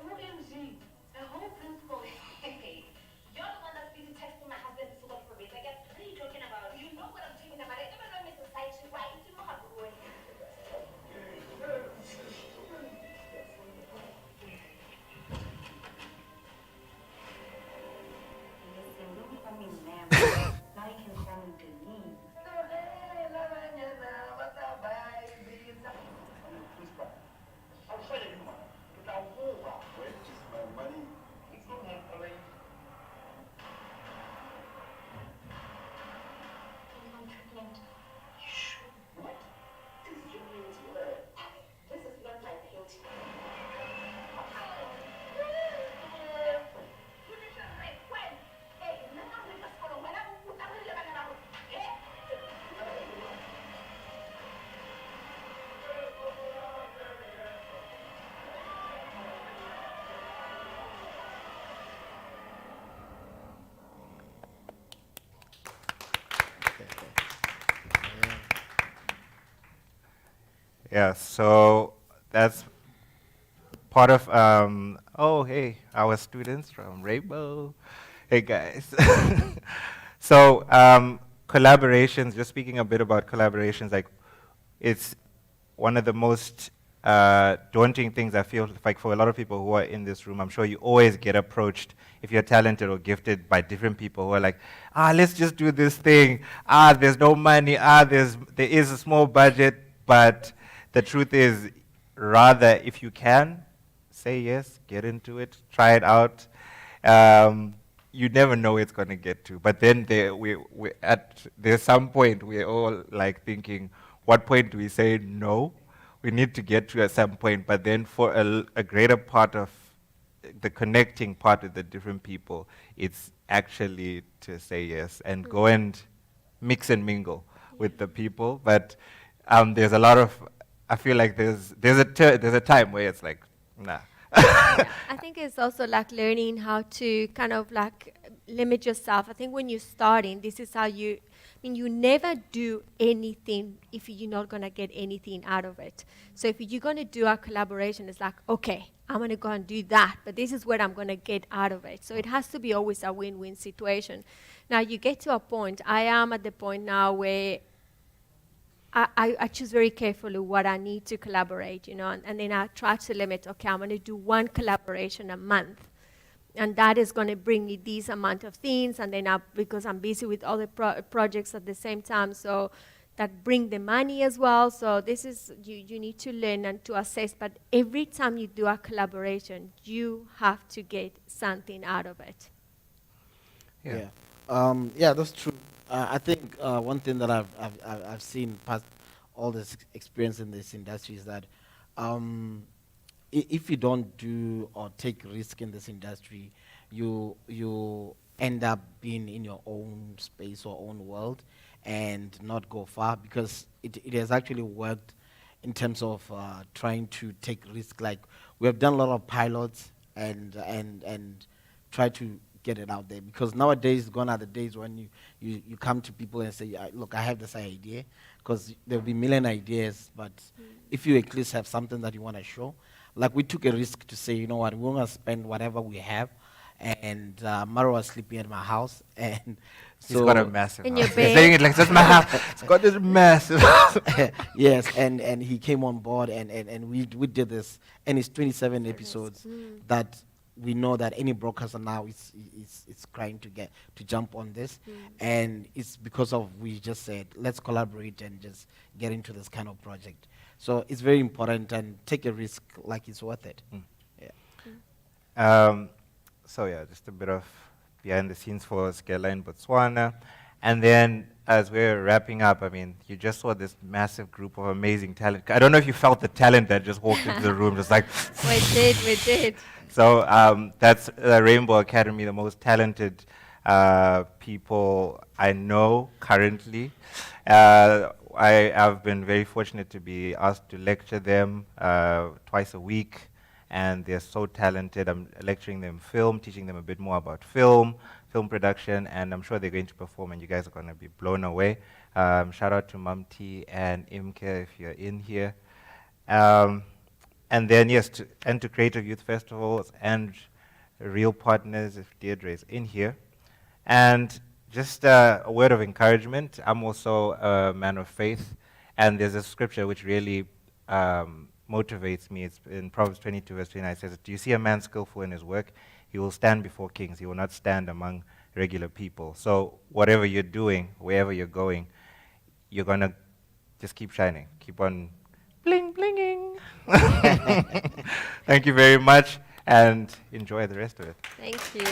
S10: OMG, the whole principal, hey, you're the one that's busy texting my husband to look for me. Like, what are you talking about? You know what I'm talking about. I never know Mrs. Saichi. Why is it not happening?
S4: Yeah, so that's part of, oh, hey, our students from Rainbow. Hey, guys. So collaborations, just speaking a bit about collaborations, like it's one of the most daunting things. I feel like for a lot of people who are in this room, I'm sure you always get approached if you're talented or gifted by different people who are like, let's just do this thing. There's no money. There is a small budget. But the truth is, rather, if you can, say yes, get into it, try it out. You never know where it's going to get to. But then there's some point we're all like thinking, what point do we say no? We need to get to at some point. But then for a greater part of the connecting part with the different people, it's actually to say yes and go and mix and mingle with the people. But there's a lot of, I feel like there's a time where it's like, nah.
S16: I think it's also like learning how to kind of like limit yourself. I think when you're starting, this is how you never do anything if you're not going to get anything out of it. So if you're going to do a collaboration, it's like, okay, I'm going to go and do that, but this is what I'm going to get out of it. So it has to be always a win-win situation. Now you get to a point, I am at the point now where I choose very carefully what I need to collaborate, and then I try to limit, okay, I'm going to do one collaboration a month. And that is going to bring me this amount of things, and then because I'm busy with other projects at the same time, so that bring the money as well. So this is, you need to learn and to assess, but every time you do a collaboration, you have to get something out of it.
S5: Yeah, that's true. I think one thing that I've seen past all this experience in this industry is that if you don't do or take risk in this industry, you end up being in your own space or own world and not go far, because it has actually worked in terms of trying to take risk. Like, we have done a lot of pilots and try to get it out there, because nowadays gone are the days when you come to people and say, look, I have this idea, because there'll be a million ideas, but if you at least have something that you want to show, like we took a risk to say, you know what, we're going to spend whatever we have, and Mara was sleeping at my house, and
S4: he's got a massive
S16: in
S4: house.
S16: your bed.
S4: He's saying it like, that's my house. It's got this massive house.
S5: Yes, and he came on board, and we did this, and it's 27 episodes that we know that any broadcaster now is trying to jump on this, and it's because of, we just said, let's collaborate and just get into this kind of project. So it's very important, and take a risk like it's worth it.
S4: So yeah, just a bit of behind the scenes for Skella in Botswana. And then as we're wrapping up, I mean, you just saw this massive group of amazing talent. I don't know if you felt the talent that just walked into the room, just like.
S16: We did.
S4: So that's the Rainbow Academy, the most talented people I know currently. I have been very fortunate to be asked to lecture them twice a week, and they're so talented. I'm lecturing them film, teaching them a bit more about film production, and I'm sure they're going to perform, and you guys are going to be blown away. Shout out to Mamti and Imke if you're in here. And then, yes, to Creative Youth Festivals and Real Partners, if Deirdre is in here. And just a word of encouragement. I'm also a man of faith, and there's a scripture which really motivates me. It's in Proverbs 22, verse 29. It says, do you see a man skillful in his work? He will stand before kings. He will not stand among regular people. So whatever you're doing, wherever you're going, you're going to just keep shining. Keep on bling, blinging. Thank you very much, and enjoy the rest of it.
S16: Thank you.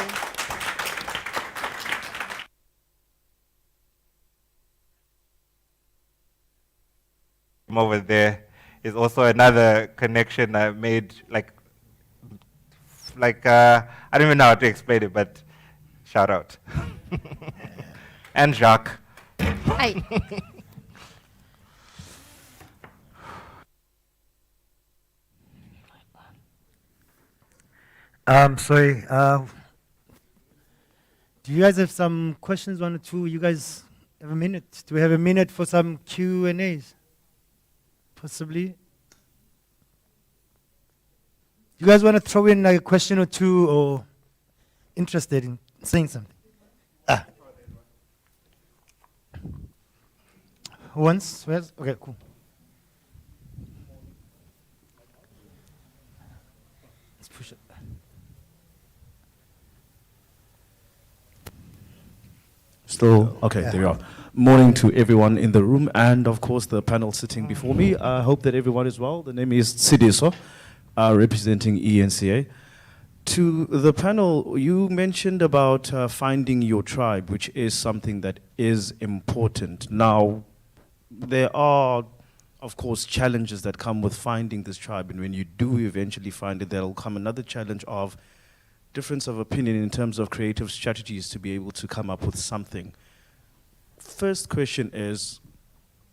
S4: Over there is also another connection I made, like I don't even know how to explain it, but shout out. And Jacques.
S16: Hi.
S3: Sorry. Do you guys have some questions, one or two? You guys have a minute? Do we have a minute for some Q&As? Possibly. You guys want to throw in like a question or two, or interested in saying something? Once? Okay, cool.
S8: still okay? There you are. Morning to everyone in the room, and of course the panel sitting before me. I hope that everyone is well. The name is Sidiso, representing ENCA. To the panel, you mentioned about finding your tribe, which is something that is important. Now, there are, of course, challenges that come with finding this tribe, and when you do eventually find it, there will come another challenge of difference of opinion in terms of creative strategies to be able to come up with something. First question is,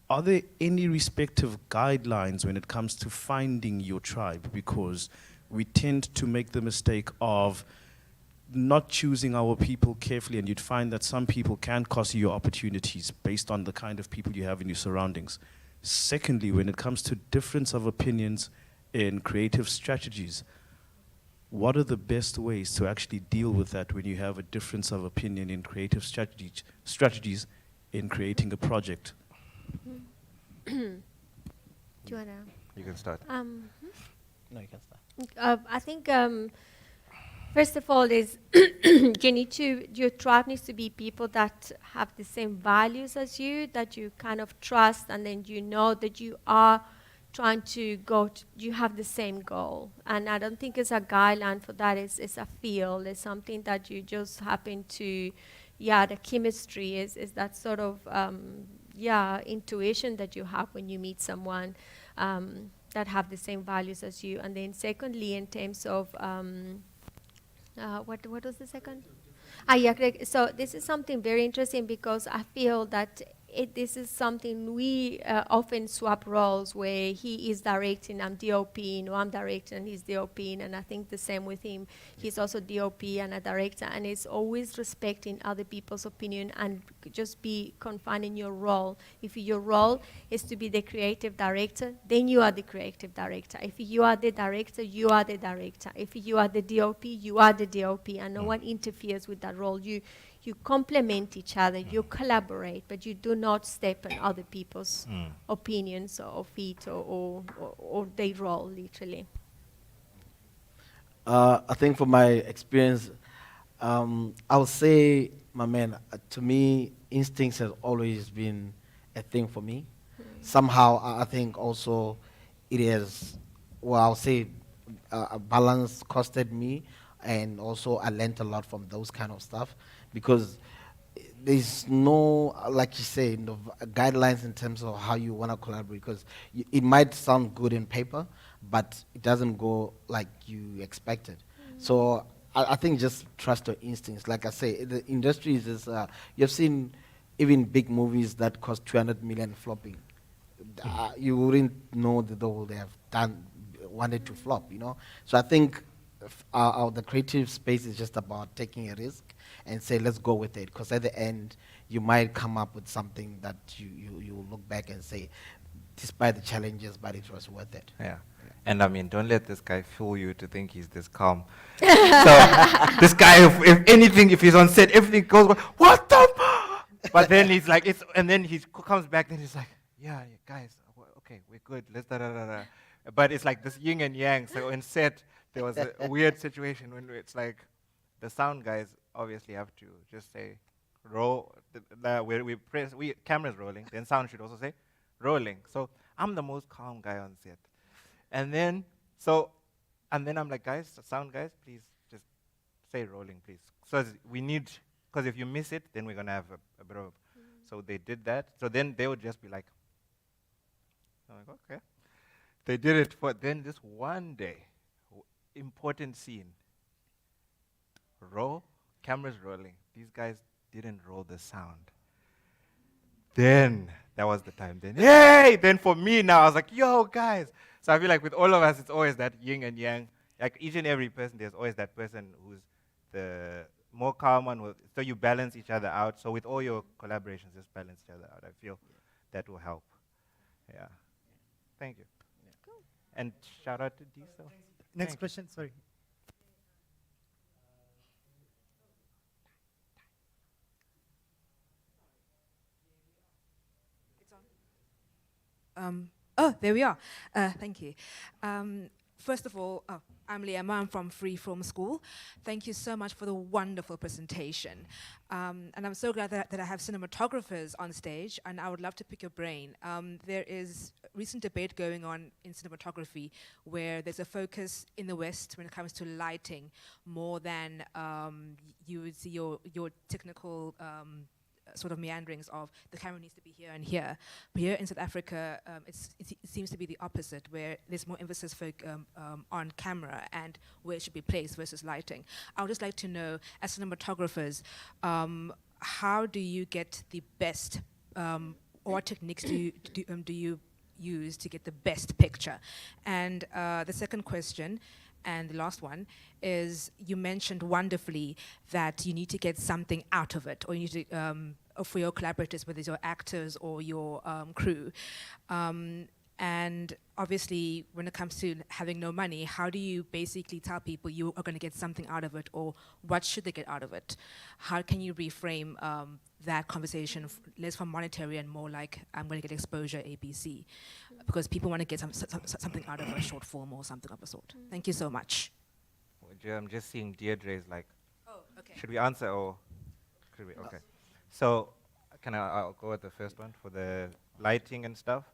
S8: are there any respective guidelines when it comes to finding your tribe? Because we tend to make the mistake of not choosing our people carefully, and you'd find that some people can cost you your opportunities based on the kind of people you have in your surroundings. Secondly, when it comes to difference of opinions in creative strategies, what are the best ways to actually deal with that when you have a difference of opinion in creative strategies in creating a project?
S16: Do you wanna?
S4: You can start.
S5: No, you can start.
S16: I think first of all is your tribe needs to be people that have the same values as you, that you kind of trust, and then you know that you are trying to you have the same goal. And I don't think it's a guideline for that. It's a feel. It's something that you just happen to, the chemistry is that sort of, intuition that you have when you meet someone that have the same values as you. And then secondly, in terms of, what was the second? Correct. So this is something very interesting because I feel that this is something we often swap roles where he is directing, I'm DOP, I'm directing and he's DOP, and I think the same with him. He's also DOP and a director, and it's always respecting other people's opinion and just be confined in your role. If your role is to be the creative director, then you are the creative director. If you are the director, you are the director. If you are the DOP, you are the DOP, and no one interferes with that role. You complement each other, you collaborate, but you do not step on other people's opinions or feet or their role, literally.
S5: I think from my experience, I would say, my man, to me, instincts has always been a thing for me. Somehow, I think also it is, I'll say, a balance costed me, and also I learned a lot from those kind of stuff. Because there's no, like you say, no guidelines in terms of how you want to collaborate. Because it might sound good in paper, but it doesn't go like you expected. So I think just trust your instincts. Like I say, the industry is just, you've seen even big movies that cost 200 million flopping. You wouldn't know that they have wanted to flop, So I think the creative space is just about taking a risk and say, let's go with it. Because at the end, you might come up with something that you look back and say, despite the challenges, but it was worth it.
S4: Yeah. And I mean, don't let this guy fool you to think he's this calm. So this guy, if anything, if he's on set, everything goes, what the? But then he's like, and then he comes back and he's like, yeah, guys, okay, we're good. Let's da. But it's like this yin and yang. So in set, there was a weird situation when it's like the sound guys obviously have to just say roll. Camera's rolling. Then sound should also say rolling. So I'm the most calm guy on set. And then I'm like, guys, sound guys, please just say rolling, please. So we need, because if you miss it, then we're gonna have a bit of. So they did that. So then they would just be like, I'm like, okay. They did it for then this one day, important scene. Roll, cameras rolling. These guys didn't roll the sound. Then that was the time. Then yay! Then for me now, I was like, yo, guys. So I feel like with all of us, it's always that yin and yang. Like each and every person, there's always that person who's the more calm one. So you balance each other out. So with all your collaborations, just balance each other out. I feel that will help. Yeah. Thank you. Cool. And shout out to Diesel.
S3: Next question, sorry.
S17: Oh, there we are. Thank you. First of all, I'm Liama. I'm from Free Film School. Thank you so much for the wonderful presentation. And I'm so glad that I have cinematographers on stage, and I would love to pick your brain. There is recent debate going on in cinematography where there's a focus in the West when it comes to lighting more than you would see your technical sort of meanderings of the camera needs to be here and here. But here in South Africa, it seems to be the opposite, where there's more emphasis on camera and where it should be placed versus lighting. I would just like to know, as cinematographers, how do you get the best, or what techniques do you use to get the best picture? And the second question, and the last one, is you mentioned wonderfully that you need to get something out of it, or you need to, for your collaborators, whether it's your actors or your crew. And obviously, when it comes to having no money, how do you basically tell people you are going to get something out of it, or what should they get out of it? How can you reframe that conversation, less from monetary and more like, I'm going to get exposure, ABC? Because people want to get something out of a short form or something of the sort. Thank you so much.
S4: I'm just seeing Deirdre's like,
S17: okay.
S4: Should we answer or could we? Okay. So I'll go with the first one for the lighting and stuff.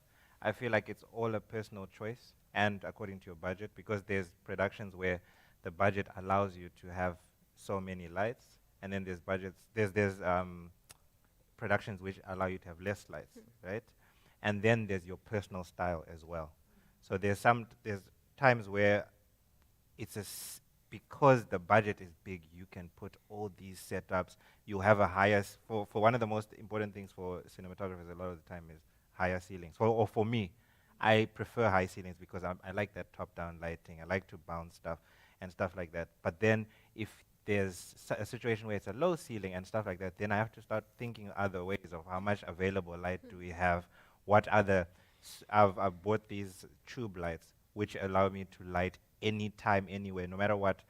S4: I feel like it's all a personal choice and according to your budget, because there's productions where the budget allows you to have so many lights, and then there's productions which allow you to have less lights, right? And then there's your personal style as well. So there's times where because the budget is big, you can put all these setups. You have a higher, for one of the most important things for cinematographers a lot of the time is higher ceilings. Or for me, I prefer high ceilings because I like that top-down lighting. I like to bounce stuff and stuff like that. But then if there's a situation where it's a low ceiling and stuff like that, then I have to start thinking other ways of how much available light do we have, what other, I've bought these tube lights which allow me to light anytime, anywhere, no matter what.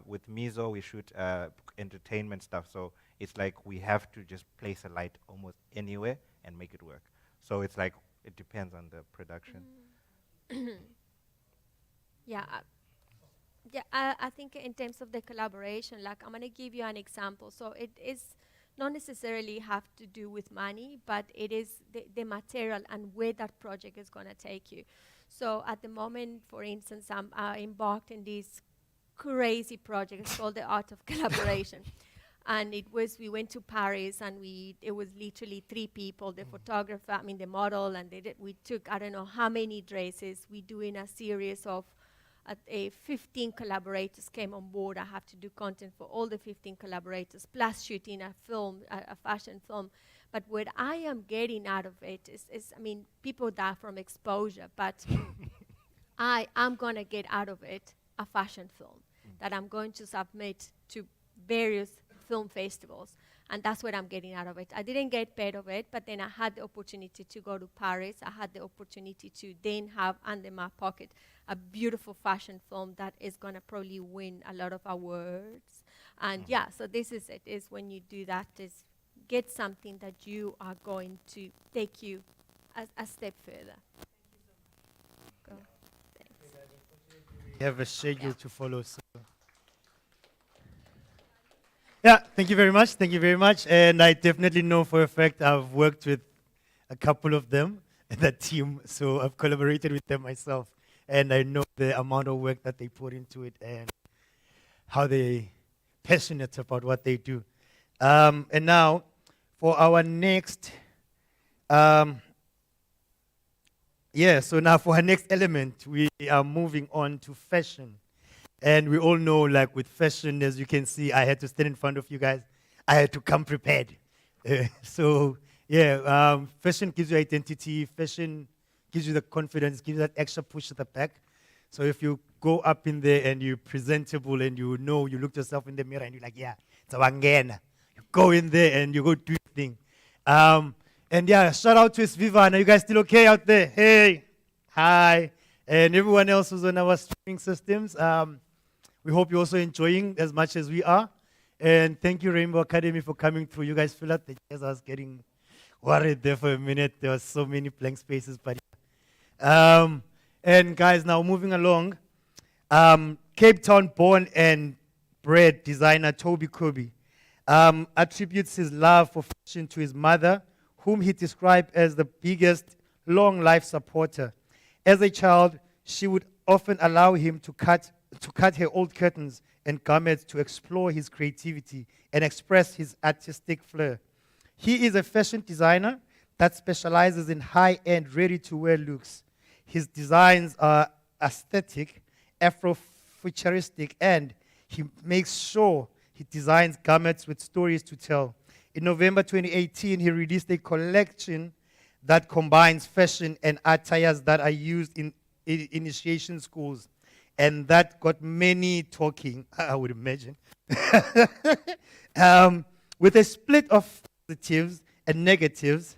S4: With Mizo, we shoot entertainment stuff, so it's like we have to just place a light almost anywhere and make it work. So it's like, it depends on the production.
S16: I think in terms of the collaboration, like I'm going to give you an example. So it is not necessarily have to do with money, but it is the material and where that project is going to take you. So at the moment, for instance, I'm embarked in this crazy project. It's called the Art of Collaboration. And we went to Paris, and it was literally 3 people, the photographer, the model, and we took, I don't know how many dresses. We doing a series of 15 collaborators came on board. I have to do content for all the 15 collaborators, plus shooting a film, a fashion film. But what I am getting out of it is people die from exposure, but I am going to get out of it a fashion film that I'm going to submit to various film festivals, and that's what I'm getting out of it. I didn't get paid of it, but then I had the opportunity to go to Paris. I had the opportunity to then have under my pocket a beautiful fashion film that is going to probably win a lot of awards. And so this is it, is when you do that, is get something that you are going to take you a step further. Go. Thanks.
S3: We have a schedule to follow, so. Yeah, thank you very much. Thank you very much. And I definitely know for a fact I've worked with a couple of them in that team, so I've collaborated with them myself. And I know the amount of work that they put into it and how they're passionate about what they do. And now, for our next, so now for our next element, we are moving on to fashion. And we all know, like with fashion, as you can see, I had to stand in front of you guys. I had to come prepared. Fashion gives you identity. Fashion gives you the confidence, gives you that extra push at the back. So if you go up in there and you're presentable and you know, you look yourself in the mirror and you're like, yeah, it's a wangena. You go in there and you go do your thing. Shout out to Svivana. Are you guys still okay out there? Hey, hi. And everyone else who's on our streaming systems. We hope you're also enjoying as much as we are. And thank you, Rainbow Academy, for coming through. You guys fill out the chairs. I was getting worried there for a minute. There were so many blank spaces. But and guys, now moving along, Cape Town born and bred designer Toby Kobe attributes his love for fashion to his mother, whom he described as the biggest long life supporter. As a child, she would often allow him to cut her old curtains and garments to explore his creativity and express his artistic flair. He is a fashion designer that specializes in high-end, ready-to-wear looks. His designs are aesthetic, Afrofuturistic, and he makes sure he designs garments with stories to tell. In November 2018, he released a collection that combines fashion and attires that are used in initiation schools, and that got many talking, I would imagine. With a split of positives and negatives,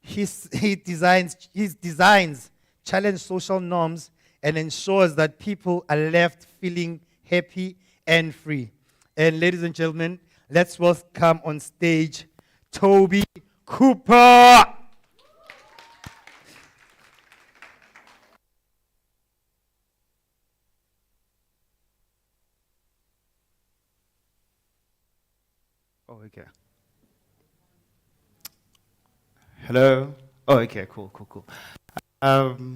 S3: his designs challenge social norms and ensures that people are left feeling happy and free. And ladies and gentlemen, let's welcome on stage Toby Cooper.
S9: Oh, okay. Hello. Oh, okay, cool.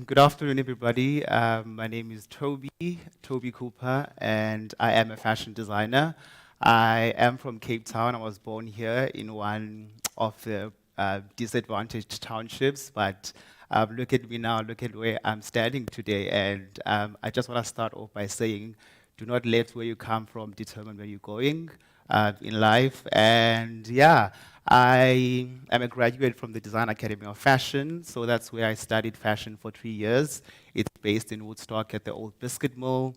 S9: Good afternoon, everybody. My name is Toby Cooper, and I am a fashion designer. I am from Cape Town. I was born here in one of the disadvantaged townships, but look at me now, look at where I'm standing today, and I just want to start off by saying, do not let where you come from determine where you're going in life. And yeah, I am a graduate from the Design Academy of Fashion, so that's where I studied fashion for 3 years. It's based in Woodstock at the Old Biscuit Mill.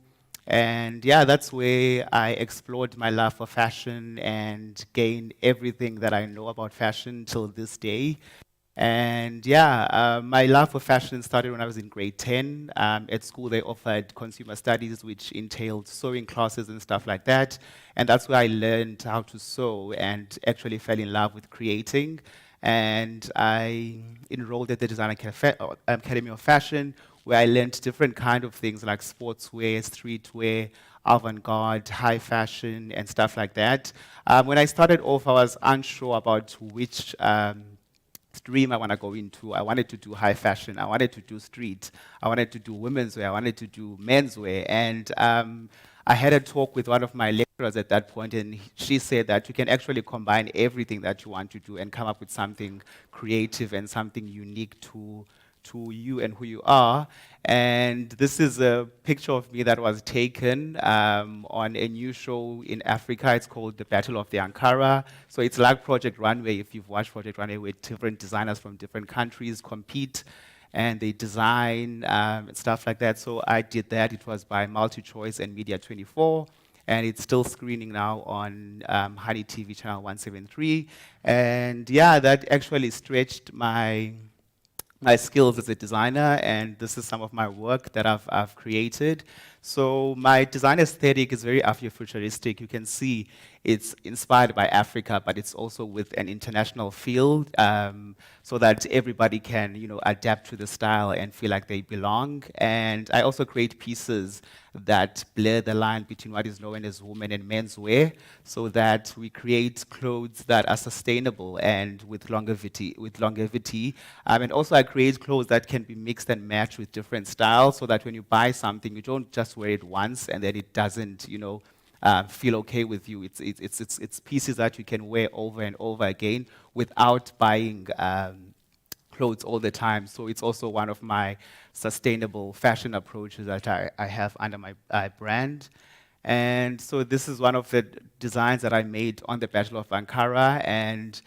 S9: And yeah, that's where I explored my love for fashion and gained everything that I know about fashion till this day. And yeah, my love for fashion started when I was in grade 10. At school, they offered consumer studies, which entailed sewing classes and stuff like that. And that's where I learned how to sew and actually fell in love with creating. And I enrolled at the Design Academy of Fashion, where I learned different kind of things like sportswear, streetwear, avant-garde, high fashion, and stuff like that. When I started off, I was unsure about which stream I want to go into. I wanted to do high fashion. I wanted to do street. I wanted to do women's wear. I wanted to do men's wear. And I had a talk with one of my lecturers at that point, and she said that you can actually combine everything that you want to do and come up with something creative and something unique to you and who you are. And this is a picture of me that was taken on a new show in Africa. It's called The Battle of the Ankara. So it's like Project Runway, if you've watched Project Runway, where different designers from different countries compete and they design and stuff like that. So I did that. It was by MultiChoice and Media 24. And it's still screening now on Honey TV channel 173. And yeah, that actually stretched my skills as a designer, and this is some of my work that I've created. So my design aesthetic is very Afrofuturistic. You can see it's inspired by Africa, but it's also with an international feel, so that everybody can, adapt to the style and feel like they belong. And I also create pieces that blur the line between what is known as women and men's wear, so that we create clothes that are sustainable and with longevity. And also I create clothes that can be mixed and matched with different styles, so that when you buy something, you don't just wear it once and then it doesn't, feel okay with you. It's pieces that you can wear over and over again without buying clothes all the time. So it's also one of my sustainable fashion approaches that I have under my brand. And so this is one of the designs that I made on the Battle of Ankara, and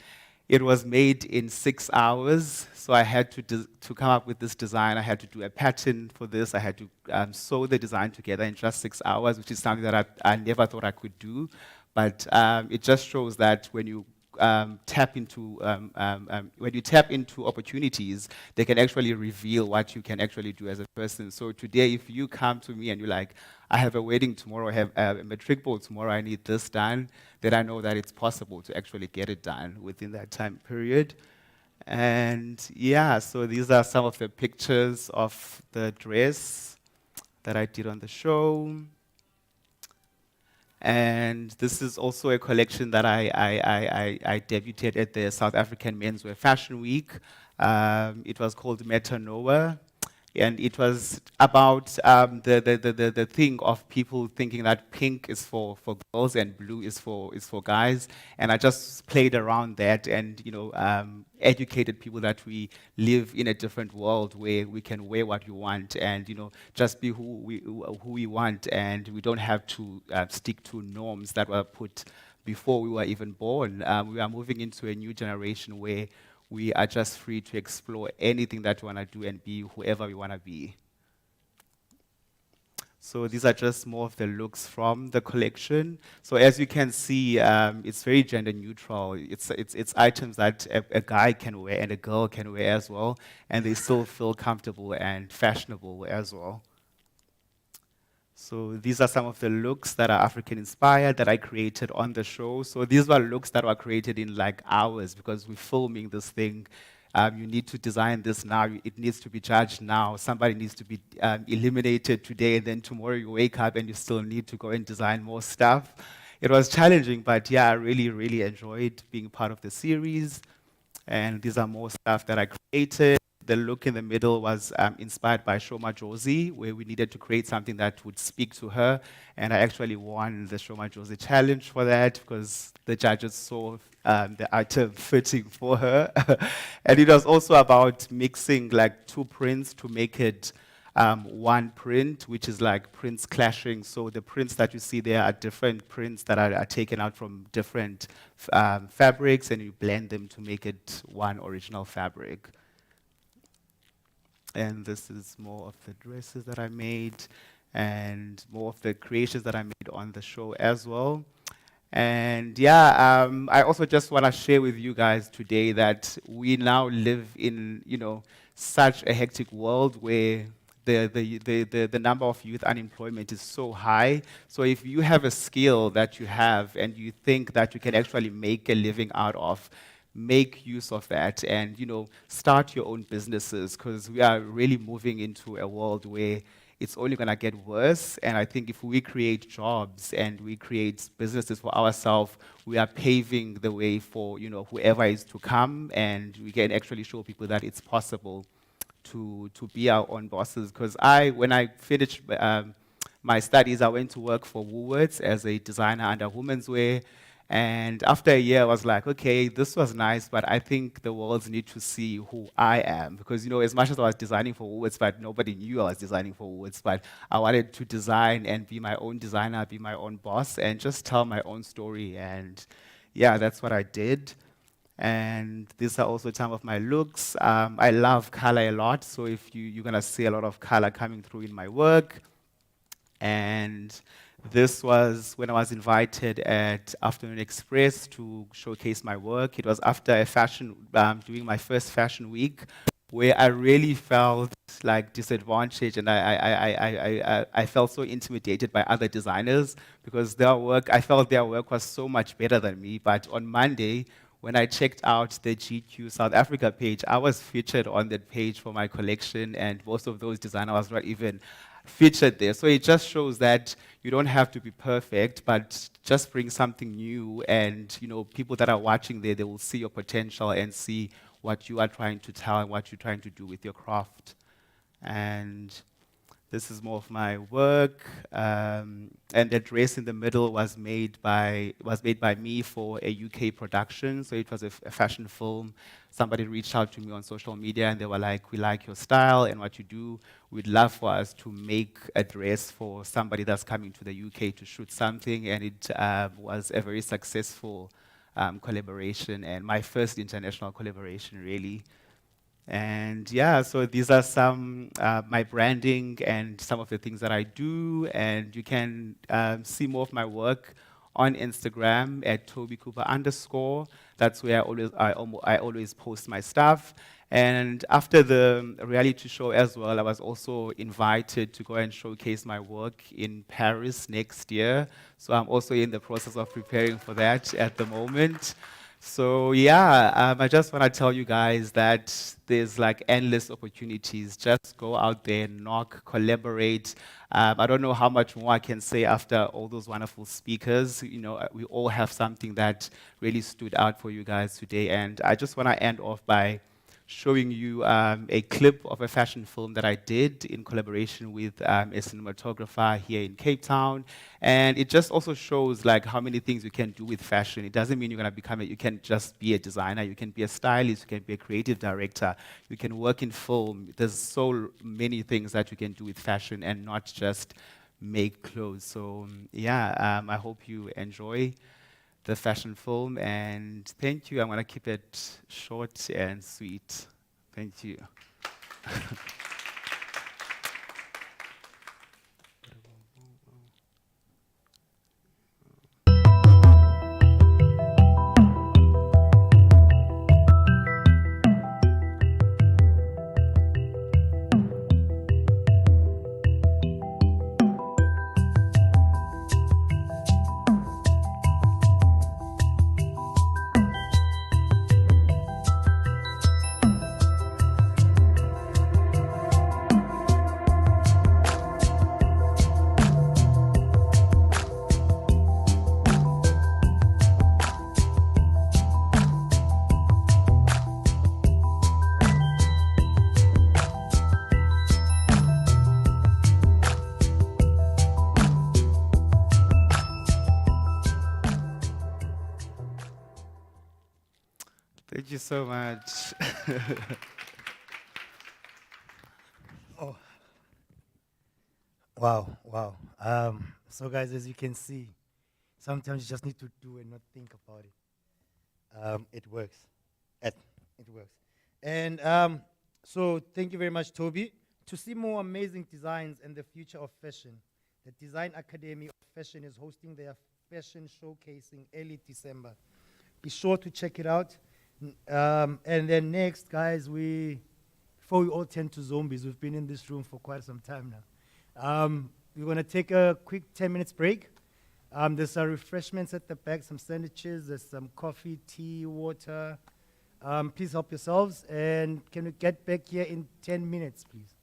S9: it was made in 6 hours. So I had to come up with this design. I had to do a pattern for this. I had to sew the design together in just 6 hours, which is something that I never thought I could do. But it just shows that when you tap into opportunities, they can actually reveal what you can actually do as a person. So today, if you come to me and you're like, I have a wedding tomorrow, I have a matric ball tomorrow, I need this done, then I know that it's possible to actually get it done within that time period. And yeah, so these are some of the pictures of the dress. that I did on the show. And this is also a collection that I debuted at the South African Menswear Fashion Week. It was called Meta Noah. And it was about the thing of people thinking that pink is for girls and blue is for guys. And I just played around that and educated people that we live in a different world where we can wear what we want and just be who we want, and we don't have to stick to norms that were put before we were even born. We are moving into a new generation where we are just free to explore anything that we want to do and be whoever we want to be. So these are just more of the looks from the collection. So as you can see, it's very gender neutral. It's items that a guy can wear and a girl can wear as well, and they still feel comfortable and fashionable as well. So these are some of the looks that are African inspired that I created on the show. So these were looks that were created in like hours because we're filming this thing. You need to design this now. It needs to be judged now. Somebody needs to be eliminated today, and then tomorrow you wake up and you still need to go and design more stuff. It was challenging, but yeah, I really, really enjoyed being part of the series. And these are more stuff that I created. The look in the middle was inspired by Shoma Josie, where we needed to create something that would speak to her. And I actually won the Shoma Josie challenge for that because the judges saw the item fitting for her. And it was also about mixing like two prints to make it one print, which is like prints clashing. So the prints that you see there are different prints that are taken out from different fabrics, and you blend them to make it one original fabric. And this is more of the dresses that I made and more of the creations that I made on the show as well. And yeah, I also just want to share with you guys today that we now live in, such a hectic world where the number of youth unemployment is so high. So if you have a skill that you have and you think that you can actually make a living out of, make use of that and start your own businesses, because we are really moving into a world where it's only going to get worse. And I think if we create jobs and we create businesses for ourselves, we are paving the way for whoever is to come, and we can actually show people that it's possible to be our own bosses. Because when I finished my studies, I went to work for Woolworths as a designer under women's wear. And after a year, I was like, okay, this was nice, but I think the world needs to see who I am. Because, as much as I was designing for Woolworths, but nobody knew I was designing for Woolworths, but I wanted to design and be my own designer, be my own boss, and just tell my own story. And yeah, that's what I did. And these are also some of my looks. I love color a lot, so if you're going to see a lot of color coming through in my work. And this was when I was invited at Afternoon Express to showcase my work. It was after doing my first fashion week, where I really felt like disadvantaged, and I felt so intimidated by other designers because I felt their work was so much better than me. But on Monday, when I checked out the GQ South Africa page, I was featured on that page for my collection, and most of those designers was not even featured there. So it just shows that you don't have to be perfect, but just bring something new, and people that are watching there, they will see your potential and see what you are trying to tell and what you're trying to do with your craft. And this is more of my work, and the dress in the middle was made by me for a UK production. So it was a fashion film. Somebody reached out to me on social media, and they were like, "We like your style and what you do. We'd love for us to make a dress for somebody that's coming to the UK to shoot something." And it was a very successful collaboration, and my first international collaboration, really. And yeah, so these are some my branding and some of the things that I do, and you can see more of my work on Instagram at @TobyCooper_. That's where I always post my stuff. And after the reality show as well, I was also invited to go and showcase my work in Paris next year. So I'm also in the process of preparing for that at the moment. So yeah, I just want to tell you guys that there's like endless opportunities. Just go out there, knock, collaborate. I don't know how much more I can say after all those wonderful speakers. You know, we all have something that really stood out for you guys today. And I just want to end off by showing you a clip of a fashion film that I did in collaboration with a cinematographer here in Cape Town. And it just also shows like how many things you can do with fashion. It doesn't mean you're going to become you can just be a designer. You can be a stylist. You can be a creative director. You can work in film. There's so many things that you can do with fashion and not just make clothes. So yeah, I hope you enjoy the fashion film, and thank you. I'm going to keep it short and sweet. Thank you. Thank you so much.
S3: Oh. Wow, wow. So guys, as you can see, sometimes you just need to do and not think about it. It works. It works. And so thank you very much, Toby. To see more amazing designs and the future of fashion, the Design Academy of Fashion is hosting their fashion showcasing early December. Be sure to check it out. And then next, guys, before we all turn to zombies, we've been in this room for quite some time now. We're going to take a quick 10 minutes break. There's some refreshments at the back, some sandwiches, there's some coffee, tea, water. Please help yourselves. And can we get back here in 10 minutes, please?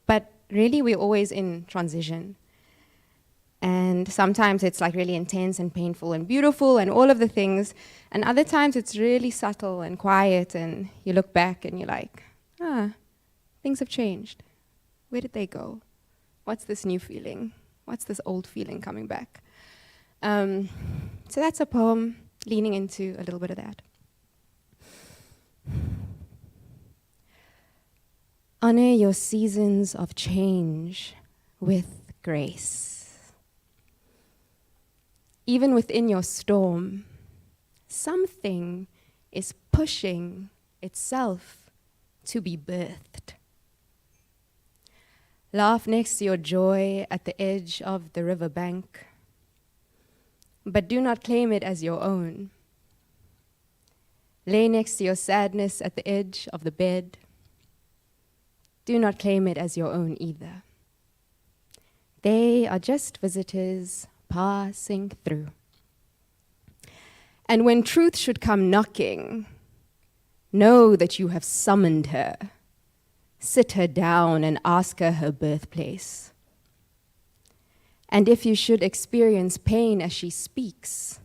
S2: But really, we're always in transition. And sometimes it's like really intense and painful and beautiful and all of the things. And other times it's really subtle and quiet, and you look back and you're like, things have changed. Where did they go? What's this new feeling? What's this old feeling coming back? So that's a poem leaning into a little bit of that. Honor your seasons of change with grace. Even within your storm, something is pushing itself to be birthed. Laugh next to your joy at the edge of the riverbank, but do not claim it as your own. Lay next to your sadness at the edge of the bed. Do not claim it as your own either. They are just visitors passing through. And when truth should come knocking, know that you have summoned her. Sit her down and ask her her birthplace. And if you should experience pain as she speaks,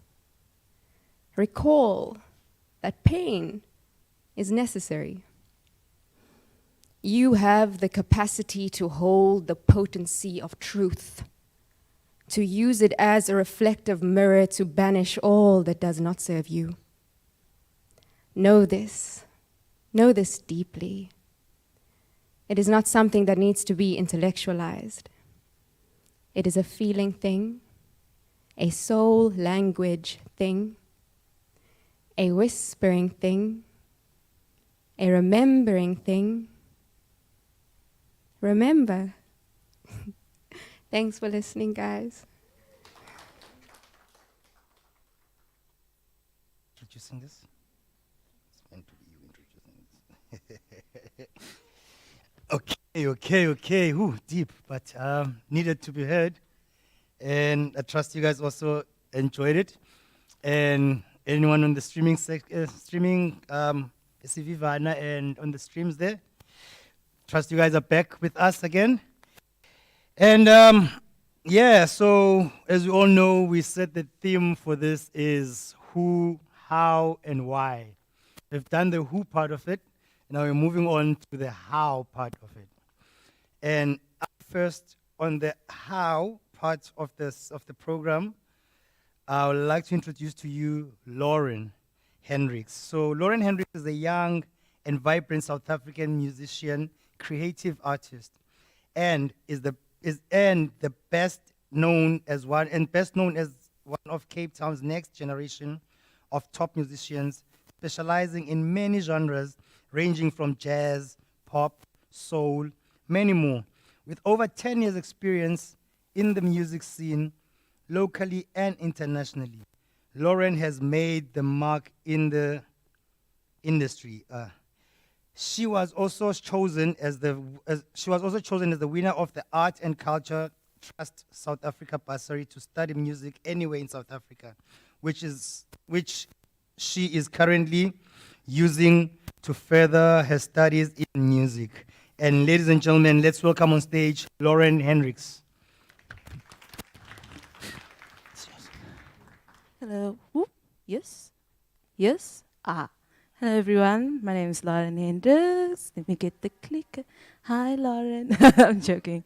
S2: recall that pain is necessary. You have the capacity to hold the potency of truth, to use it as a reflective mirror to banish all that does not serve you. Know this deeply. It is not something that needs to be intellectualized. It is a feeling thing, a soul language thing, a whispering thing, a remembering thing. Remember. Thanks for listening, guys.
S3: Introducing this? It's meant to be you introducing this. Okay. Ooh, deep, but needed to be heard. And I trust you guys also enjoyed it. And anyone on the streaming, Sivivana, and on the streams there, trust you guys are back with us again. And so as you all know, we said the theme for this is who, how, and why. We've done the who part of it. Now we're moving on to the how part of it. And first, on the how part of the program, I would like to introduce to you Lauren Hendricks. So Lauren Hendricks is a young and vibrant South African musician, creative artist, and is the best known as one of Cape Town's next generation of top musicians, specializing in many genres ranging from jazz, pop, soul, many more. With over 10 years experience in the music scene, locally and internationally, Lauren has made the mark in the industry. She was also chosen as the winner of the Art and Culture Trust South Africa bursary to study music anywhere in South Africa, which she is currently using to further her studies in music. And ladies and gentlemen, let's welcome on stage Lauren Hendricks.
S11: Hello. Ooh, yes. Hello, everyone. My name is Lauren Hendricks. Let me get the clicker. Hi, Lauren. I'm joking.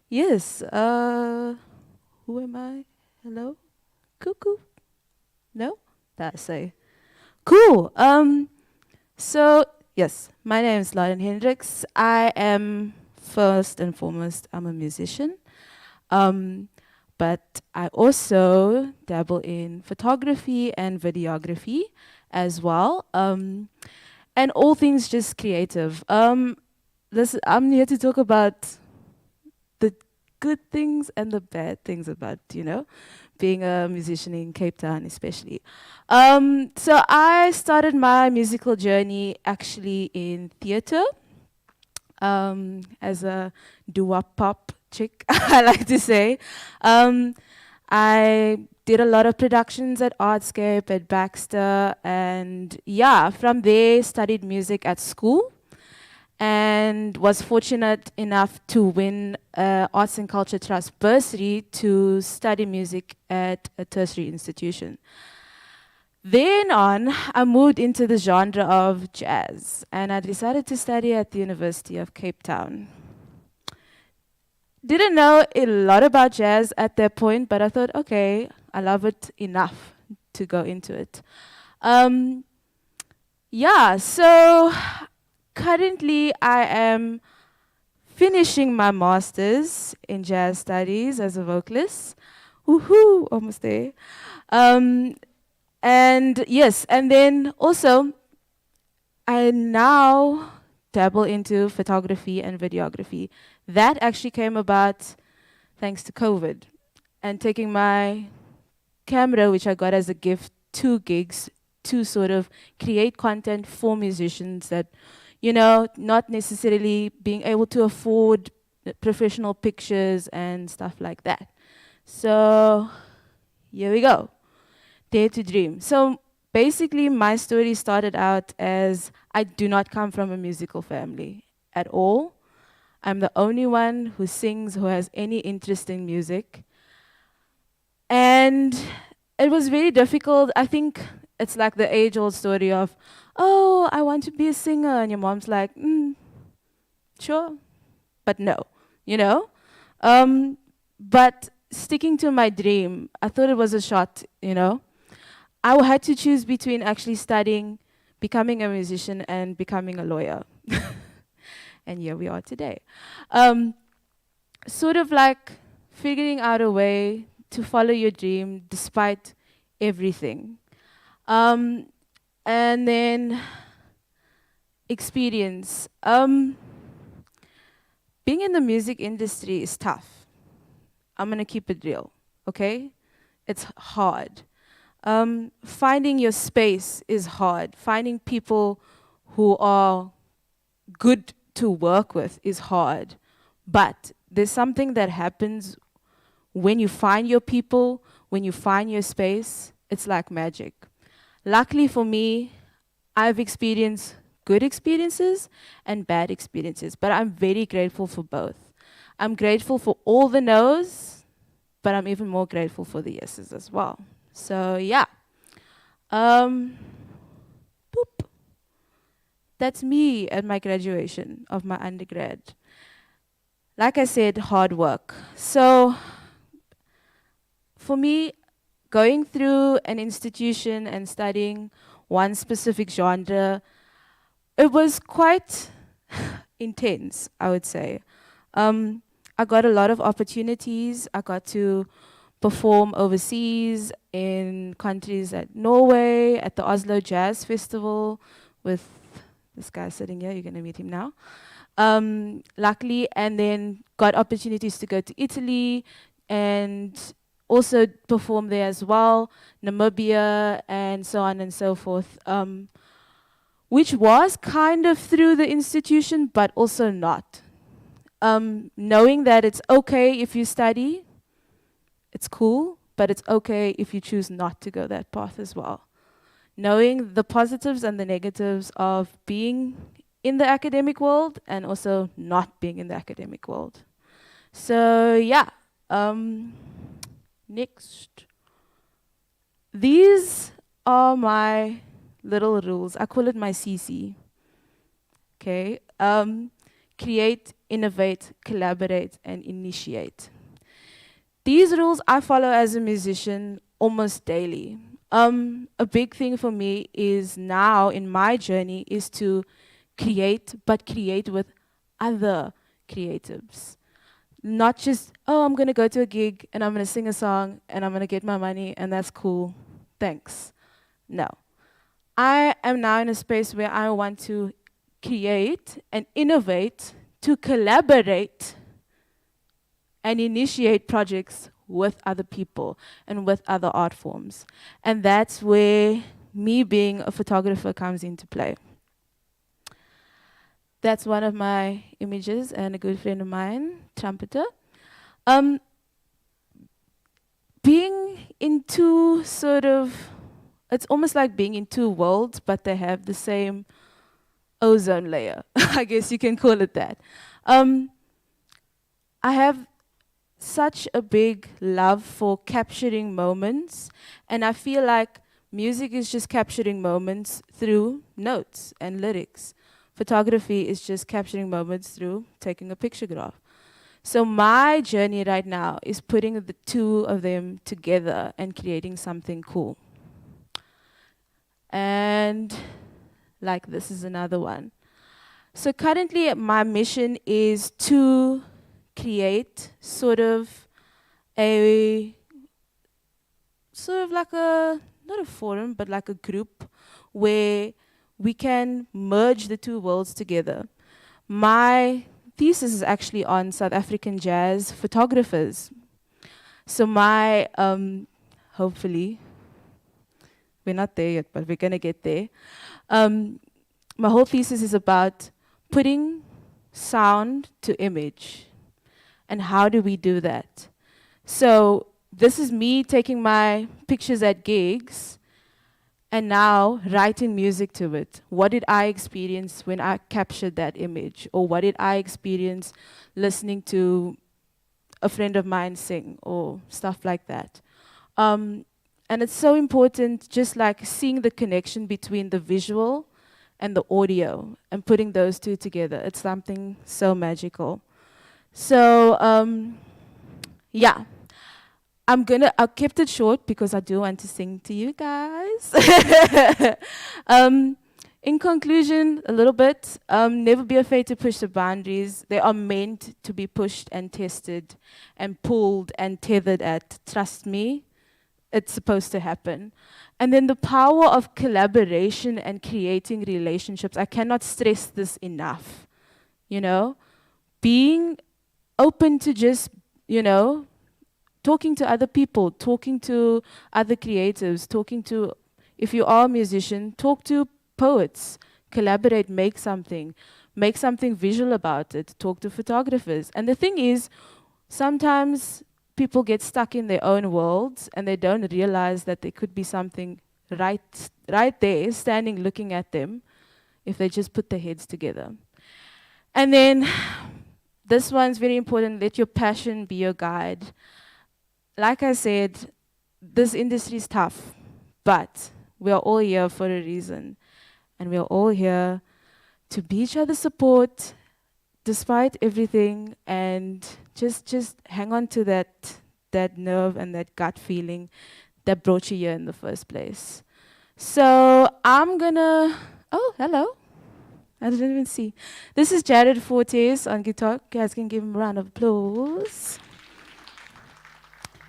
S11: Yes. Who am I? Hello? Cuckoo? No? That I say. Cool. So, yes, my name is Lauren Hendricks. I am, first and foremost, I'm a musician. But I also dabble in photography and videography as well. And all things just creative. Listen, I'm here to talk about the good things and the bad things about, being a musician in Cape Town especially. So I started my musical journey actually in theater as a doo-wop pop chick, I like to say. I did a lot of productions at Artscape, at Baxter, and from there studied music at school. and was fortunate enough to win Arts and Culture Trust bursary to study music at a tertiary institution. Then on, I moved into the genre of jazz, and I decided to study at the University of Cape Town. Didn't know a lot about jazz at that point, but I thought, okay, I love it enough to go into it. Yeah, so currently I am finishing my master's in jazz studies as a vocalist. Woohoo, almost there. And yes, and then also, I now dabble into photography and videography. That actually came about thanks to COVID and taking my camera, which I got as a gift, to gigs to sort of create content for musicians that, you know, not necessarily being able to afford professional pictures and stuff like that. So here we go. Dare to dream. So basically, my story started out as I do not come from a musical family at all. I'm the only one who sings, who has any interest in music. And it was very difficult. I think it's like the age-old story of, oh, I want to be a singer. And your mom's like, sure, but no, you know? But sticking to my dream, I thought it was a shot, you know? I had to choose between actually studying, becoming a musician, and becoming a lawyer. And here we are today. Sort of like figuring out a way to follow your dream despite everything. And then experience. Being in the music industry is tough. I'm gonna keep it real, okay? It's hard. Finding your space is hard. Finding people who are good to work with is hard. But there's something that happens when you find your people, when you find your space. It's like magic. Luckily for me, I've experienced good experiences and bad experiences, but I'm very grateful for both. I'm grateful for all the no's, but I'm even more grateful for the yeses as well. So yeah, boop. That's me at my graduation of my undergrad. Like I said, hard work. So for me, going through an institution and studying one specific genre, it was quite intense, I would say. I got a lot of opportunities. I got to perform overseas in countries like Norway, at the Oslo Jazz Festival with this guy sitting here. You're going to meet him now. Luckily, and then got opportunities to go to Italy and also perform there as well, Namibia, and so on and so forth, which was kind of through the institution, but also not. Knowing that it's okay if you study, it's cool, but it's okay if you choose not to go that path as well. Knowing the positives and the negatives of being in the academic world and also not being in the academic world. So yeah, next. These are my little rules. I call it my CC. Okay. Create, innovate, collaborate, and initiate. These rules I follow as a musician almost daily. A big thing for me is now in my journey is to create, but create with other creatives. Not just, oh, I'm gonna go to a gig and I'm gonna sing a song and I'm gonna get my money and that's cool, thanks. No. I am now in a space where I want to create and innovate, to collaborate and initiate projects with other people and with other art forms. And that's where me being a photographer comes into play. That's one of my images and a good friend of mine, trumpeter. Being in two sort of, it's almost like being in two worlds, but they have the same ozone layer. I guess you can call it that. I have such a big love for capturing moments, and I feel like music is just capturing moments through notes and lyrics. Photography is just capturing moments through taking a picture graph. So my journey right now is putting the two of them together and creating something cool. And like this is another one. So currently my mission is to create sort of like a, not a forum, but like a group where we can merge the two worlds together. My thesis is actually on South African jazz photographers. So my, hopefully, we're not there yet, but we're gonna get there. My whole thesis is about putting sound to image. And how do we do that? So this is me taking my pictures at gigs and now writing music to it. What did I experience when I captured that image? Or what did I experience listening to a friend of mine sing or stuff like that? And it's so important, just like seeing the connection between the visual and the audio and putting those two together. It's something so magical. So, yeah. I kept it short because I do want to sing to you guys. In conclusion, a little bit, never be afraid to push the boundaries. They are meant to be pushed and tested and pulled and tethered at. Trust me, it's supposed to happen. And then the power of collaboration and creating relationships. I cannot stress this enough. You know, being open to just, you know, talking to other people, talking to other creatives, talking to, if you are a musician, talk to poets, collaborate, make something visual about it, talk to photographers. And the thing is, sometimes people get stuck in their own worlds and they don't realize that there could be something right there, standing looking at them, if they just put their heads together. And then, this one's very important, let your passion be your guide. Like I said, this industry is tough, but we are all here for a reason. And we are all here to be each other's support, despite everything, and just hang on to that nerve and that gut feeling that brought you here in the first place. So I'm gonna, oh, hello. I didn't even see. This is Jared Fortes on guitar. You guys can give him a round of applause.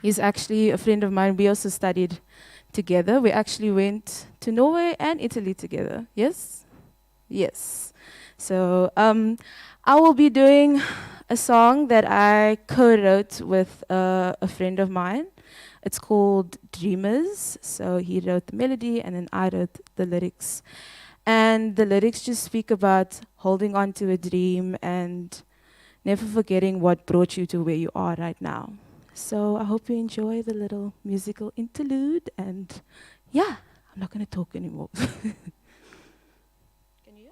S11: He's actually a friend of mine. We also studied together. We actually went to Norway and Italy together. Yes? Yes. So I will be doing a song that I co-wrote with a friend of mine. It's called Dreamers. So he wrote the melody and then I wrote the lyrics. And the lyrics just speak about holding on to a dream and never forgetting what brought you to where you are right now. So I hope you enjoy the little musical interlude, and yeah, I'm not going to talk anymore. Can you hear?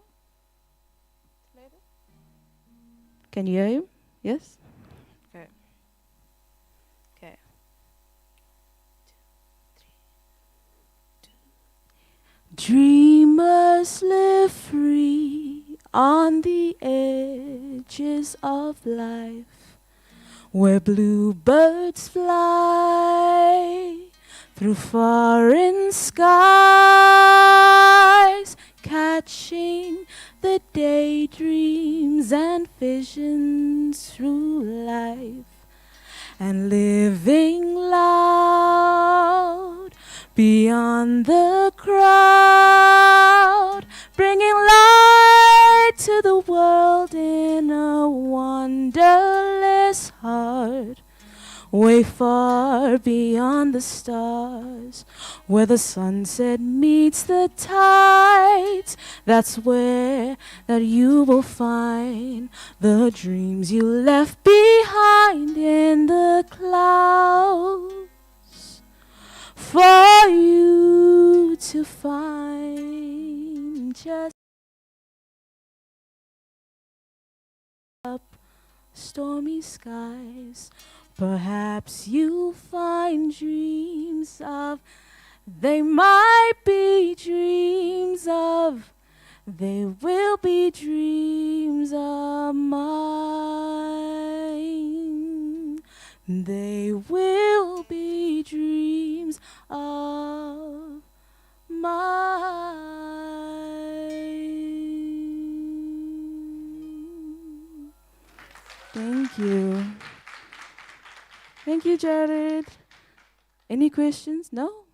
S11: Can you hear him? Yes? Okay. Okay. Dreamers live free on the edges of life, where bluebirds fly through foreign skies, catching the daydreams and visions through life, and living loud beyond the crowd, bringing light to the world in a wonderless heart, way far beyond the stars, where the sunset meets the tides. That's where that you will find the dreams you left behind in the clouds, for you to find. Just stormy skies. Perhaps you'll find dreams of, they might be dreams of, they will be dreams of mine. They will be dreams of mine. Thank you. Thank you, Jared. Any questions? No?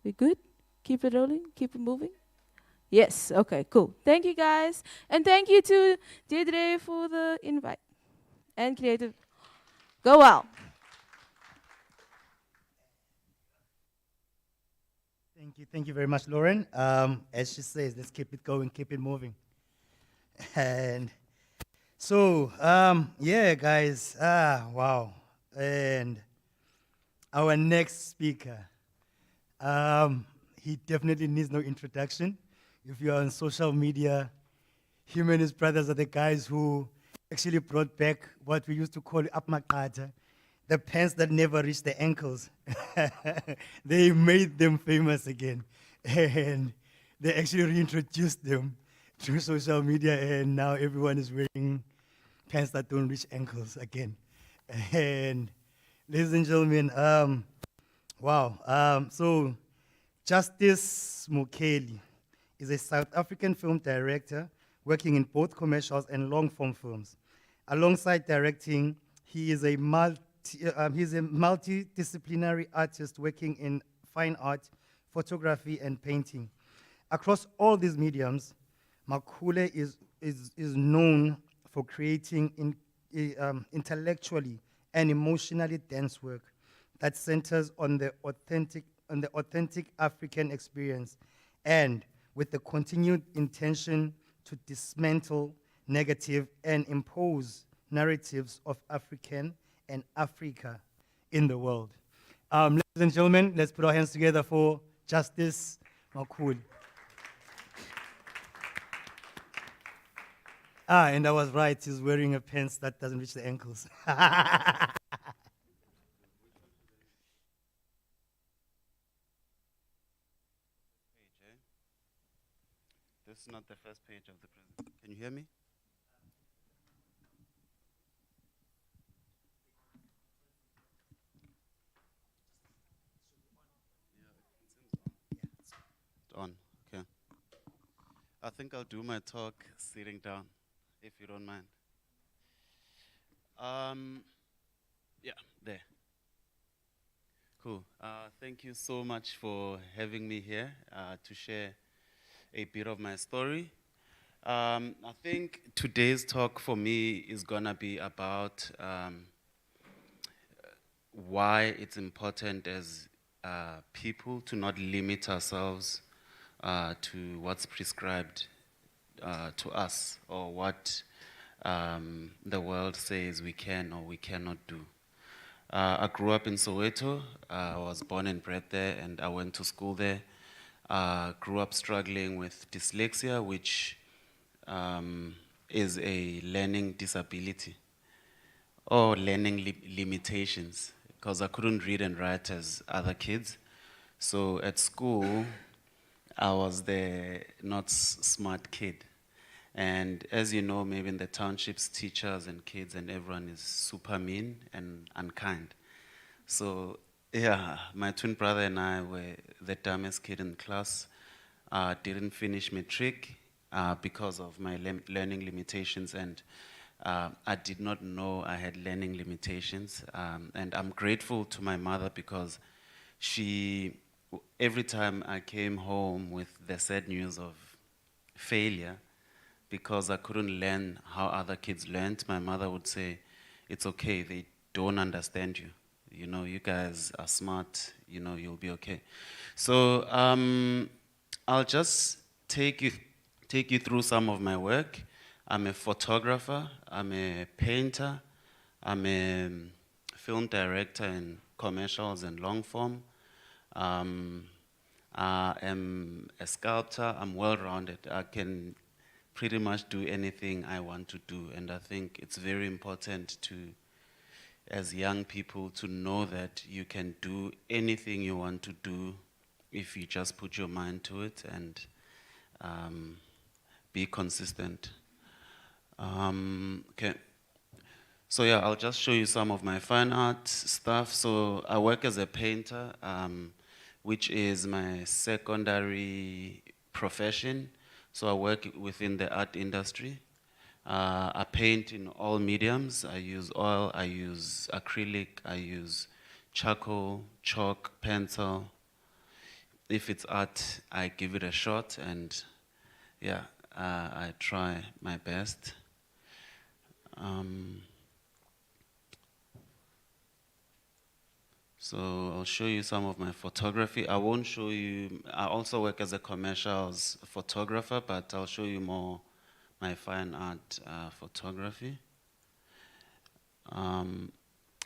S11: We good? Keep it rolling? Keep it moving? Yes, okay, cool. Thank you, guys. And thank you to Deirdre for the invite. And Creative. Go well.
S3: Thank you very much, Lauren. As she says, let's keep it going, keep it moving. And so, yeah, guys, wow. And our next speaker, he definitely needs no introduction. If you are on social media, him and his brothers are the guys who actually brought back what we used to call apmakata, the pants that never reached the ankles. They made them famous again. And they actually reintroduced them through social media, and now everyone is wearing pants that don't reach ankles again. And ladies and gentlemen, wow. So Justice Mokeli is a South African film director working in both commercials and long-form films. Alongside directing, he is a multidisciplinary artist working in fine art, photography, and painting. Across all these mediums, Makule is known for creating intellectually and emotionally dense work that centers on the authentic African experience, and with the continued intention to dismantle negative and impose narratives of African and Africa in the world. Ladies and gentlemen, let's put our hands together for Justice Makule. And I was right, he's wearing a pants that doesn't reach the ankles.
S6: This is not the first page of the presentation. Can you hear me? It's on, okay. I think I'll do my talk sitting down, if you don't mind. Yeah, there. Cool. Thank you so much for having me here to share a bit of my story. I think today's talk for me is gonna be about why it's important as people to not limit ourselves to what's prescribed to us, or what the world says we can or we cannot do. I grew up in Soweto. I was born and bred there, and I went to school there. Grew up struggling with dyslexia, which is a learning disability or learning limitations, because I couldn't read and write as other kids. So at school, I was the not smart kid. And as you know, maybe in the townships, teachers and kids and everyone is super mean and unkind. So yeah, my twin brother and I were the dumbest kid in class. Didn't finish matric because of my learning limitations, and I did not know I had learning limitations. And I'm grateful to my mother, because she, every time I came home with the sad news of failure, because I couldn't learn how other kids learned, my mother would say, "It's okay, they don't understand you. You know, you guys are smart, you know, you'll be okay." So I'll just take you through some of my work. I'm a photographer, I'm a painter, I'm a film director in commercials and long form. I am a sculptor, I'm well-rounded. I can pretty much do anything I want to do. And I think it's very important to, as young people, to know that you can do anything you want to do if you just put your mind to it and be consistent. Okay. So yeah, I'll just show you some of my fine art stuff. So I work as a painter, which is my secondary profession. So I work within the art industry. I paint in all mediums. I use oil, I use acrylic, I use charcoal, chalk, pencil. If it's art, I give it a shot, and yeah, I try my best. So I'll show you some of my photography. I won't show you, I also work as a commercials photographer, but I'll show you more my fine art photography.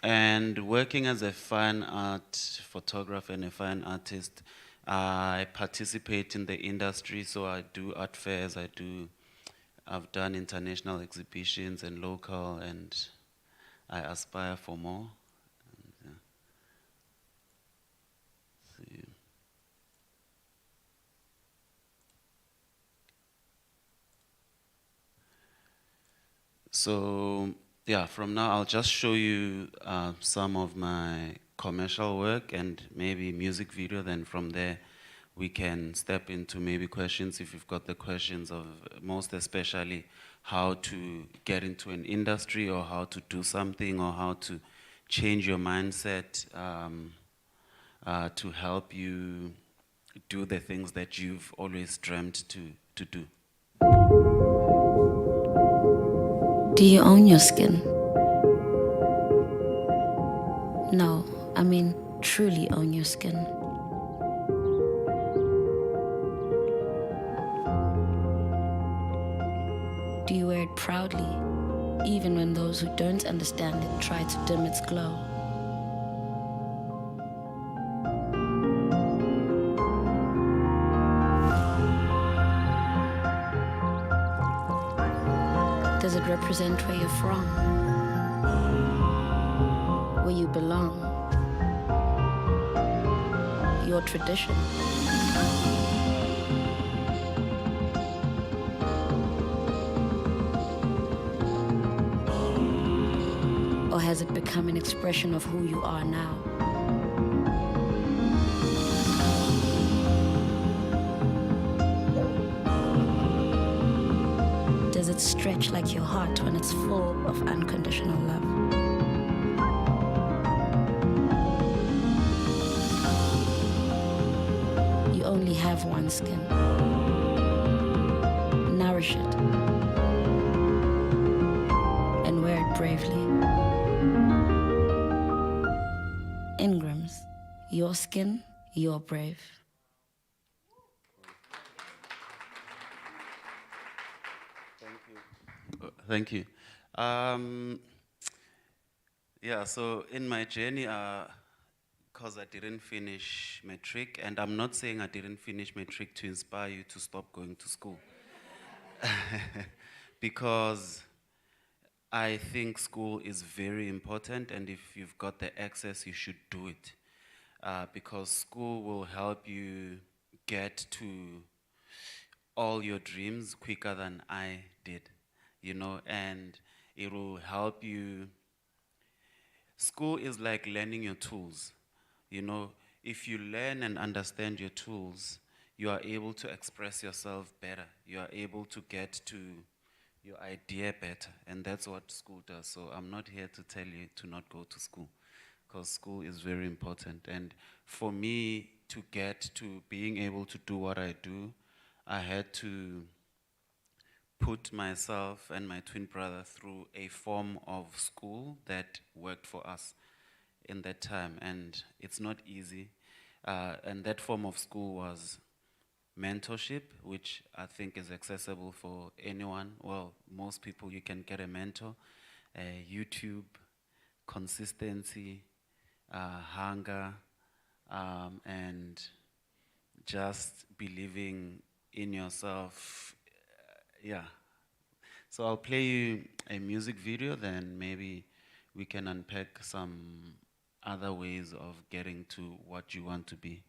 S6: And working as a fine art photographer and a fine artist, I participate in the industry, so I do art fairs, I've done international exhibitions and local, and I aspire for more. So yeah, from now I'll just show you some of my commercial work and maybe music video. Then from there we can step into maybe questions if you've got the questions of most especially how to get into an industry or how to do something or how to change your mindset to help you do the things that you've always dreamt to do.
S13: Do you own your skin? No, I mean truly own your skin. Do you wear it proudly, even when those who don't understand it try to dim its glow? Does it represent where you're from? Where you belong? Your tradition? Or has it become an expression of who you are now? Does it stretch like your heart when it's full of unconditional love? You only have one skin. Nourish it and wear it bravely. Ingrams, your skin, your brave.
S6: Thank you. Yeah, so in my journey, because I didn't finish matric, and I'm not saying I didn't finish matric to inspire you to stop going to school. Because I think school is very important, and if you've got the access, you should do it. Because school will help you get to all your dreams quicker than I did. You know, and it will help you. School is like learning your tools. You know, if you learn and understand your tools, you are able to express yourself better. You are able to get to your idea better, and that's what school does. So I'm not here to tell you to not go to school, because school is very important. And for me to get to being able to do what I do, I had to put myself and my twin brother through a form of school that worked for us in that time, and it's not easy. And that form of school was mentorship, which I think is accessible for anyone. Well, most people, you can get a mentor. YouTube, consistency, hunger, and just believing in yourself. Yeah, So I'll play you a music video, then maybe we can unpack some other ways of getting to what you want to be.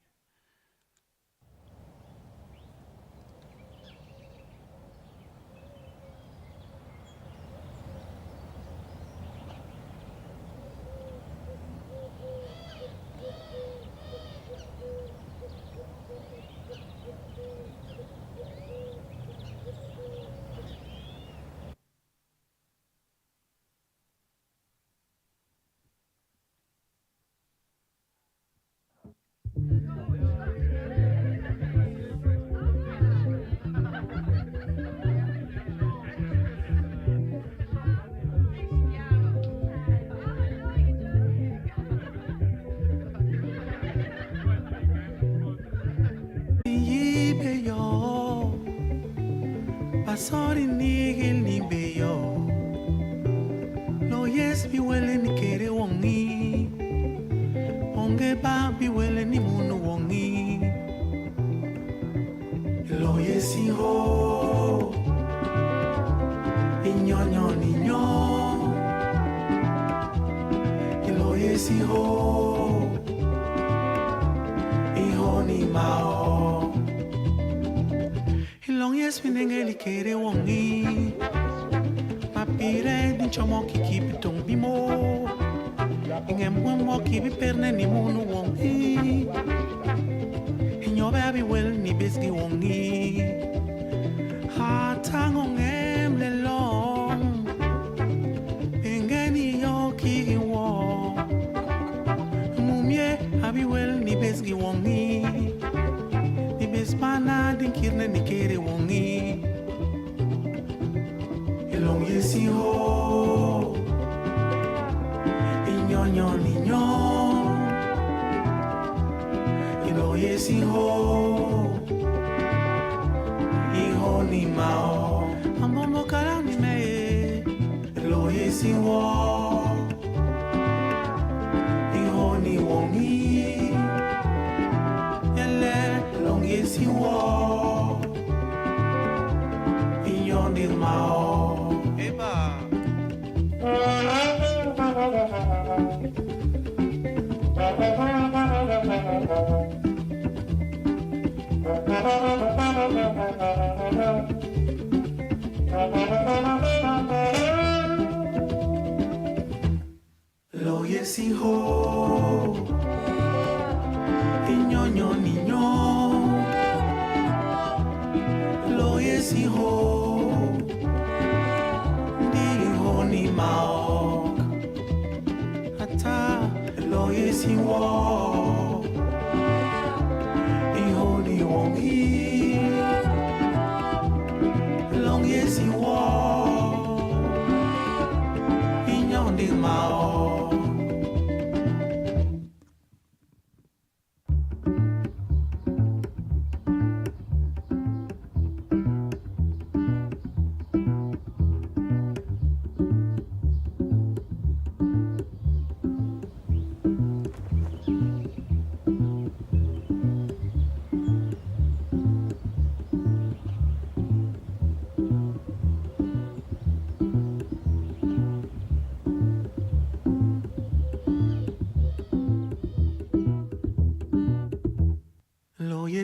S1: Pasori nigel ni beyo. Lo yes bi wele ni kere wongi. Onge ba bi wele ni munu wongi. Lo yes ho. Inyonyo ninyo. Lo yes ho. Iho ni mao. Long yes pinengeli kere wongi. Papire din chomo kiki bitong bimo. Ingem mo kibi perne ni munu wongi. Inyo baby well ni besgi wongi. Hata ngem le long. Pengeni yo kiki wo. Mumye abi well ni besgi wongi. Mana din kirne ni kere wongi. Elong yesi ho. Inyonyo ninyo. Elo yesi ho. Iho ni mao. Ambomo kala ni me. Elo yesi ho. Iho ni wongi. Yes, you are. Beyond it, mao. Eba. Lo yes, you are. Inyonyo ninyo. Si ho, di ho ni maok, ata lo si wo, di ho ni wongi, long si wo, inyon di maok.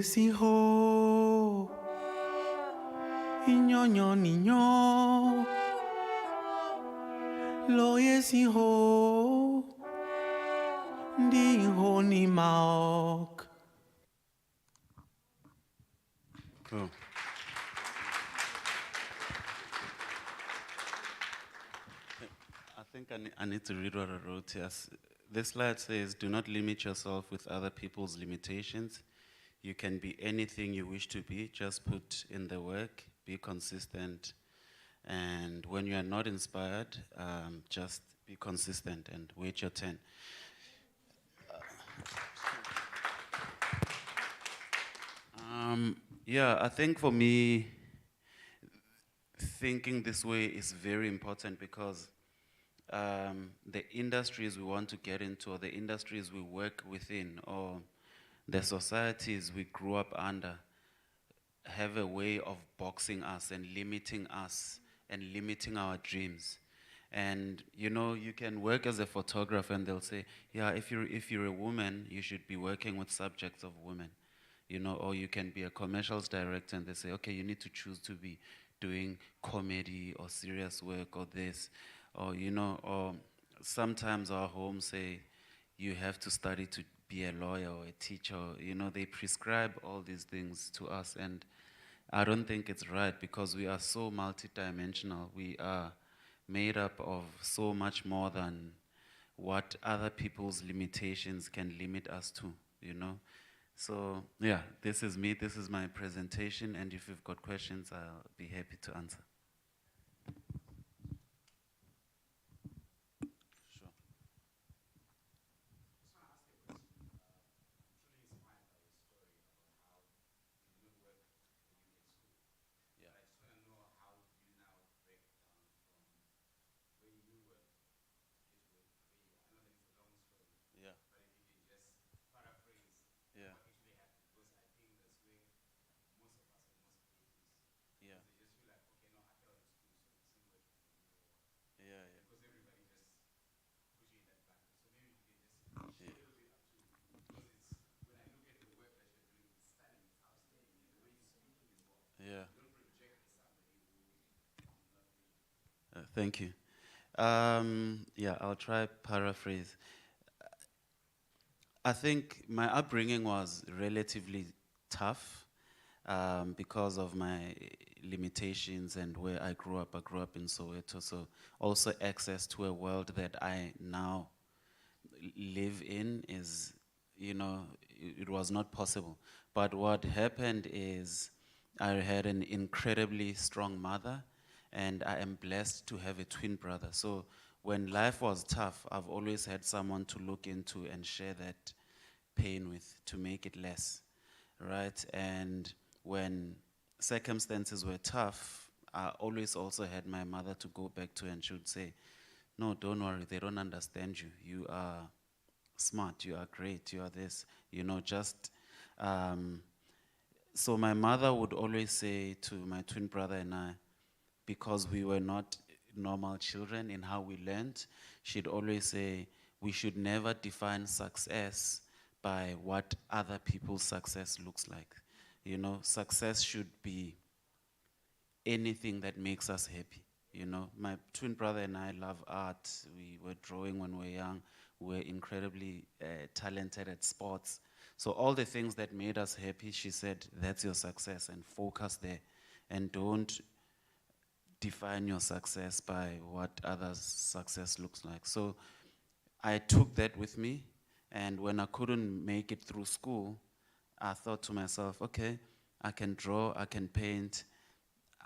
S1: Si ho, inyonyo ninyo, lo si ho, di ho ni maok.
S6: Cool. I think I need to read what I wrote here. This slide says, do not limit yourself with other people's limitations. You can be anything you wish to be, just put in the work, be consistent, and when you are not inspired, just be consistent and wait your turn. Yeah, I think for me, thinking this way is very important because the industries we want to get into, or the industries we work within, or the societies we grew up under have a way of boxing us and limiting us and limiting our dreams. And you know, you can work as a photographer and they'll say, yeah, if you're a woman, you should be working with subjects of women. You know, or you can be a commercials director and they say, okay, you need to choose to be doing comedy or serious work or this, or you know, or sometimes our homes say you have to study to be a lawyer or a teacher. You know, they prescribe all these things to us, and I don't think it's right because we are so multidimensional. We are made up of so much more than what other people's limitations can limit us to, you know. So yeah, this is me, this is my presentation, and if you've got questions, I'll be happy to answer. Sure. Yeah. Yeah. Yeah. Yeah, yeah. Yeah. Thank you. Yeah, I'll try paraphrase. I think my upbringing was relatively tough because of my limitations and where I grew up. I grew up in Soweto, so also access to a world that I now live in is, you know, it was not possible. But what happened is I had an incredibly strong mother, and I am blessed to have a twin brother. So when life was tough, I've always had someone to look into and share that pain with to make it less, right? And when circumstances were tough, I always also had my mother to go back to, and she would say, no, don't worry, they don't understand you. You are smart, you are great, you are this, you know, just, so my mother would always say to my twin brother and I, because we were not normal children in how we learned, she'd always say, we should never define success by what other people's success looks like. You know, success should be anything that makes us happy. You know, my twin brother and I love art. We were drawing when we were young. We were incredibly talented at sports. So all the things that made us happy, she said, that's your success, and focus there. And don't define your success by what others' success looks like. So I took that with me, and when I couldn't make it through school, I thought to myself, okay, I can draw, I can paint,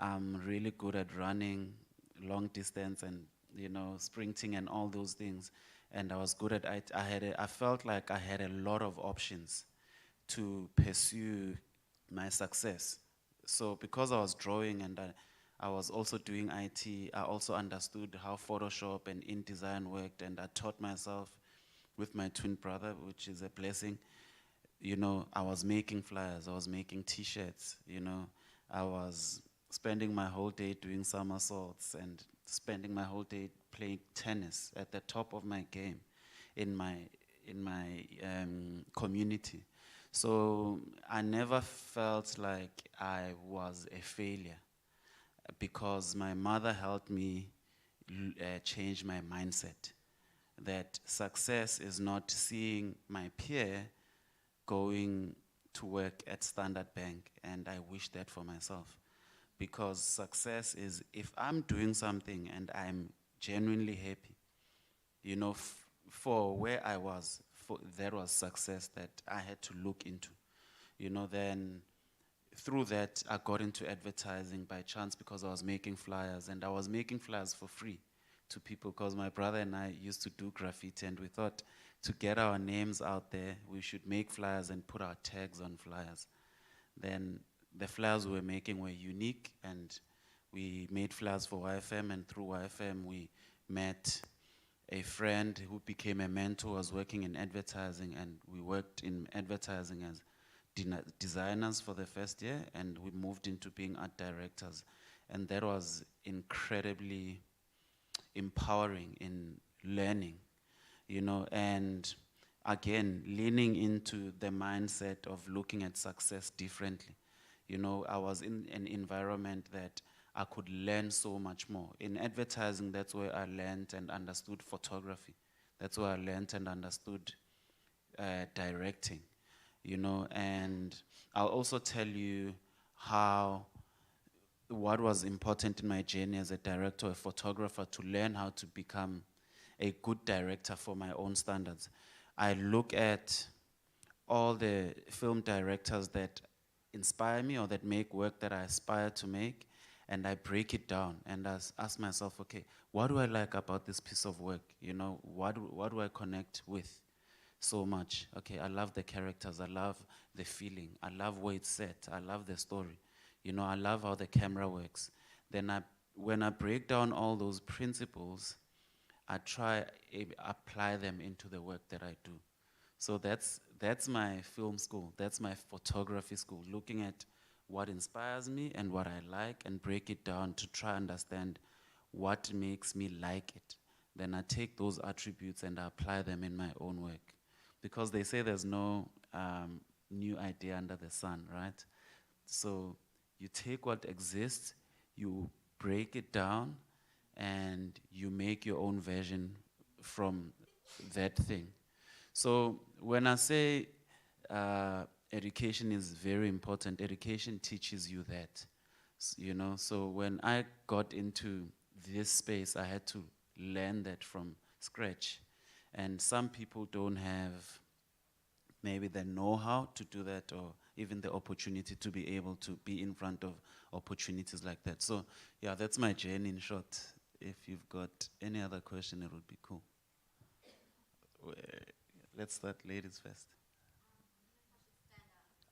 S6: I'm really good at running long distance and, you know, sprinting and all those things. And I was good at it. I felt like I had a lot of options to pursue my success. So because I was drawing and I was also doing IT, I also understood how Photoshop and InDesign worked, and I taught myself with my twin brother, which is a blessing. You know, I was making flyers, I was making t-shirts, you know, I was spending my whole day doing somersaults and spending my whole day playing tennis at the top of my game in my community. So I never felt like I was a failure because my mother helped me change my mindset. That success is not seeing my peer going to work at Standard Bank, and I wish that for myself. Because success is if I'm doing something and I'm genuinely happy, you know, for where I was, that was success that I had to look into. You know, then through that, I got into advertising by chance because I was making flyers, and I was making flyers for free to people because my brother and I used to do graffiti, and we thought to get our names out there, we should make flyers and put our tags on flyers. Then the flyers we were making were unique, and we made flyers for YFM, and through YFM we met a friend who became a mentor, was working in advertising, and we worked in advertising as designers for the first year, and we moved into being art directors. And that was incredibly empowering in learning, you know, and again, leaning into the mindset of looking at success differently. You know, I was in an environment that I could learn so much more. In advertising, that's where I learned and understood photography. That's where I learned and understood directing, you know, and I'll also tell you what was important in my journey as a director, a photographer, to learn how to become a good director for my own standards. I look at all the film directors that inspire me or that make work that I aspire to make, and I break it down and ask myself, okay, what do I like about this piece of work? You know, what do I connect with so much? Okay, I love the characters, I love the feeling, I love where it's set, I love the story. You know, I love how the camera works. Then when I break down all those principles, I try apply them into the work that I do. So that's my film school. That's my photography school, looking at what inspires me and what I like and break it down to try and understand what makes me like it. Then I take those attributes and I apply them in my own work. Because they say there's no new idea under the sun, right? So you take what exists, you break it down, and you make your own version from that thing. So when I say education is very important, education teaches you that, you know. So when I got into this space, I had to learn that from scratch. And some people don't have maybe the know-how to do that, or even the opportunity to be able to be in front of opportunities like that. So yeah, that's my journey in short. If you've got any other question, it would be cool. Let's start ladies first.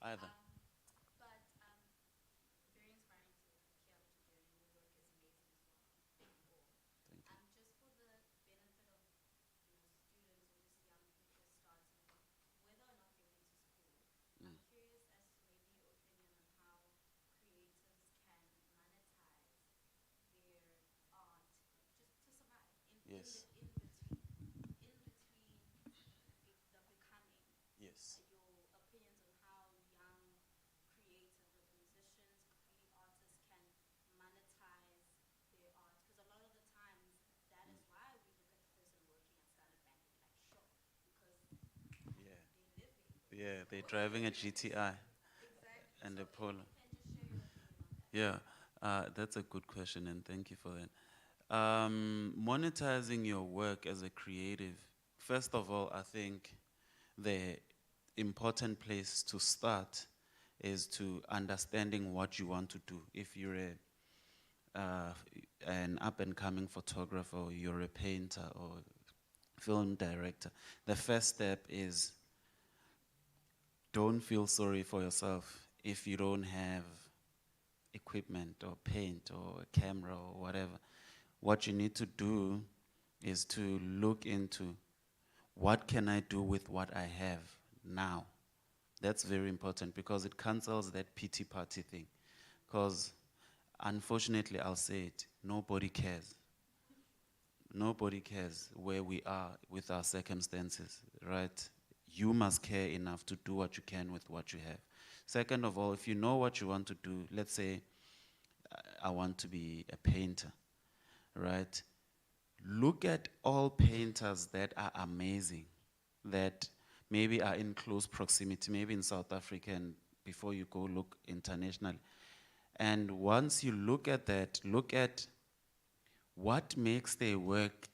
S6: Either. Yes. Yes. Yeah, they're driving a GTI and a Polo. Yeah, that's a good question, and thank you for that. Monetizing your work as a creative, first of all, I think the important place to start is to understanding what you want to do. If you're an up-and-coming photographer, or you're a painter or film director, the first step is don't feel sorry for yourself if you don't have equipment or paint or a camera or whatever. What you need to do is to look into what can I do with what I have now. That's very important because it cancels that pity party thing. Because unfortunately, I'll say it, nobody cares. Nobody cares where we are with our circumstances, right? You must care enough to do what you can with what you have. Second of all, if you know what you want to do, let's say I want to be a painter, right? Look at all painters that are amazing, that maybe are in close proximity, maybe in South Africa, and before you go look internationally. And once you look at that, look at what makes their work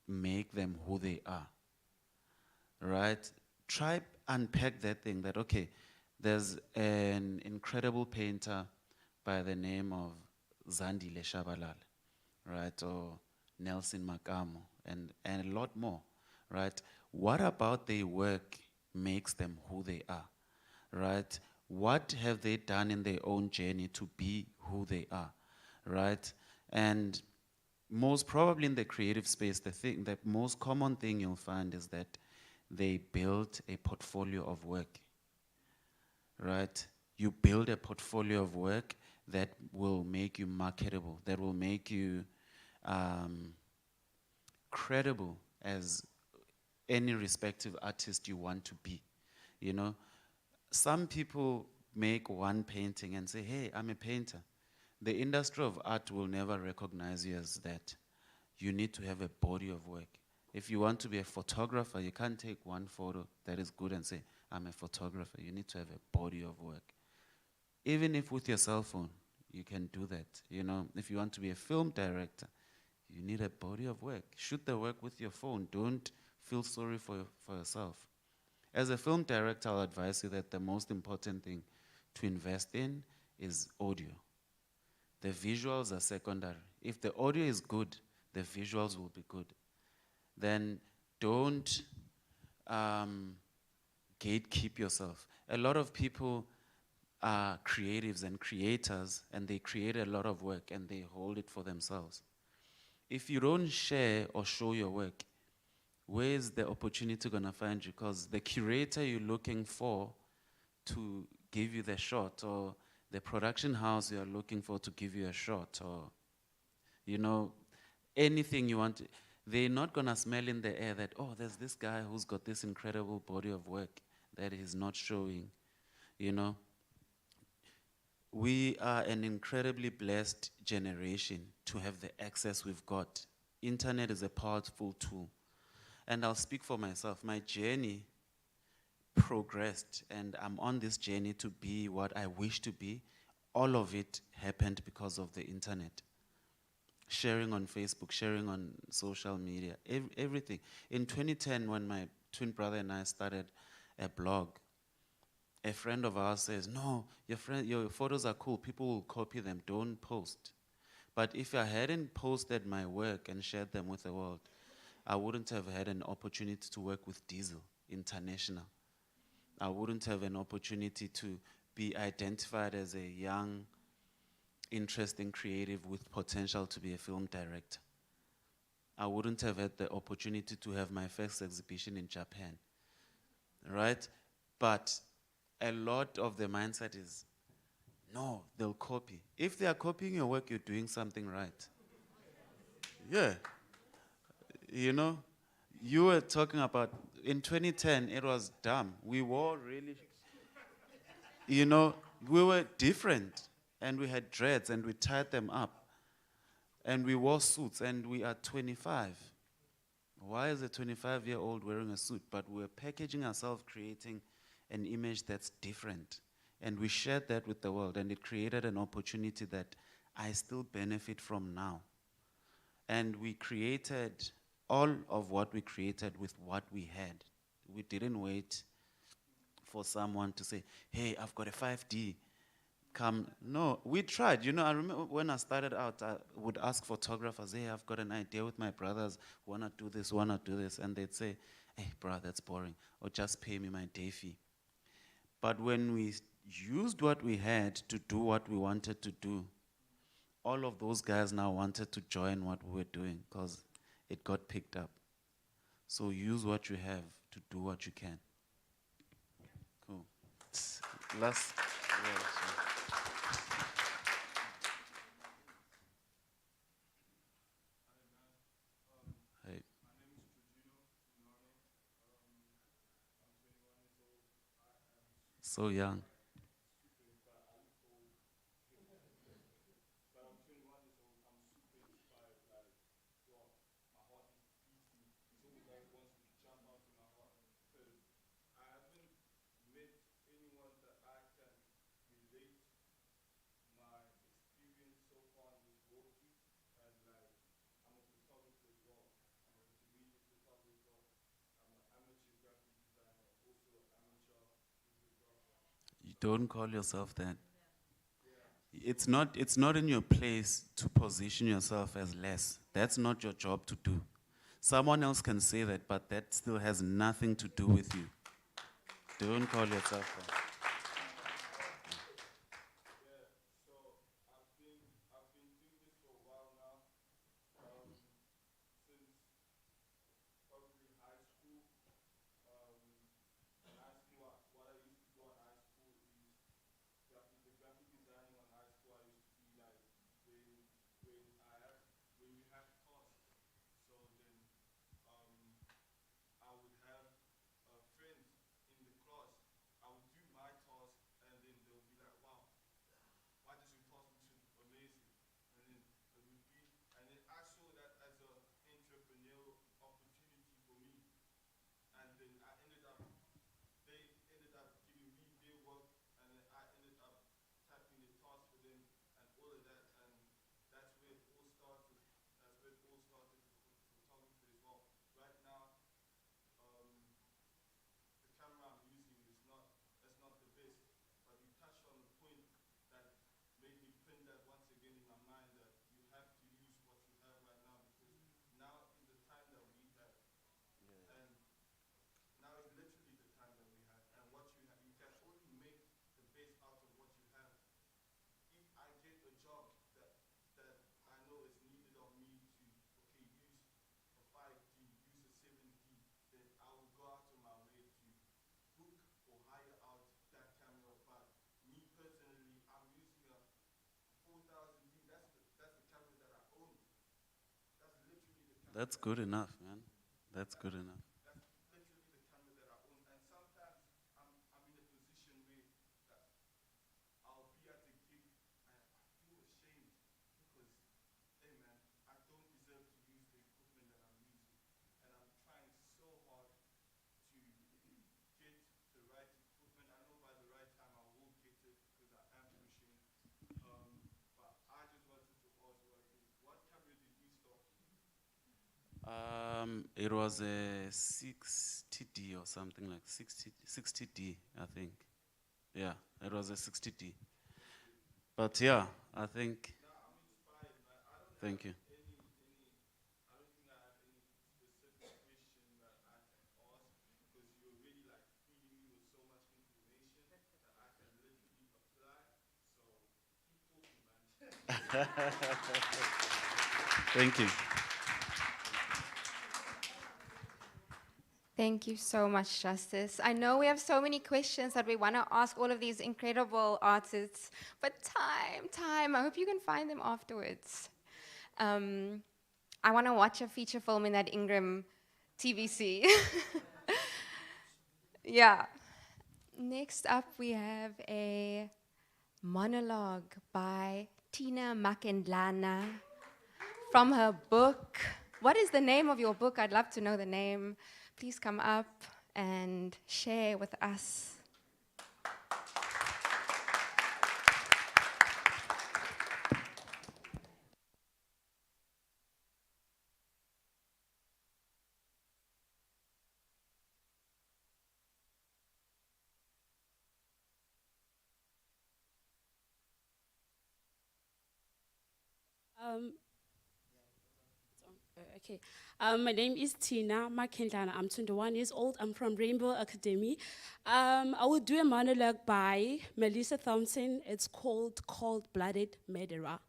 S6: make them who they are, right? Try unpack that thing that, okay, there's an incredible painter by the name of Zandile Shabalala, right? Or Nelson Makamo, and a lot more, right? What about their work makes them who they are, right? What have they done in their own journey to be who they are, right? And most probably in the creative space, the most common thing you'll find is that they build a portfolio of work, right? You build a portfolio of work, that will make you marketable, that will make you credible as any respective artist you want to be. You know, some people make one painting and say, hey, I'm a painter. The industry of art will never recognize you as that. You need to have a body of work. If you want to be a photographer, you can't take one photo that is good and say, I'm a photographer. You need to have a body of work. Even if with your cell phone, you can do that. You know, if you want to be a film director, you need a body of work. Shoot the work with your phone. Don't feel sorry for yourself. As a film director, I'll advise you that the most important thing to invest in is audio. The visuals are secondary. If the audio is good, the visuals will be good. Then don't gatekeep yourself. A lot of people are creatives and creators, and they create a lot of work and they hold it for themselves. If you don't share or show your work, where is the opportunity gonna find you? Because the curator you're looking for to give you the shot, or the production house you're looking for to give you a shot, or, you know, anything you want, they're not gonna smell in the air that, oh, there's this guy who's got this incredible body of work that he's not showing, you know. We are an incredibly blessed generation to have the access we've got. Internet is a powerful tool. And I'll speak for myself. My journey progressed, and I'm on this journey to be what I wish to be. All of it happened because of the internet. Sharing on Facebook, sharing on social media, everything. In 2010, when my twin brother and I started a blog, a friend of ours says, no, your photos are cool, people will copy them, don't post. But if I hadn't posted my work and shared them with the world, I wouldn't have had an opportunity to work with Diesel International. I wouldn't have an opportunity to be identified as a young, interesting creative with potential to be a film director. I wouldn't have had the opportunity to have my first exhibition in Japan, right? But a lot of the mindset is, no, they'll copy. If they are copying your work, you're doing something right. Yeah. You know, you were talking about, in 2010, it was dumb. We wore really, you know, we were different. And we had dreads and we tied them up. And we wore suits, and we are 25. Why is a 25-year-old wearing a suit? But we're packaging ourselves, creating an image that's different. And we shared that with the world, and it created an opportunity that I still benefit from now. And we created all of what we created with what we had. We didn't wait for someone to say, hey, I've got a 5D. Come. No, we tried. You know, I remember when I started out, I would ask photographers, hey, I've got an idea with my brothers, wanna do this, and they'd say, hey, bro, that's boring, or just pay me my day fee. But when we used what we had to do what we wanted to do, all of those guys now wanted to join what we were doing because it got picked up. So use what you have to do what you can. Cool. Last. Hey. So young. You don't call yourself that. It's not in your place to position yourself as less. That's not your job to do. Someone else can say that, but that still has nothing to do with you. Don't call yourself that. That's good enough, man. That's good enough. It was a 60D or something like 60D, I think. Yeah, it was a 60D. But yeah, I think. Thank you. Thank you.
S2: Thank you so much, Justice. I know we have so many questions that we want to ask all of these incredible artists, but time. I hope you can find them afterwards. I want to watch a feature film in that Ingram TVC. Yeah. Next up, we have a monologue by Tina Makendlana from her book. What is the name of your book? I'd love to know the name. Please come up and share with us.
S14: Okay. My name is Tina Makendlana. I'm 21 years old. I'm from Rainbow Academy. I will do a monologue by Melissa Thompson. It's called Cold-Blooded Murderer.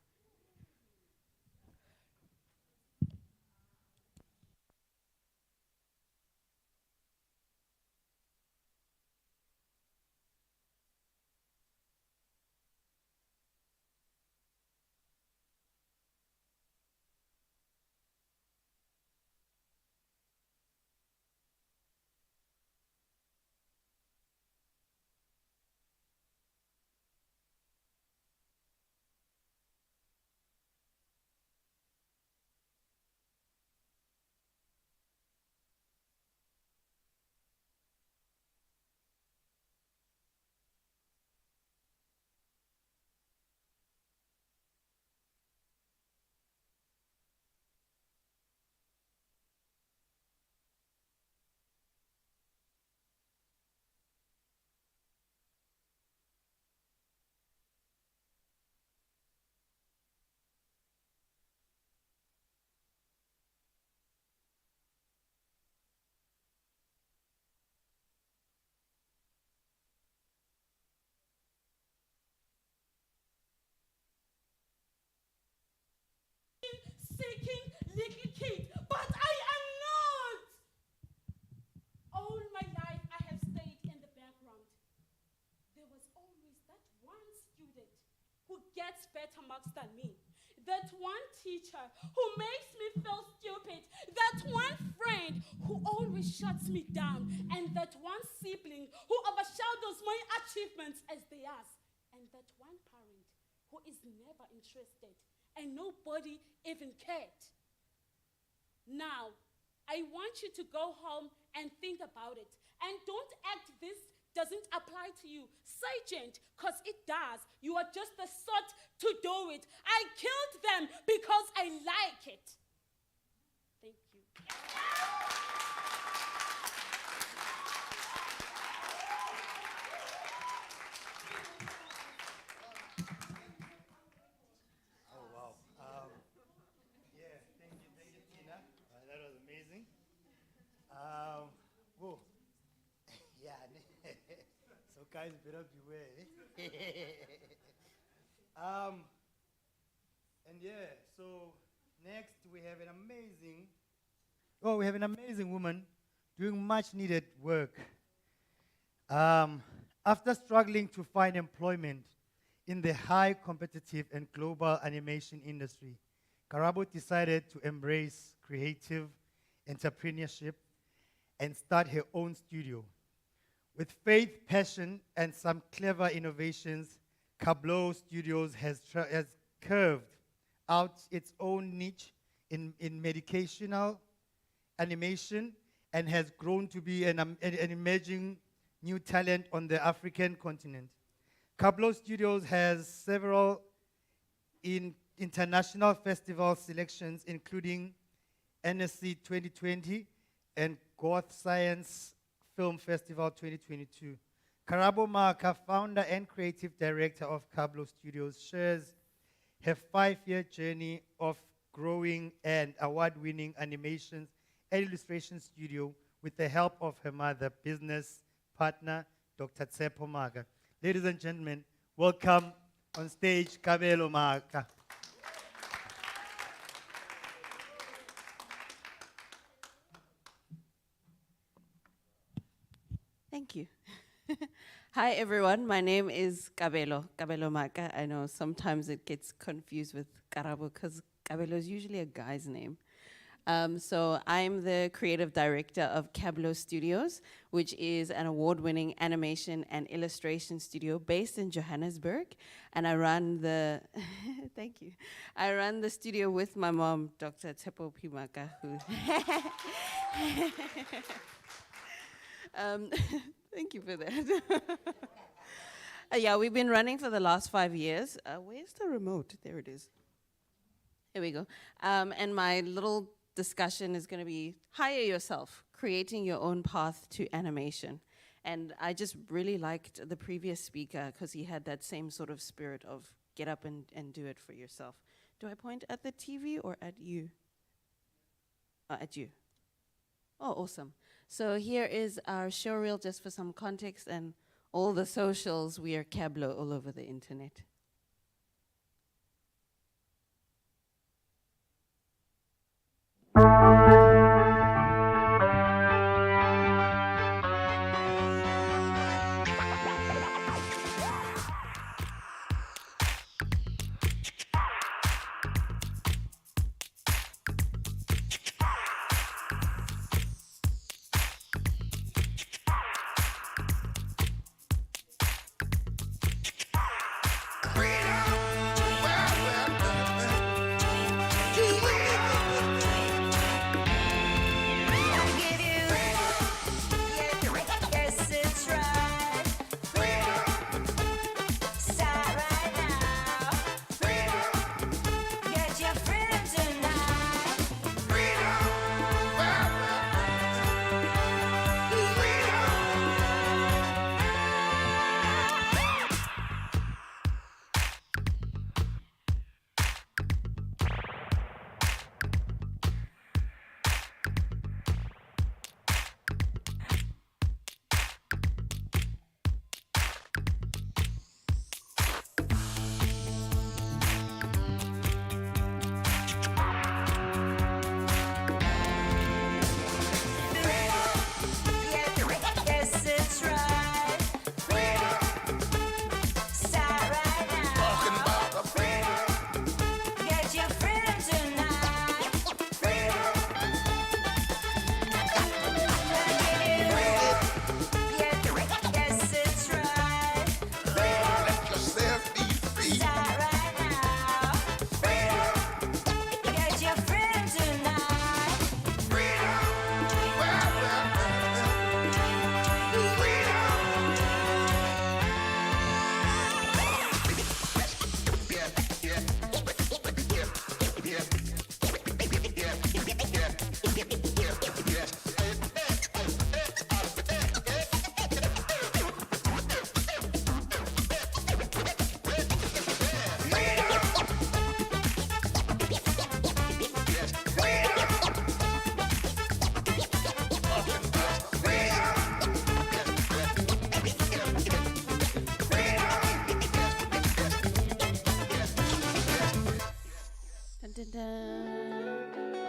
S14: Seeking little kid, but I am not. All my life I have stayed in the background. There was always that one student who gets better marks than me, that one teacher who makes me feel stupid, that one friend who always shuts me down, and that one sibling who overshadows my achievements as theirs, and that one parent who is never interested and nobody even cared. Now, I want you to go home and think about it. And don't act this doesn't apply to you, Sergeant, because it does. You are just the sort to do it. I killed them because I like it. Thank you.
S3: Oh, wow. Yeah, thank you, Tina. That was amazing. Whoa. Yeah, so guys better beware. And yeah, so next we have an amazing woman doing much needed work. After struggling to find employment in the high competitive and global animation industry, Karabo decided to embrace creative entrepreneurship and start her own studio. With faith, passion, and some clever innovations, Kablo Studios has carved out its own niche in medicational animation and has grown to be an emerging new talent on the African continent. Kablo Studios has several international festival selections, including NSC 2020 and Goth Science Film Festival 2022. Karabo Maka, founder and creative director of Kablo Studios, shares her 5-year journey of growing and award-winning animations and illustration studio with the help of her mother, business partner, Dr. Tsepo Maka. Ladies and gentlemen, welcome on stage, Kabelo Maka.
S12: Thank you. Hi, everyone. My name is Kabelo Maka. I know sometimes it gets confused with Karabo because Kabelo is usually a guy's name. So I'm the creative director of Kablo Studios, which is an award-winning animation and illustration studio based in Johannesburg. And I run the, thank you. I run the studio with my mom, Dr. Tsepo Pimaka, who, thank you for that. Yeah, we've been running for the last 5 years. Where's the remote? There it is. Here we go. And my little discussion is going to be hire yourself, creating your own path to animation. And I just really liked the previous speaker because he had that same sort of spirit of get up and do it for yourself. Do I point at the TV or at you? At you. Oh, awesome. So here is our show reel just for some context and all the socials. We are Kablo all over the internet.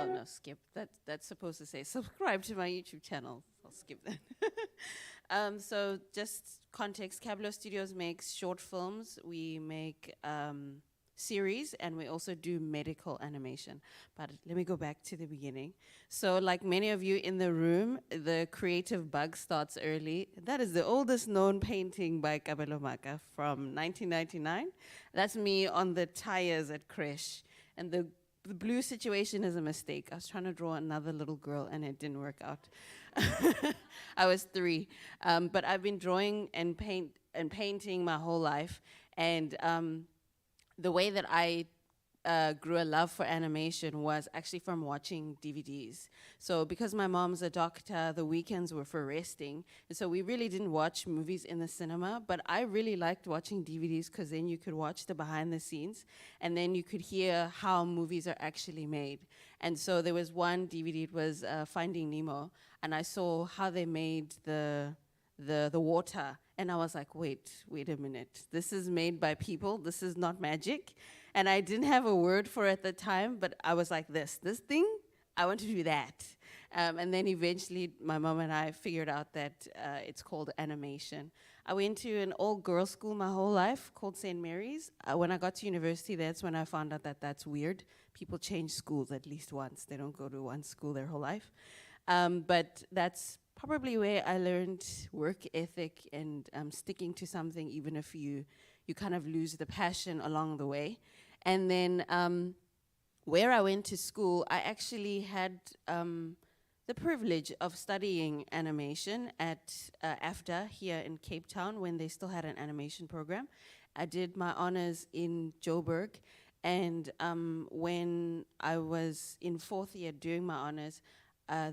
S12: Oh no, skip. That's supposed to say subscribe to my YouTube channel. I'll skip that. So just context, Kablo Studios makes short films. We make series, and we also do medical animation. But let me go back to the beginning. So like many of you in the room, the creative bug starts early. That is the oldest known painting by Kabelo Maka from 1999. That's me on the tires at Creche. And the blue situation is a mistake. I was trying to draw another little girl and it didn't work out. I was 3. But I've been drawing and painting my whole life. And the way that I grew a love for animation was actually from watching DVDs. So because my mom's a doctor, the weekends were for resting. And so we really didn't watch movies in the cinema, but I really liked watching DVDs because then you could watch the behind the scenes and then you could hear how movies are actually made. And so there was one DVD, it was Finding Nemo, and I saw how they made the water. And I was like, wait a minute. This is made by people. This is not magic. And I didn't have a word for it at the time, but I was like, this thing, I want to do that. And then eventually my mom and I figured out that it's called animation. I went to an all-girls school my whole life called St. Mary's. When I got to university, that's when I found out that that's weird. People change schools at least once. They don't go to one school their whole life. But that's probably where I learned work ethic and sticking to something even if you kind of lose the passion along the way. And then where I went to school, I actually had the privilege of studying animation at AFDA here in Cape Town when they still had an animation program. I did my honors in Joburg, and when I was in 4th year doing my honors,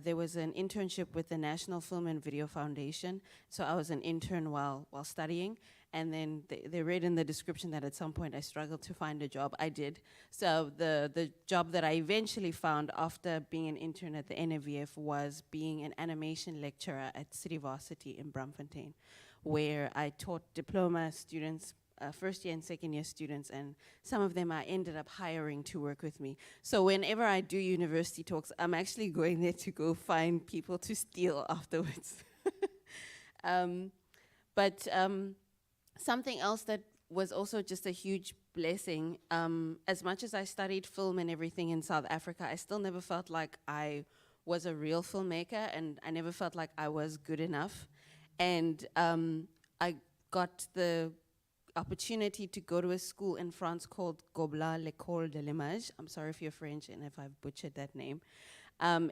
S12: there was an internship with the National Film and Video Foundation. So I was an intern while studying. And then they read in the description that at some point I struggled to find a job. I did. So the job that I eventually found after being an intern at the NAVF was being an animation lecturer at City Varsity in Braamfontein, where I taught diploma students, first year and second year students, and some of them I ended up hiring to work with me. So whenever I do university talks, I'm actually going there to go find people to steal afterwards. Something else that was also just a huge blessing, as much as I studied film and everything in South Africa, I still never felt like I was a real filmmaker, and I never felt like I was good enough. And I got the opportunity to go to a school in France called Gobelin l'École de l'Image. I'm sorry if you're French and if I've butchered that name.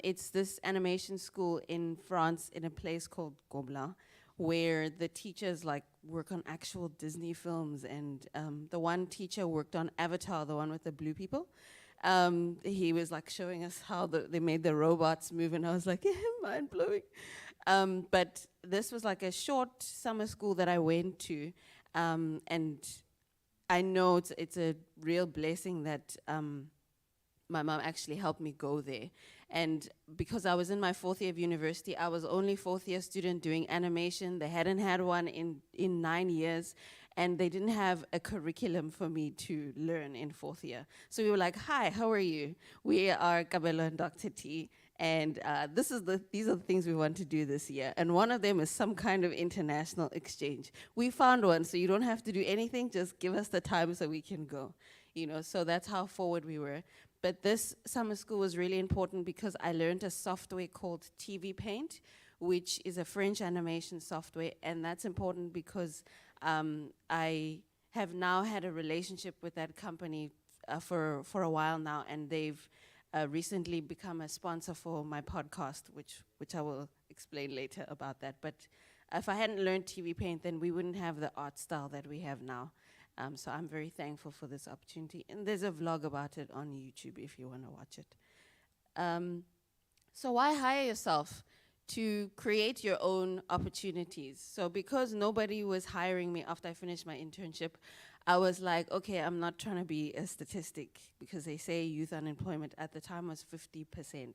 S12: It's this animation school in France in a place called Gobelin, where the teachers like work on actual Disney films, and the one teacher worked on Avatar, the one with the blue people. He was like showing us how they made the robots move, and I was like, mind blowing. But this was like a short summer school that I went to, and I know it's a real blessing that my mom actually helped me go there. And because I was in my 4th year of university, I was only 4th year student doing animation. They hadn't had one in 9 years, and they didn't have a curriculum for me to learn in 4th year. So we were like, hi, how are you? We are Kabelo and Dr. T, and these are the things we want to do this year. And one of them is some kind of international exchange. We found one, so you don't have to do anything, just give us the time so we can go. So that's how forward we were. But this summer school was really important because I learned a software called TV Paint, which is a French animation software, and that's important because I have now had a relationship with that company for a while now, and they've recently become a sponsor for my podcast, which I will explain later about that. But if I hadn't learned TV Paint, then we wouldn't have the art style that we have now. So I'm very thankful for this opportunity. And there's a vlog about it on YouTube if you want to watch it. So why hire yourself? To create your own opportunities. So because nobody was hiring me after I finished my internship, I was like, okay, I'm not trying to be a statistic, because they say youth unemployment at the time was 50%. And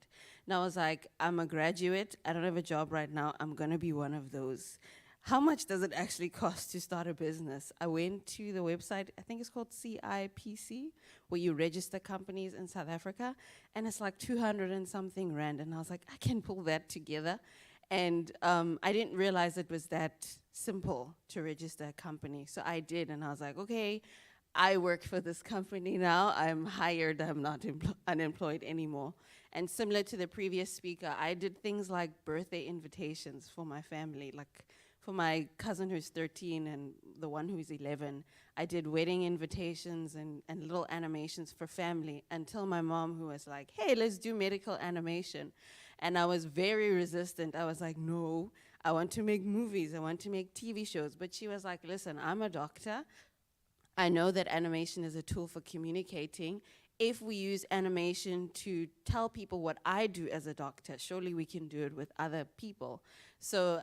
S12: I was like, I'm a graduate, I don't have a job right now, I'm gonna be one of those. How much does it actually cost to start a business? I went to the website, I think it's called CIPC, where you register companies in South Africa, and it's like 200 and something rand, and I was like, I can pull that together. And I didn't realize it was that simple to register a company, so I did, and I was like, okay, I work for this company now. I'm hired. I'm not unemployed anymore. And similar to the previous speaker, I did things like birthday invitations for my family, like for my cousin who's 13 and the one who's 11. I did wedding invitations and little animations for family until my mom, who was like, hey, let's do medical animation. And I was very resistant. I was like, no, I want to make movies. I want to make TV shows. But she was like, listen, I'm a doctor. I know that animation is a tool for communicating. If we use animation to tell people what I do as a doctor, surely we can do it with other people. So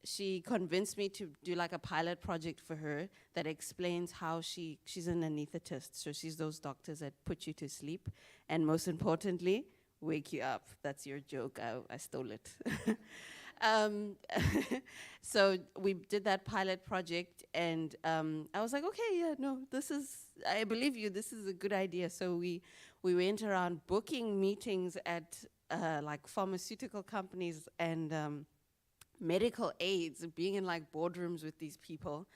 S12: she convinced me to do like a pilot project for her that explains how she's an anesthetist. So she's those doctors that put you to sleep. And most importantly, wake you up. That's your joke. I stole it. So we did that pilot project, and I was like, okay, yeah, no, I believe you, this is a good idea. So we went around booking meetings at like pharmaceutical companies and medical aides, being in like boardrooms with these people,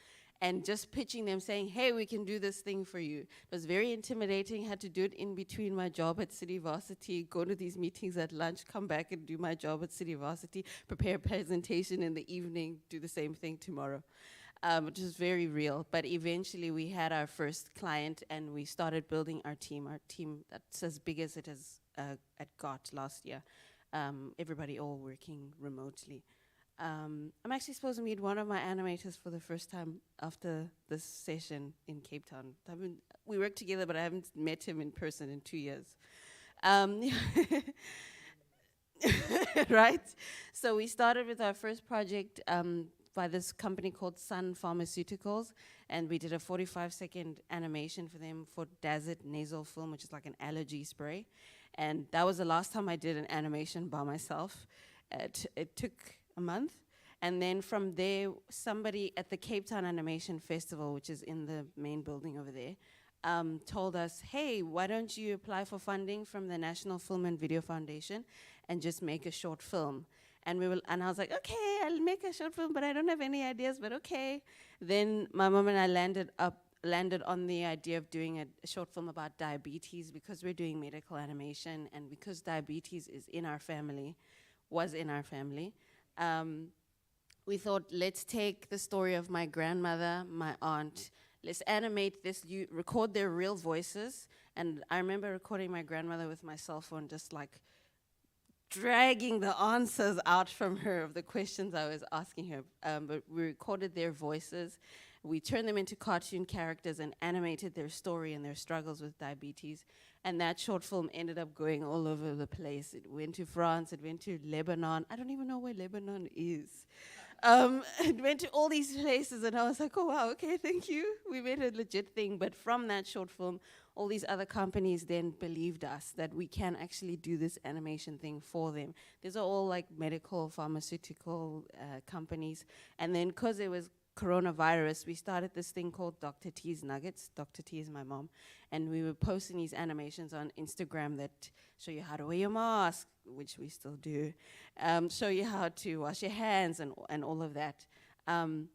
S12: and just pitching them, saying, hey, we can do this thing for you. It was very intimidating, had to do it in between my job at City Varsity, go to these meetings at lunch, come back and do my job at City Varsity, prepare a presentation in the evening, do the same thing tomorrow. Which is very real. But eventually we had our first client and we started building our team that's as big as it is at GOT last year. Everybody all working remotely. I'm actually supposed to meet one of my animators for the first time after this session in Cape Town. We work together, but I haven't met him in person in 2 years. Right? So we started with our first project by this company called Sun Pharmaceuticals, and we did a 45-second animation for them for Dazit nasal film, which is like an allergy spray. And that was the last time I did an animation by myself. It took a month. And then from there, somebody at the Cape Town Animation Festival, which is in the main building over there, told us, hey, why don't you apply for funding from the National Film and Video Foundation and just make a short film? And I was like, okay, I'll make a short film, but I don't have any ideas, but okay. Then my mom and I landed on the idea of doing a short film about diabetes, because we're doing medical animation and because diabetes was in our family. We thought, let's take the story of my grandmother, my aunt, let's animate this, record their real voices. And I remember recording my grandmother with my cell phone, just like dragging the answers out from her of the questions I was asking her. But we recorded their voices. We turned them into cartoon characters and animated their story and their struggles with diabetes. And that short film ended up going all over the place. It went to France, it went to Lebanon. I don't even know where Lebanon is. It went to all these places, and I was like, oh, wow, okay, thank you. We made a legit thing. But from that short film, all these other companies then believed us that we can actually do this animation thing for them. These are all like medical, pharmaceutical companies. And then because it was coronavirus, we started this thing called Dr. T's Nuggets. Dr. T is my mom. And we were posting these animations on Instagram that show you how to wear your mask, which we still do, show you how to wash your hands and all of that. And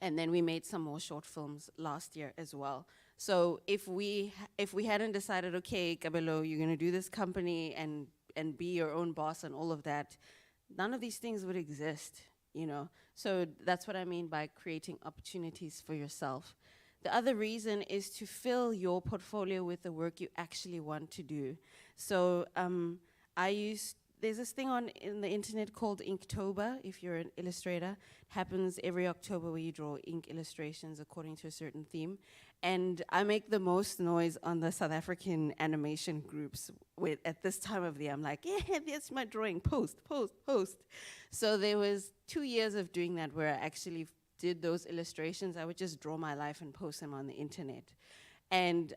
S12: then we made some more short films last year as well. So if we hadn't decided, okay, Kabelo, you're gonna do this company and be your own boss and all of that, none of these things would exist, you know? So that's what I mean by creating opportunities for yourself. The other reason is to fill your portfolio with the work you actually want to do. So there's this thing in the internet called Inktober, if you're an illustrator. It happens every October where you draw ink illustrations according to a certain theme. And I make the most noise on the South African animation groups at this time of the year. I'm like, yeah, that's my drawing, post. So there was 2 years of doing that where I actually did those illustrations. I would just draw my life and post them on the internet. And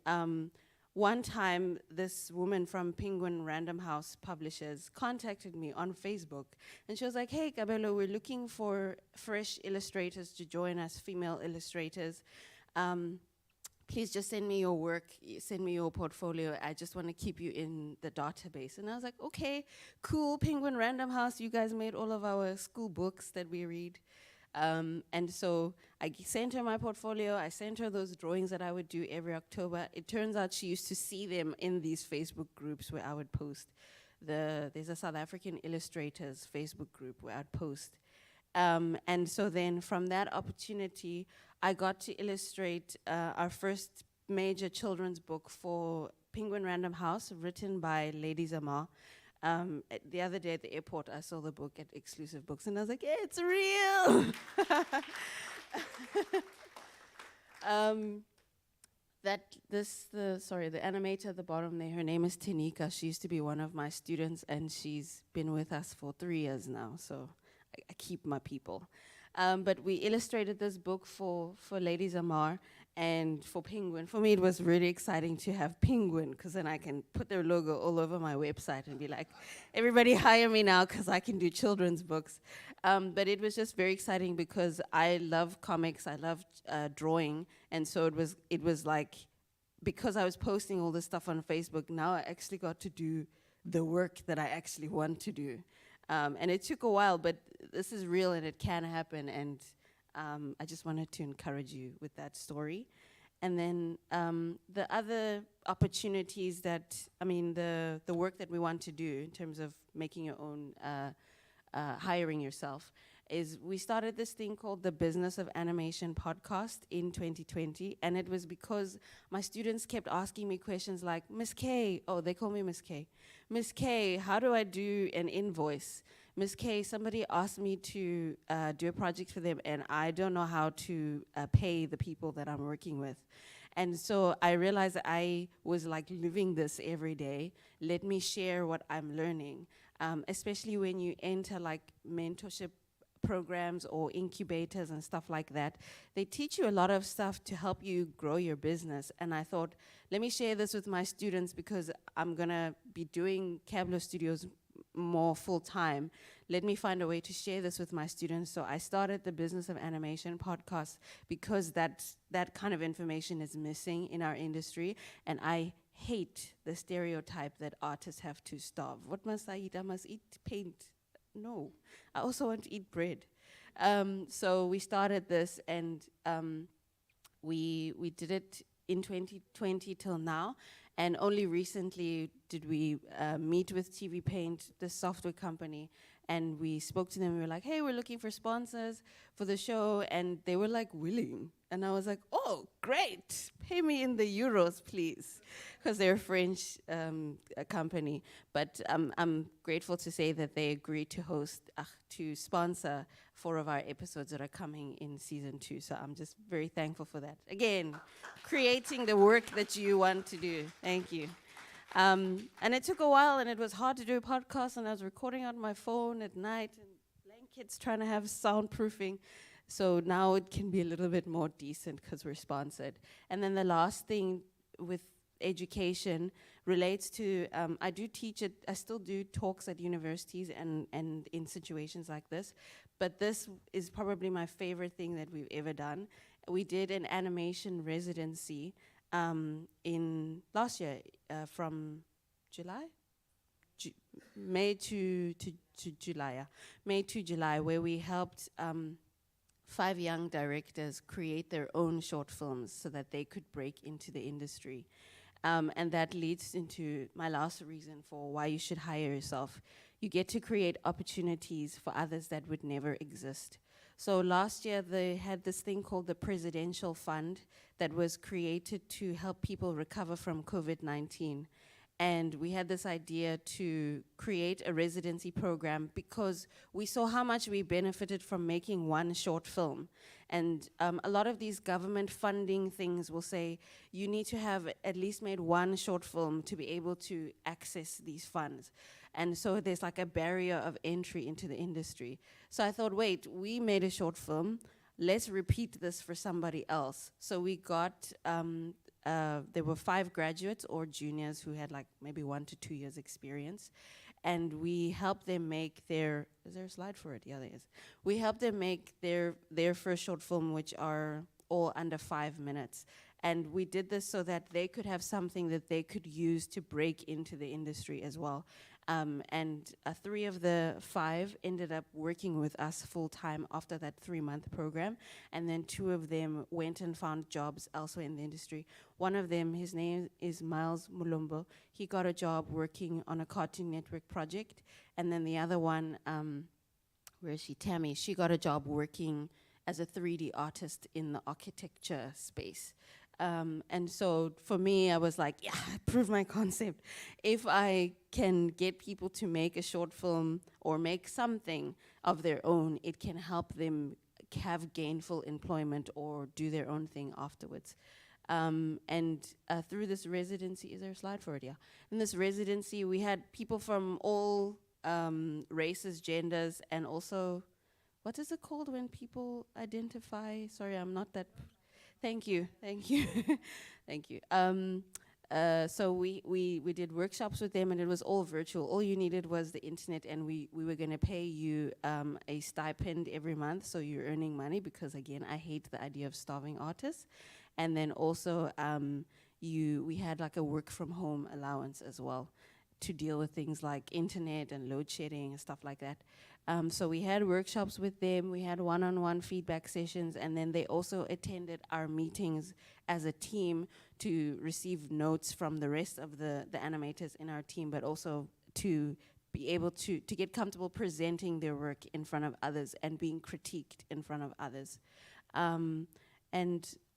S12: one time, this woman from Penguin Random House Publishers contacted me on Facebook, and she was like, hey, Kabelo, we're looking for fresh illustrators to join us, female illustrators. Please just send me your work, send me your portfolio. I just want to keep you in the database. And I was like, okay, cool, Penguin Random House, you guys made all of our school books that we read. And so I sent her my portfolio. I sent her those drawings that I would do every October. It turns out she used to see them in these Facebook groups where I would post. There's a South African illustrators Facebook group where I'd post. And so then from that opportunity, I got to illustrate our first major children's book for Penguin Random House, written by Lady Zamar. The other day at the airport, I saw the book at Exclusive Books, and I was like, yeah, it's real. The animator at the bottom there, her name is Tanika. She used to be one of my students, and she's been with us for 3 years now, so I keep my people. But we illustrated this book for Lady Zamar and for Penguin. For me, it was really exciting to have Penguin, because then I can put their logo all over my website and be like, everybody hire me now because I can do children's books. But it was just very exciting because I love comics, I love drawing, and so it was like, because I was posting all this stuff on Facebook, now I actually got to do the work that I actually want to do. And it took a while, but this is real and it can happen, and I just wanted to encourage you with that story. And then the other opportunities the work that we want to do in terms of making your own, hiring yourself, is we started this thing called the Business of Animation podcast in 2020, and it was because my students kept asking me questions like, Miss K, oh, they call me Miss K. Miss K, how do I do an invoice? Miss K, somebody asked me to do a project for them, and I don't know how to pay the people that I'm working with. And so I realized that I was like living this every day. Let me share what I'm learning, especially when you enter like mentorship programs or incubators and stuff like that. They teach you a lot of stuff to help you grow your business. And I thought, let me share this with my students because I'm gonna be doing Cablo Studios more full time. Let me find a way to share this with my students. So I started the Business of Animation podcast because that kind of information is missing in our industry. And I hate the stereotype that artists have to starve. What must I eat? I must eat paint. No, I also want to eat bread. So we started this, and we did it in 2020 till now, and only recently did we meet with TV Paint, the software company, and we spoke to them. We were like, hey, we're looking for sponsors for the show, and they were like willing. And I was like, oh, great, pay me in the euros, please, because they're a French company. But I'm grateful to say that they agreed to sponsor 4 of our episodes that are coming in season 2. So I'm just very thankful for that. Again, creating the work that you want to do. Thank you. And it took a while, and it was hard to do a podcast, and I was recording on my phone at night, and blankets trying to have soundproofing. So now it can be a little bit more decent because we're sponsored. And then the last thing with education relates to, I do teach it, I still do talks at universities and in situations like this, but this is probably my favorite thing that we've ever done. We did an animation residency in last year from July? May to July, yeah. May to July, where we helped 5 young directors create their own short films so that they could break into the industry. And that leads into my last reason for why you should hire yourself. You get to create opportunities for others that would never exist. So last year they had this thing called the Presidential Fund that was created to help people recover from COVID-19. And we had this idea to create a residency program because we saw how much we benefited from making one short film. And a lot of these government funding things will say, you need to have at least made one short film to be able to access these funds. And so there's like a barrier of entry into the industry. So I thought, wait, we made a short film, let's repeat this for somebody else. So we got, there were 5 graduates or juniors who had like maybe 1 to 2 years experience. And we helped them make their, is there a slide for it? Yeah, there is. We helped them make their first short film, which are all under 5 minutes. And we did this so that they could have something that they could use to break into the industry as well. And 3 of the 5 ended up working with us full time after that 3-month program. And then 2 of them went and found jobs elsewhere in the industry. One of them, his name is Miles Mulumbo. He got a job working on a Cartoon Network project. And then the other one, where is she? Tammy. She got a job working as a 3D artist in the architecture space. And so for me, I was like, yeah, I proved my concept. If I can get people to make a short film or make something of their own, it can help them have gainful employment or do their own thing afterwards. And through this residency, is there a slide for it? Yeah. In this residency, we had people from all races, genders, and also, what is it called when people identify? Sorry, I'm not that. Thank you, thank you, thank you. So we did workshops with them, and it was all virtual. All you needed was the internet, and we were going to pay you a stipend every month, so you're earning money, because again, I hate the idea of starving artists. And then also, we had like a work from home allowance as well, to deal with things like internet and load shedding and stuff like that. So we had workshops with them, we had one-on-one feedback sessions, and then they also attended our meetings as a team to receive notes from the rest of the animators in our team, but also to be able to get comfortable presenting their work in front of others and being critiqued in front of others. And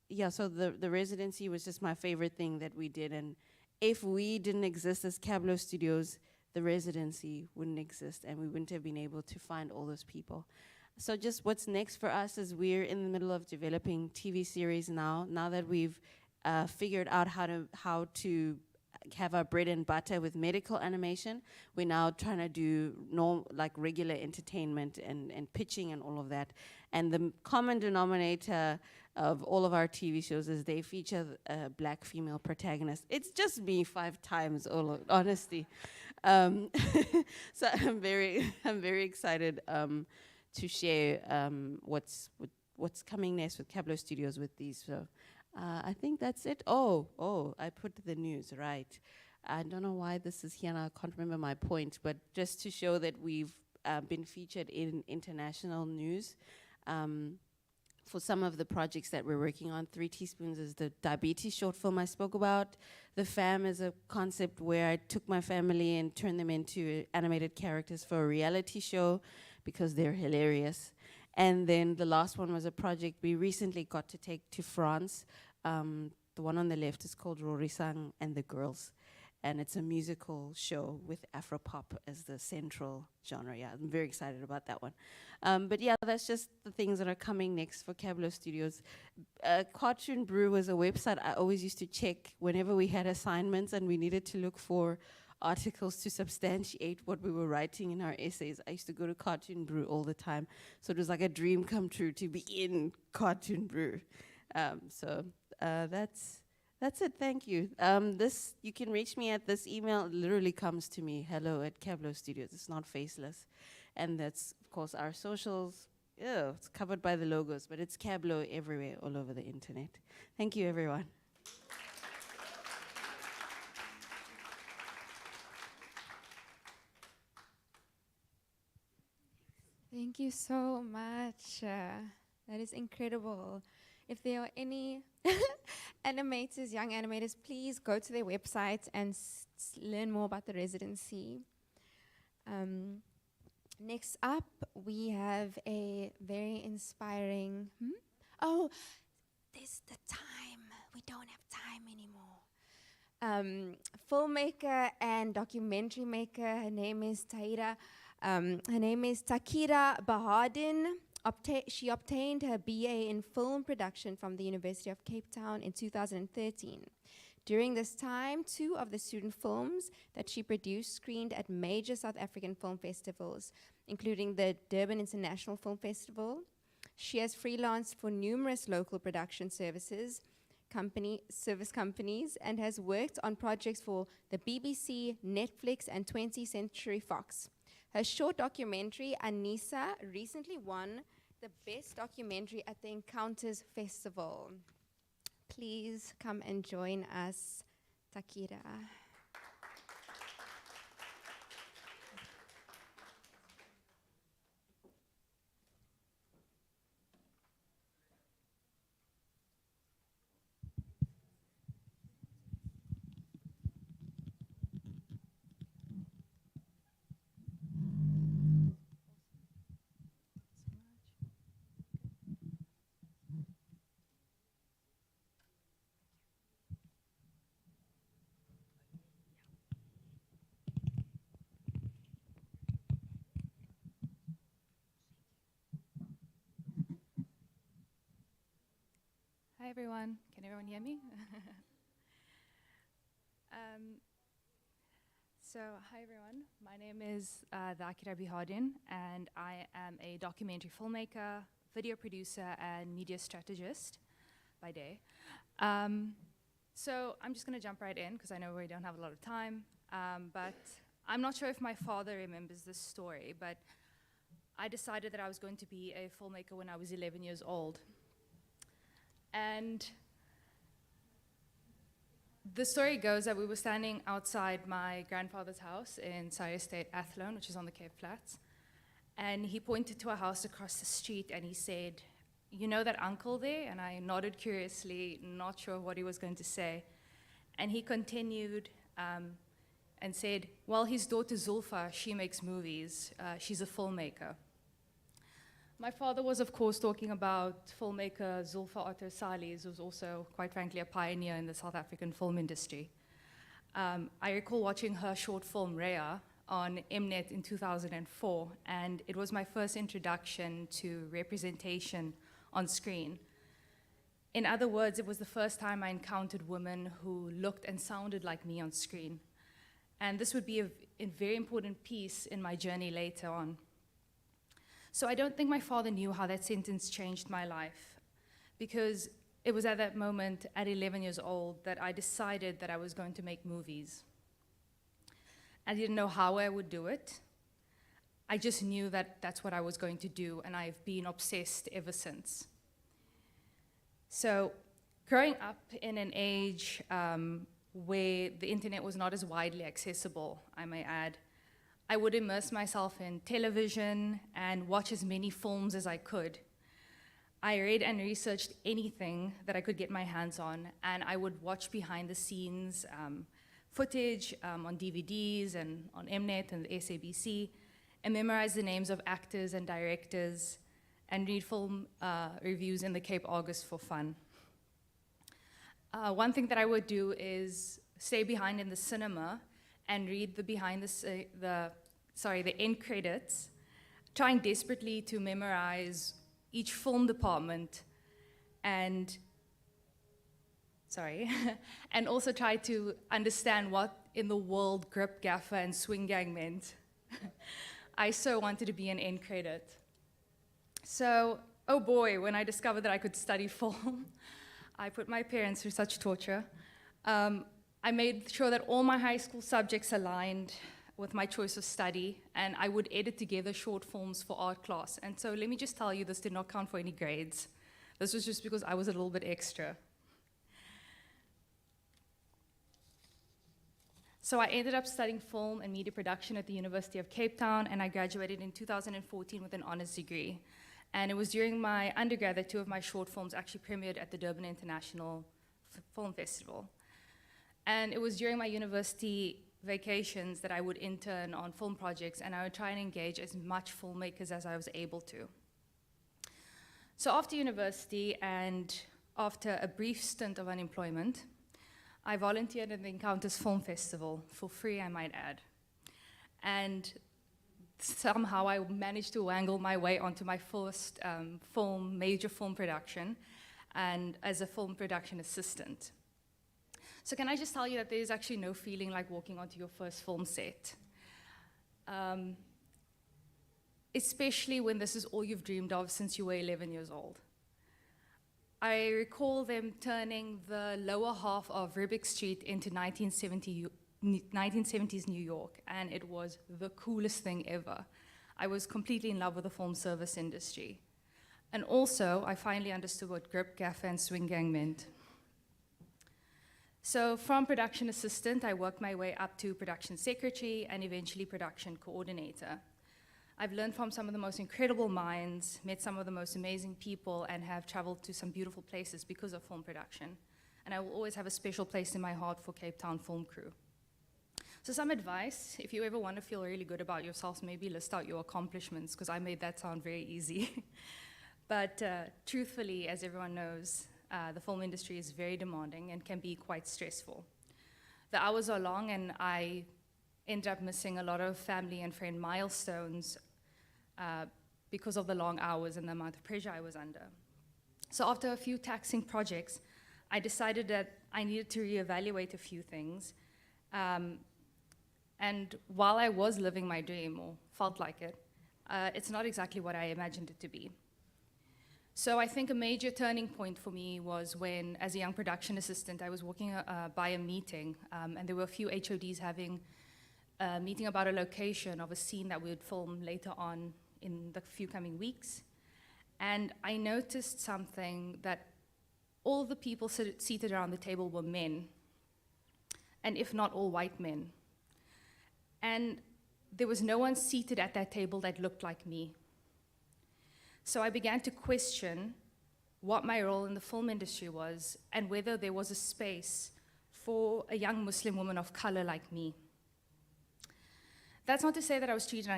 S12: yeah, so the residency was just my favorite thing that we did, and if we didn't exist as Cablo Studios, the residency wouldn't exist, and we wouldn't have been able to find all those people. So just what's next for us is we're in the middle of developing TV series now. Now that we've figured out how to have our bread and butter with medical animation, we're now trying to do regular entertainment and pitching and all of that. And the common denominator of all of our TV shows is they feature a black female protagonist. It's just me 5 times, honesty. So I'm very excited to share what's coming next with Cablo Studios with these. So I think that's it. Oh, I put the news right. I don't know why this is here, and I can't remember my point, but just to show that we've been featured in international news. For some of the projects that we're working on, 3 Teaspoons is the diabetes short film I spoke about. The Fam is a concept where I took my family and turned them into animated characters for a reality show because they're hilarious. And then the last one was a project we recently got to take to France. The one on the left is called Rorisang and the Girls. And it's a musical show with Afropop as the central genre. Yeah, I'm very excited about that one. But yeah, that's just the things that are coming next for Cablo Studios. Cartoon Brew was a website I always used to check whenever we had assignments and we needed to look for articles to substantiate what we were writing in our essays. I used to go to Cartoon Brew all the time. So it was like a dream come true to be in Cartoon Brew. That's it, thank you. You can reach me at this email. It literally comes to me, hello@Cablo Studios. It's not faceless. And that's, of course, our socials. Yeah, it's covered by the logos, but it's Cablo everywhere, all over the internet. Thank you, everyone.
S2: Thank you so much. That is incredible. If there are any animators, young animators, please go to their website and learn more about the residency. Next up, we have a very inspiring... Oh, there's the time. We don't have time anymore. Filmmaker and documentary maker, her name is Takira Bahardin. She obtained her BA in film production from the University of Cape Town in 2013. During this time, 2 of the student films that she produced screened at major South African film festivals, including the Durban International Film Festival. She has freelanced for numerous local production service companies, and has worked on projects for the BBC, Netflix, and 20th Century Fox. Her short documentary, Anissa, recently won the Best Documentary at the Encounters Festival. Please come and join us, Takira.
S15: Hi everyone, can everyone hear me? Hi everyone, my name is Dhakira Bihardin, and I am a documentary filmmaker, video producer, and media strategist by day. So I'm just gonna jump right in, because I know we don't have a lot of time, but I'm not sure if my father remembers this story, but I decided that I was going to be a filmmaker when I was 11 years old. And the story goes that we were standing outside my grandfather's house in Surrey Estate, Athlone, which is on the Cape Flats. And he pointed to a house across the street and he said, "You know that uncle there?" And I nodded curiously, not sure what he was going to say. And he continued and said, "Well, his daughter Zulfa, she makes movies. She's a filmmaker." My father was, of course, talking about filmmaker Zulfa Otto Salis, who was also, quite frankly, a pioneer in the South African film industry. I recall watching her short film, Rhea, on Mnet in 2004, and it was my first introduction to representation on screen. In other words, it was the first time I encountered women who looked and sounded like me on screen. And this would be a very important piece in my journey later on. So I don't think my father knew how that sentence changed my life, because it was at that moment, at 11 years old, that I decided that I was going to make movies. I didn't know how I would do it. I just knew that that's what I was going to do, and I've been obsessed ever since. So growing up in an age where the internet was not as widely accessible, I may add, I would immerse myself in television and watch as many films as I could. I read and researched anything that I could get my hands on, and I would watch behind the scenes footage on DVDs and on Mnet and the SABC, and memorize the names of actors and directors, and read film reviews in the Cape Argus for fun. One thing that I would do is stay behind in the cinema and read the end credits, trying desperately to memorize each film department and also try to understand what in the world grip, gaffer, and swing gang meant. I so wanted to be an end credit. So, oh boy, when I discovered that I could study film, I put my parents through such torture. I made sure that all my high school subjects aligned with my choice of study, and I would edit together short films for art class. And so let me just tell you, this did not count for any grades. This was just because I was a little bit extra. So I ended up studying film and media production at the University of Cape Town, and I graduated in 2014 with an honors degree. And it was during my undergrad that 2 of my short films actually premiered at the Durban International Film Festival. And it was during my university vacations that I would intern on film projects, and I would try and engage as much filmmakers as I was able to. So after university and after a brief stint of unemployment, I volunteered at the Encounters Film Festival, for free I might add. And somehow I managed to wangle my way onto my first major film production, and as a film production assistant. So can I just tell you that there's actually no feeling like walking onto your first film set. Especially when this is all you've dreamed of since you were 11 years old. I recall them turning the lower half of Rubik Street into 1970s New York, and it was the coolest thing ever. I was completely in love with the film service industry. And also, I finally understood what grip, gaffer, and swing gang meant. So from production assistant, I worked my way up to production secretary and eventually production coordinator. I've learned from some of the most incredible minds, met some of the most amazing people, and have traveled to some beautiful places because of film production. And I will always have a special place in my heart for Cape Town Film Crew. So some advice, if you ever want to feel really good about yourselves, maybe list out your accomplishments, because I made that sound very easy. But truthfully, as everyone knows, the film industry is very demanding and can be quite stressful. The hours are long, and I ended up missing a lot of family and friend milestones because of the long hours and the amount of pressure I was under. So after a few taxing projects, I decided that I needed to reevaluate a few things. And while I was living my dream, or felt like it, it's not exactly what I imagined it to be. So I think a major turning point for me was when, as a young production assistant, I was walking by a meeting, and there were a few HODs having a meeting about a location of a scene that we would film later on in the few coming weeks. And I noticed something, that all the people seated around the table were men, and if not all white men. And there was no one seated at that table that looked like me. So I began to question what my role in the film industry was and whether there was a space for a young Muslim woman of color like me. That's not to say that I was treated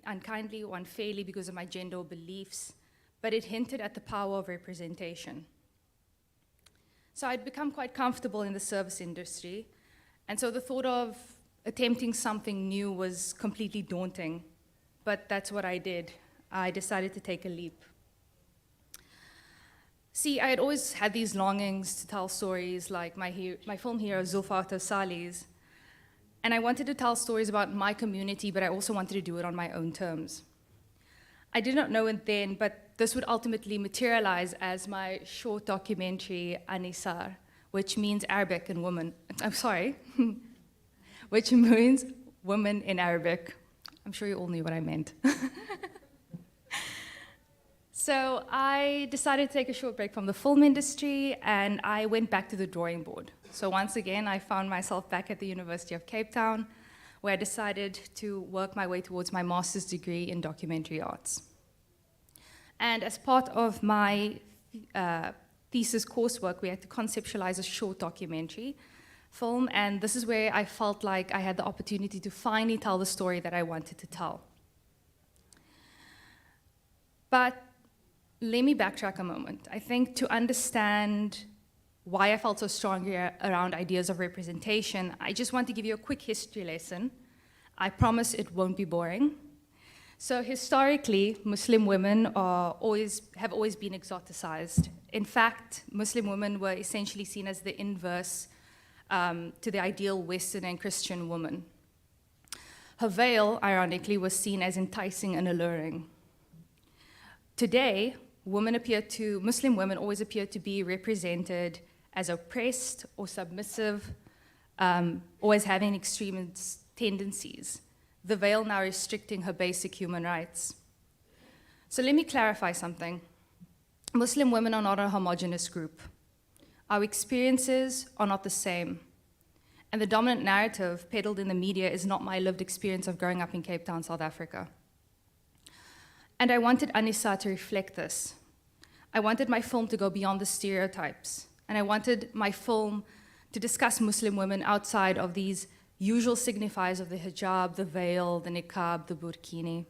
S15: unkindly or unfairly because of my gender or beliefs, but it hinted at the power of representation. So I'd become quite comfortable in the service industry, and so the thought of attempting something new was completely daunting, but that's what I did. I decided to take a leap. See, I had always had these longings to tell stories like my film hero, Zulfa Tosali's, and I wanted to tell stories about my community, but I also wanted to do it on my own terms. I did not know it then, but this would ultimately materialize as my short documentary, Anisar, which means Arabic and woman. I'm sorry. Which means woman in Arabic. I'm sure you all knew what I meant. So I decided to take a short break from the film industry, and I went back to the drawing board. So once again, I found myself back at the University of Cape Town, where I decided to work my way towards my master's degree in documentary arts. And as part of my thesis coursework, we had to conceptualize a short documentary film, and this is where I felt like I had the opportunity to finally tell the story that I wanted to tell. But let me backtrack a moment. I think to understand why I felt so strongly around ideas of representation, I just want to give you a quick history lesson. I promise it won't be boring. So historically, Muslim women have always been exoticized. In fact, Muslim women were essentially seen as the inverse to the ideal Western and Christian woman. Her veil, ironically, was seen as enticing and alluring. Today, Muslim women always appear to be represented as oppressed or submissive, or as having extremist tendencies, the veil now restricting her basic human rights. So let me clarify something. Muslim women are not a homogeneous group. Our experiences are not the same. And the dominant narrative peddled in the media is not my lived experience of growing up in Cape Town, South Africa. And I wanted Anisa to reflect this. I wanted my film to go beyond the stereotypes. And I wanted my film to discuss Muslim women outside of these usual signifiers of the hijab, the veil, the niqab, the burkini.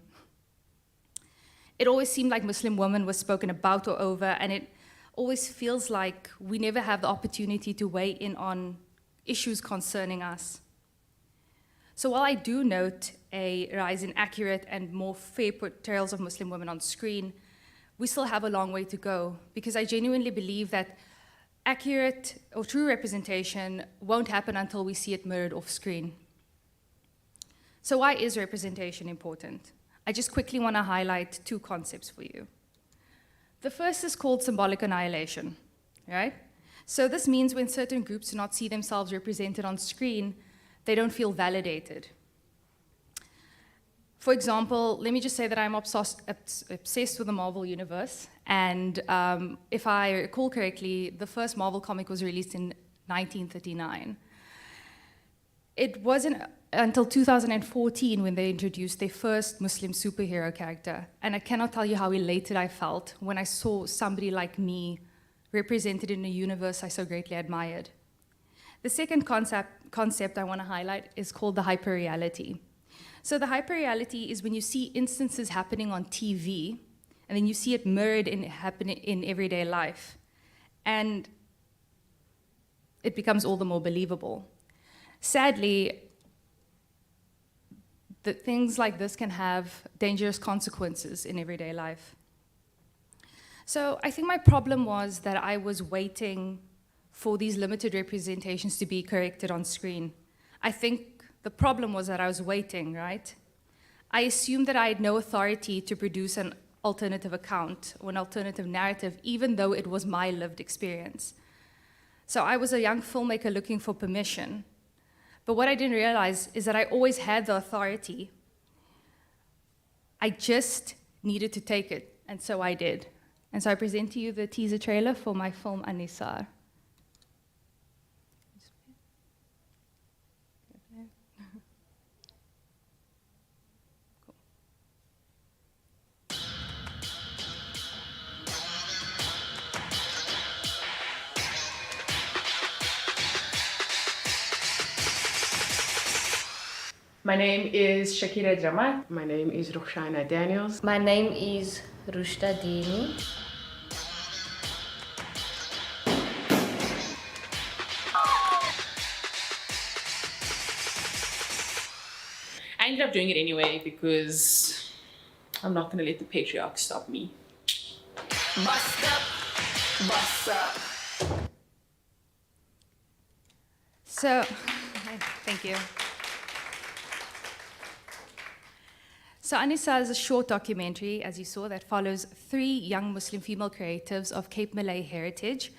S15: It always seemed like Muslim women were spoken about or over, and it always feels like we never have the opportunity to weigh in on issues concerning us. So while I do note a rise in accurate and more fair portrayals of Muslim women on screen, we still have a long way to go, because I genuinely believe that accurate or true representation won't happen until we see it mirrored off screen. So why is representation important? I just quickly want to highlight two concepts for you. The first is called symbolic annihilation, right? So this means when certain groups do not see themselves represented on screen, they don't feel validated. For example, let me just say that I'm obsessed with the Marvel Universe, and if I recall correctly, the first Marvel comic was released in 1939. It wasn't until 2014 when they introduced their first Muslim superhero character, and I cannot tell you how elated I felt when I saw somebody like me represented in a universe I so greatly admired. The second concept I want to highlight is called the hyperreality. So the hyperreality is when you see instances happening on TV, and then you see it mirrored happening in everyday life, and it becomes all the more believable. Sadly, things like this can have dangerous consequences in everyday life. So I think my problem was that I was waiting for these limited representations to be corrected on screen. I think the problem was that I was waiting, right? I assumed that I had no authority to produce an alternative account or an alternative narrative, even though it was my lived experience. So I was a young filmmaker looking for permission. But what I didn't realize is that I always had the authority. I just needed to take it, and so I did. And so I present to you the teaser trailer for my film Anisar.
S18: My name is Shakira Dramat. My name is Roxana Daniels.
S13: My name is Rushta Dini.
S18: I ended up doing it anyway because I'm not going to let the patriarch stop me.
S10: Bust up, bust up.
S15: So, thank you. So Anisar is a short documentary, as you saw, that follows 3 young Muslim female creatives of Cape Malay heritage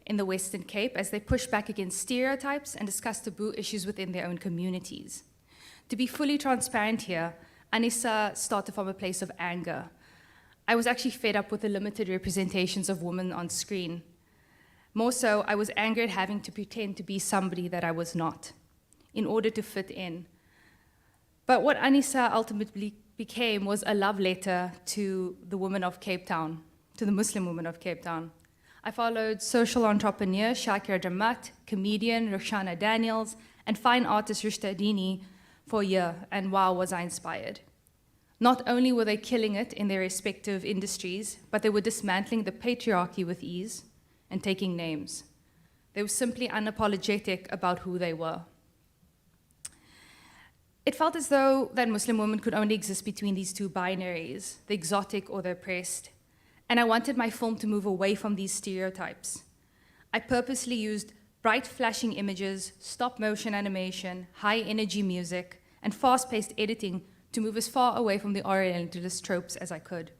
S15: in the Western Cape as they push back against stereotypes and discuss taboo issues within their own communities. To be fully transparent here, Anisar started from a place of anger. I was actually fed up with the limited representations of women on screen. More so, I was angry at having to pretend to be somebody that I was not in order to fit in. But what Anisar ultimately became was a love letter to the women of Cape Town, to the Muslim women of Cape Town. I followed social entrepreneur Shakira Dramat, comedian Roxana Daniels, and fine artist Rushta Dini for a year, and wow, was I inspired. Not only were they killing it in their respective industries, but they were dismantling the patriarchy with ease and taking names. They were simply unapologetic about who they were. It felt as though that Muslim women could only exist between these 2 binaries, the exotic or the oppressed. And I wanted my film to move away from these stereotypes. I purposely used bright flashing images, stop motion animation, high energy music, and fast-paced editing to move as far away from the Orientalist tropes as I could.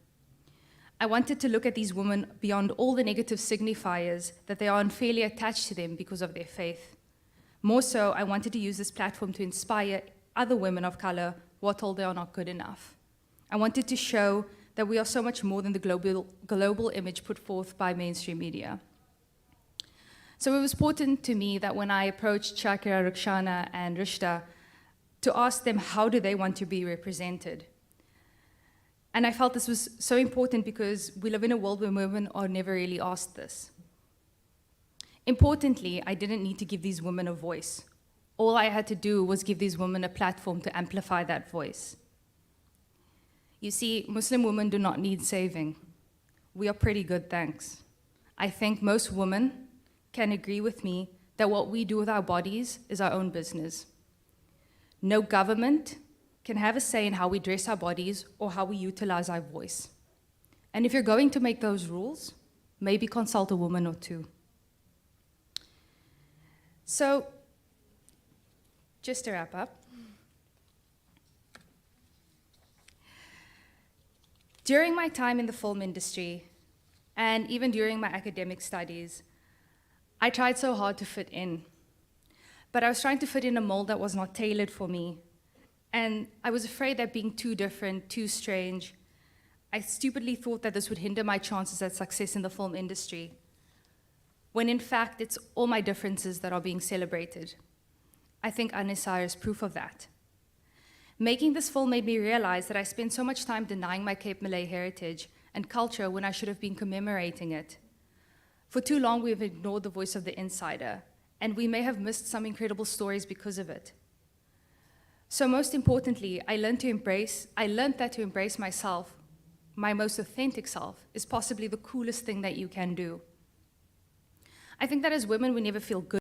S15: I wanted to look at these women beyond all the negative signifiers that they are unfairly attached to them because of their faith. More so, I wanted to use this platform to inspire other women of color who are told they are not good enough. I wanted to show that we are so much more than the global image put forth by mainstream media. So it was important to me that when I approached Shakira, Roxana, and Rushta to ask them how do they want to be represented. And I felt this was so important because we live in a world where women are never really asked this. Importantly, I didn't need to give these women a voice. All I had to do was give these women a platform to amplify that voice. You see, Muslim women do not need saving. We are pretty good, thanks. I think most women can agree with me that what we do with our bodies is our own business. No government can have a say in how we dress our bodies or how we utilize our voice. And if you're going to make those rules, maybe consult a woman or 2. So, just to wrap up, during my time in the film industry, and even during my academic studies, I tried so hard to fit in. But I was trying to fit in a mold that was not tailored for me. And I was afraid that being too different, too strange, I stupidly thought that this would hinder my chances at success in the film industry, when in fact it's all my differences that are being celebrated. I think Anisar is proof of that. Making this film made me realize that I spent so much time denying my Cape Malay heritage and culture when I should have been commemorating it. For too long, we've ignored the voice of the insider, and we may have missed some incredible stories because of it. So most importantly, I learned that to embrace myself, my most authentic self, is possibly the coolest thing that you can do. I think that as women, we never feel good